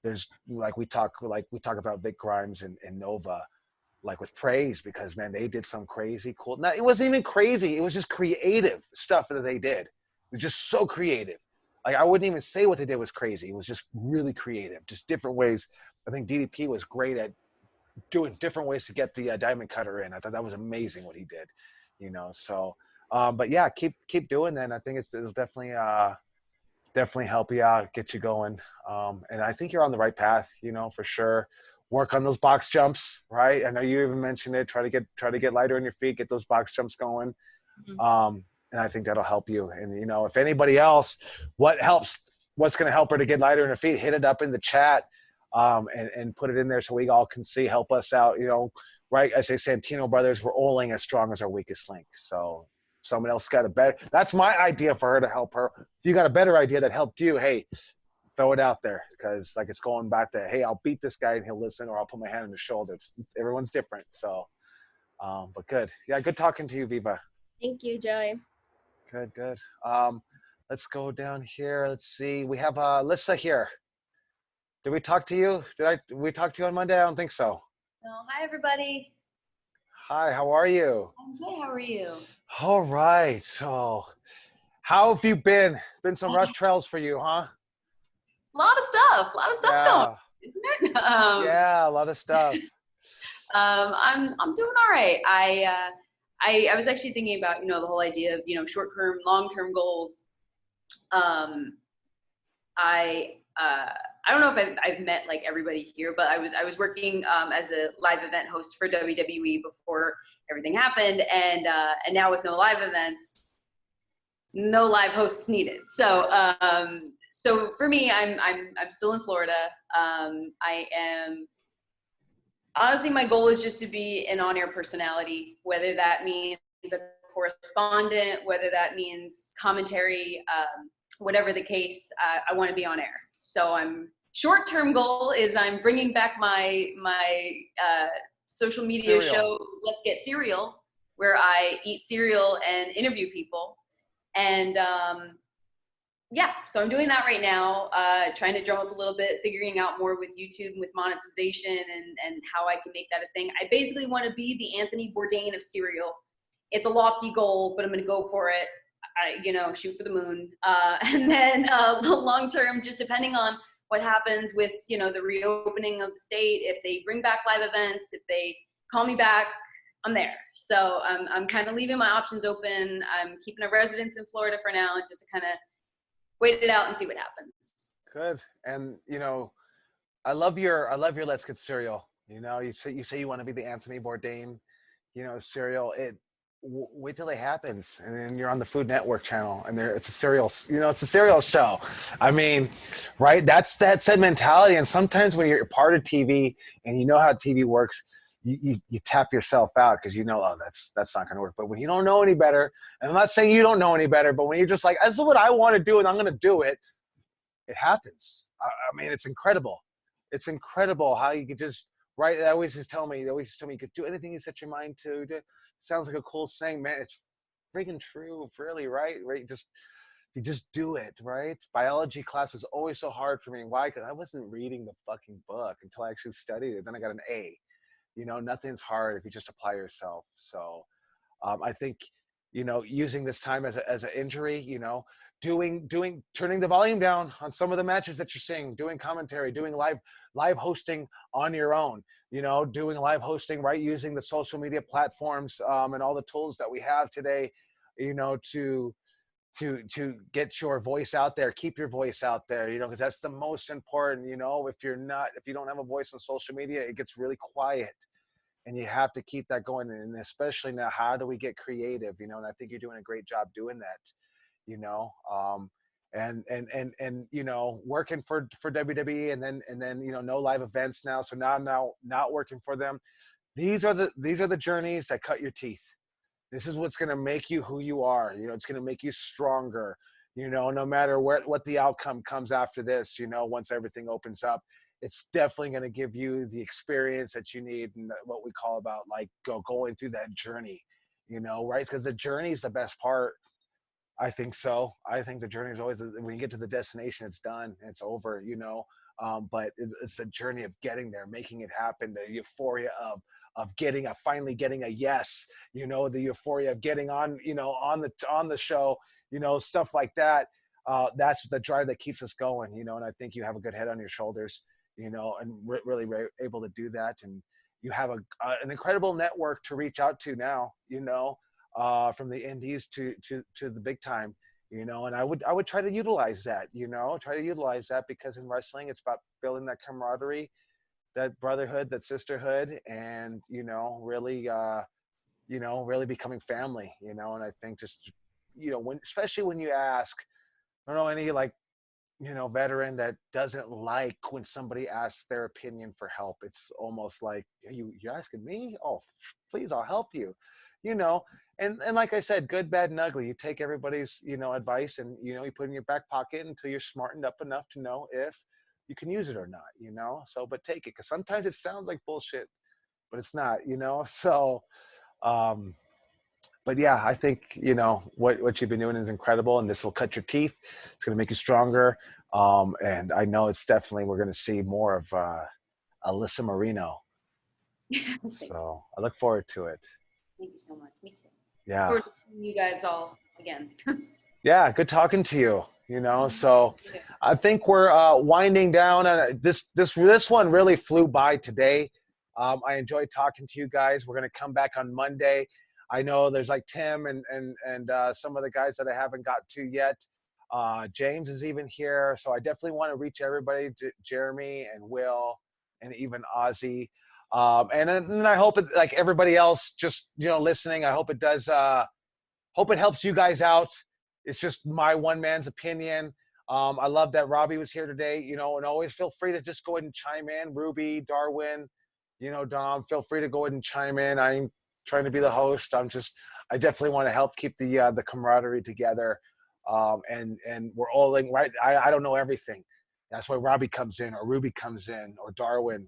A: There's like we talk about Vic Grimes and Nova, like with Praise, because, man, they did some crazy cool. Now, it wasn't even crazy. It was just creative stuff that they did. It was just so creative. Like, I wouldn't even say what they did was crazy. It was just really creative, just different ways. I think DDP was great at doing different ways to get the diamond cutter in. I thought that was amazing what he did, So, but yeah, keep doing that. And I think it'll definitely help you out, get you going. And I think you're on the right path, for sure. Work on those box jumps, right? I know you even mentioned it. Try to get lighter on your feet, get those box jumps going. And I think that'll help you. And if anybody else, what's going to help her to get lighter on her feet, hit it up in the chat. And put it in there so we all can see, help us out, right? I say Santino brothers, we're only as strong as our weakest link. So someone else got a better, that's my idea for her to help her. If you got a better idea that helped you, hey, throw it out there, because like it's going back to, hey, I'll beat this guy and he'll listen, or I'll put my hand on his shoulder. Everyone's different. So, but good. Yeah, good talking to you, Viva.
U: Thank you, Joey.
A: Good. Let's go down here. Let's see. We have Alyssa here. Did we talk to you? Did we talk to you on Monday? I don't think so.
D: No. Hi, everybody.
A: Hi, how are you?
D: I'm good. How are you?
A: All right. So, how have you been? Been some rough trails for you, huh?
D: A lot of stuff going, isn't it?
A: Yeah, a lot of stuff.
D: I'm doing all right. I was actually thinking about the whole idea of short-term, long-term goals. I don't know if I've met like everybody here, but I was working as a live event host for WWE before everything happened, and now with no live events, no live hosts needed. So for me, I'm still in Florida. I am honestly, my goal is just to be an on-air personality, whether that means a correspondent, whether that means commentary, whatever the case. I want to be on air. So short-term goal is I'm bringing back my social media show, Let's Get Cereal, where I eat cereal and interview people. And so I'm doing that right now, trying to drum up a little bit, figuring out more with YouTube and with monetization and how I can make that a thing. I basically want to be the Anthony Bourdain of cereal. It's a lofty goal, but I'm going to go for it. Shoot for the moon. And then long term, just depending on what happens with, the reopening of the state, if they bring back live events, if they call me back, I'm there. So I'm kind of leaving my options open. I'm keeping a residence in Florida for now, just to kind of wait it out and see what happens.
A: Good. And, I love your Let's Get Cereal. You say you want to be the Anthony Bourdain, cereal. wait till it happens, and then you're on the Food Network channel, and it's a serial, it's a serial show. I mean, right? That's that said mentality. And sometimes when you're part of TV and you know how TV works, you tap yourself out because oh, that's not going to work. But when you don't know any better, and I'm not saying you don't know any better, but when you're just like, this is what I want to do, and I'm going to do it, it happens. I mean, it's incredible. It's incredible how you could just, right? They always just tell me you could do anything you set your mind to. Sounds like a cool saying, man. It's freaking true, really, right? Right? You just do it, right? Biology class was always so hard for me. Why? Because I wasn't reading the fucking book until I actually studied it. Then I got an A. Nothing's hard if you just apply yourself. So I think, using this time as an injury, turning the volume down on some of the matches that you're seeing, doing commentary, doing live hosting on your own, doing live hosting, right? Using the social media platforms and all the tools that we have today, to get your voice out there, keep your voice out there, because that's the most important. If you don't have a voice on social media, it gets really quiet. And you have to keep that going. And especially now, how do we get creative? And I think you're doing a great job doing that, and working for WWE, and then no live events now. So now not working for them. These are the journeys that cut your teeth. This is what's going to make you who you are. It's going to make you stronger, no matter what the outcome comes after this, once everything opens up. It's definitely going to give you the experience that you need, and what we call about like going through that journey, right? Because the journey is the best part. I think so. I think the journey is always, when you get to the destination, it's done, it's over, but it's the journey of getting there, making it happen, the euphoria of finally getting a yes, the euphoria of getting on, on the show, stuff like that. That's the drive that keeps us going, and I think you have a good head on your shoulders, and really able to do that. And you have an incredible network to reach out to now, from the indies to the big time, and I would try to utilize that, because in wrestling, it's about building that camaraderie, that brotherhood, that sisterhood, and really really becoming family, and I think just especially when you ask, I don't know any veteran that doesn't like when somebody asks their opinion for help. It's almost like, you're asking me? Oh, please, I'll help you. And like I said, good, bad, and ugly. You take everybody's advice, and you put it in your back pocket until you're smartened up enough to know if you can use it or not. So, but take it, because sometimes it sounds like bullshit, but it's not. So but yeah, I think what you've been doing is incredible, and this will cut your teeth. It's going to make you stronger, and I know it's definitely, we're going to see more of Alyssa Marino. So I look forward to it.
D: Thank you so much. Me too.
A: Yeah.
D: Forward to seeing you guys all again.
A: Yeah, good talking to you. So I think we're winding down. This one really flew by today. I enjoyed talking to you guys. We're going to come back on Monday. I know there's like Tim and some of the guys that I haven't got to yet. James is even here. So I definitely want to reach everybody, Jeremy and Will and even Ozzy. And then I hope it, like everybody else just, listening, I hope it does, hope it helps you guys out. It's just my one man's opinion. I love that Robbie was here today, and always feel free to just go ahead and chime in. Ruby, Darwin, Dom, feel free to go ahead and chime in. I ain't trying to be the host. I definitely want to help keep the camaraderie together. And we're all in, right. I don't know everything. That's why Robbie comes in, or Ruby comes in, or Darwin,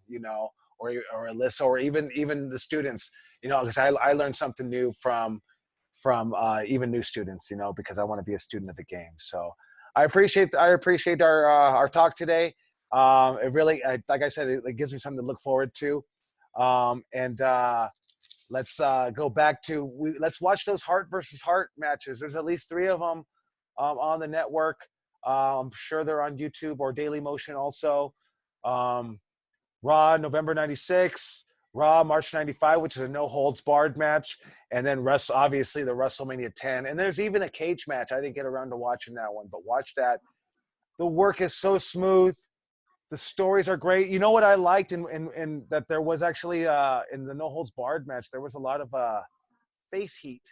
A: or Alyssa, or even the students, because I learned something new from even new students, because I want to be a student of the game. So I appreciate our talk today. It really, like I said, it gives me something to look forward to. Let's go back to, let's watch those Heart versus Heart matches. There's at least 3 of them on the network. I'm sure they're on YouTube or Daily Motion also. Raw November 96, Raw March 95, which is a no holds barred match, and then obviously the WrestleMania 10. And there's even a cage match. I didn't get around to watching that one, but watch that. The work is so smooth. The stories are great. You know what I liked in that there was actually in the no holds barred match, there was a lot of face heat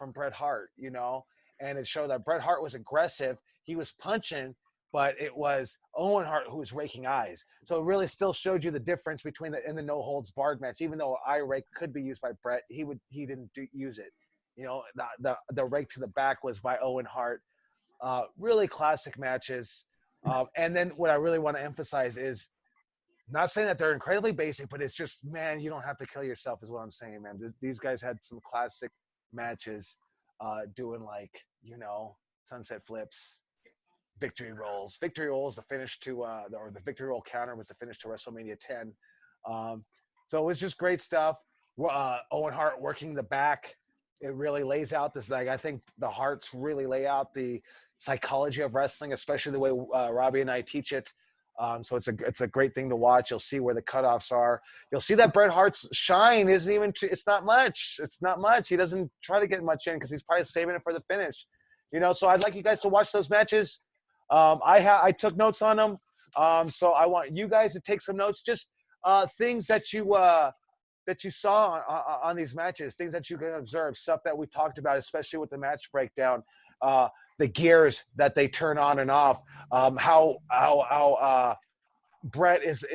A: from Bret Hart, and it showed that Bret Hart was aggressive. He was punching, but it was Owen Hart who was raking eyes. So it really still showed you the difference between in the no holds barred match. Even though eye rake could be used by Bret, he didn't use it. The rake to the back was by Owen Hart. Really classic matches. And then what I really want to emphasize is, not saying that they're incredibly basic, but it's just, man, you don't have to kill yourself is what I'm saying, man. These guys had some classic matches, doing sunset flips, victory rolls. Victory rolls the finish to, or the victory roll counter was the finish to WrestleMania 10. So it was just great stuff. Owen Hart working the back. It really lays out this, I think the Harts really lay out the psychology of wrestling, especially the way Robbie and I teach it. So it's a great thing to watch. You'll see where the cutoffs are. You'll see that Bret Hart's shine isn't even. It's not much. It's not much. He doesn't try to get much in because he's probably saving it for the finish. So I'd like you guys to watch those matches. I took notes on them. So I want you guys to take some notes. Just things that you saw on these matches, things that you can observe, stuff that we talked about, especially with the match breakdown. The gears that they turn on and off, how Bret is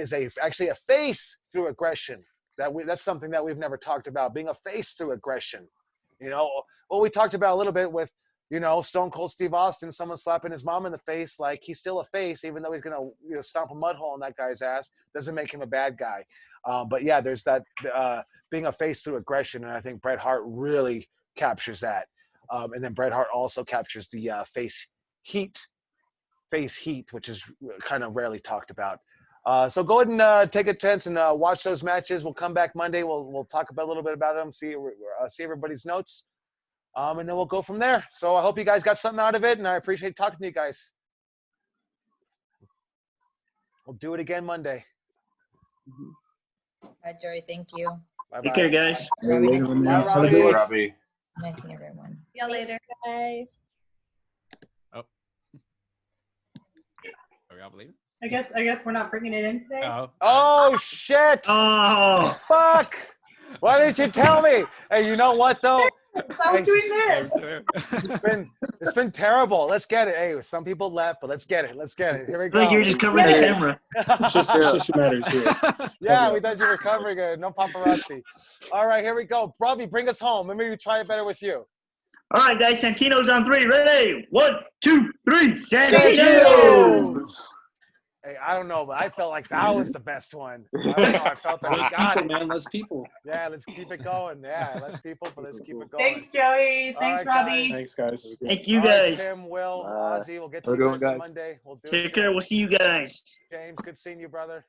A: actually a face through aggression. That's something that we've never talked about, being a face through aggression. Well, we talked about a little bit with Stone Cold Steve Austin, someone slapping his mom in the face, like he's still a face, even though he's gonna stomp a mud hole in that guy's ass, doesn't make him a bad guy. But yeah, there's that being a face through aggression, and I think Bret Hart really captures that. And then Bret Hart also captures the face heat, which is kind of rarely talked about. So go ahead and take a chance and watch those matches. We'll come back Monday. We'll talk about a little bit about them, see everybody's notes, and then we'll go from there. So I hope you guys got something out of it, and I appreciate talking to you guys. We'll do it again Monday.
G: Bye, Joey. Thank you.
A: Bye-bye.
M: Take care, guys.
G: Robbie, nice to see
A: Bye,
G: you.
A: Robbie.
K: Robbie.
G: Nice seeing everyone.
D: See you later.
U: Guys.
B: Oh. Are we all leaving?
C: I guess we're not bringing it in today.
A: Oh shit!
M: Oh
A: fuck! Why didn't you tell me? Hey, you know what though?
C: I was doing this.
A: It's been terrible. Let's get it. Hey, some people left, but let's get it. Here we go.
M: Like you're just covering the camera.
I: It's just matters here.
A: Yeah, we thought you were covering it. No paparazzi. All right, here we go. Robbie, bring us home. Let me try it better with you.
M: All right, guys. Santino's on 3. Ready? 1, 2, 3. Santino.
A: Hey, I don't know, but I felt like that was the best one. I don't know. I felt that we got it.
I: Man, less people.
A: Yeah, let's keep it going. Yeah, less people, but let's keep it going.
C: Thanks, Joey. Thanks,
A: right,
C: Robbie.
I: Thanks, guys.
M: Thank you,
A: All right,
M: guys.
A: Tim, Will, Ozzy, we'll get to
I: How
A: you
I: we
A: guys
I: doing,
A: on
I: guys?
A: Monday. We'll do
M: Take
A: it.
M: care. We'll see you guys.
A: James, good seeing you, brother.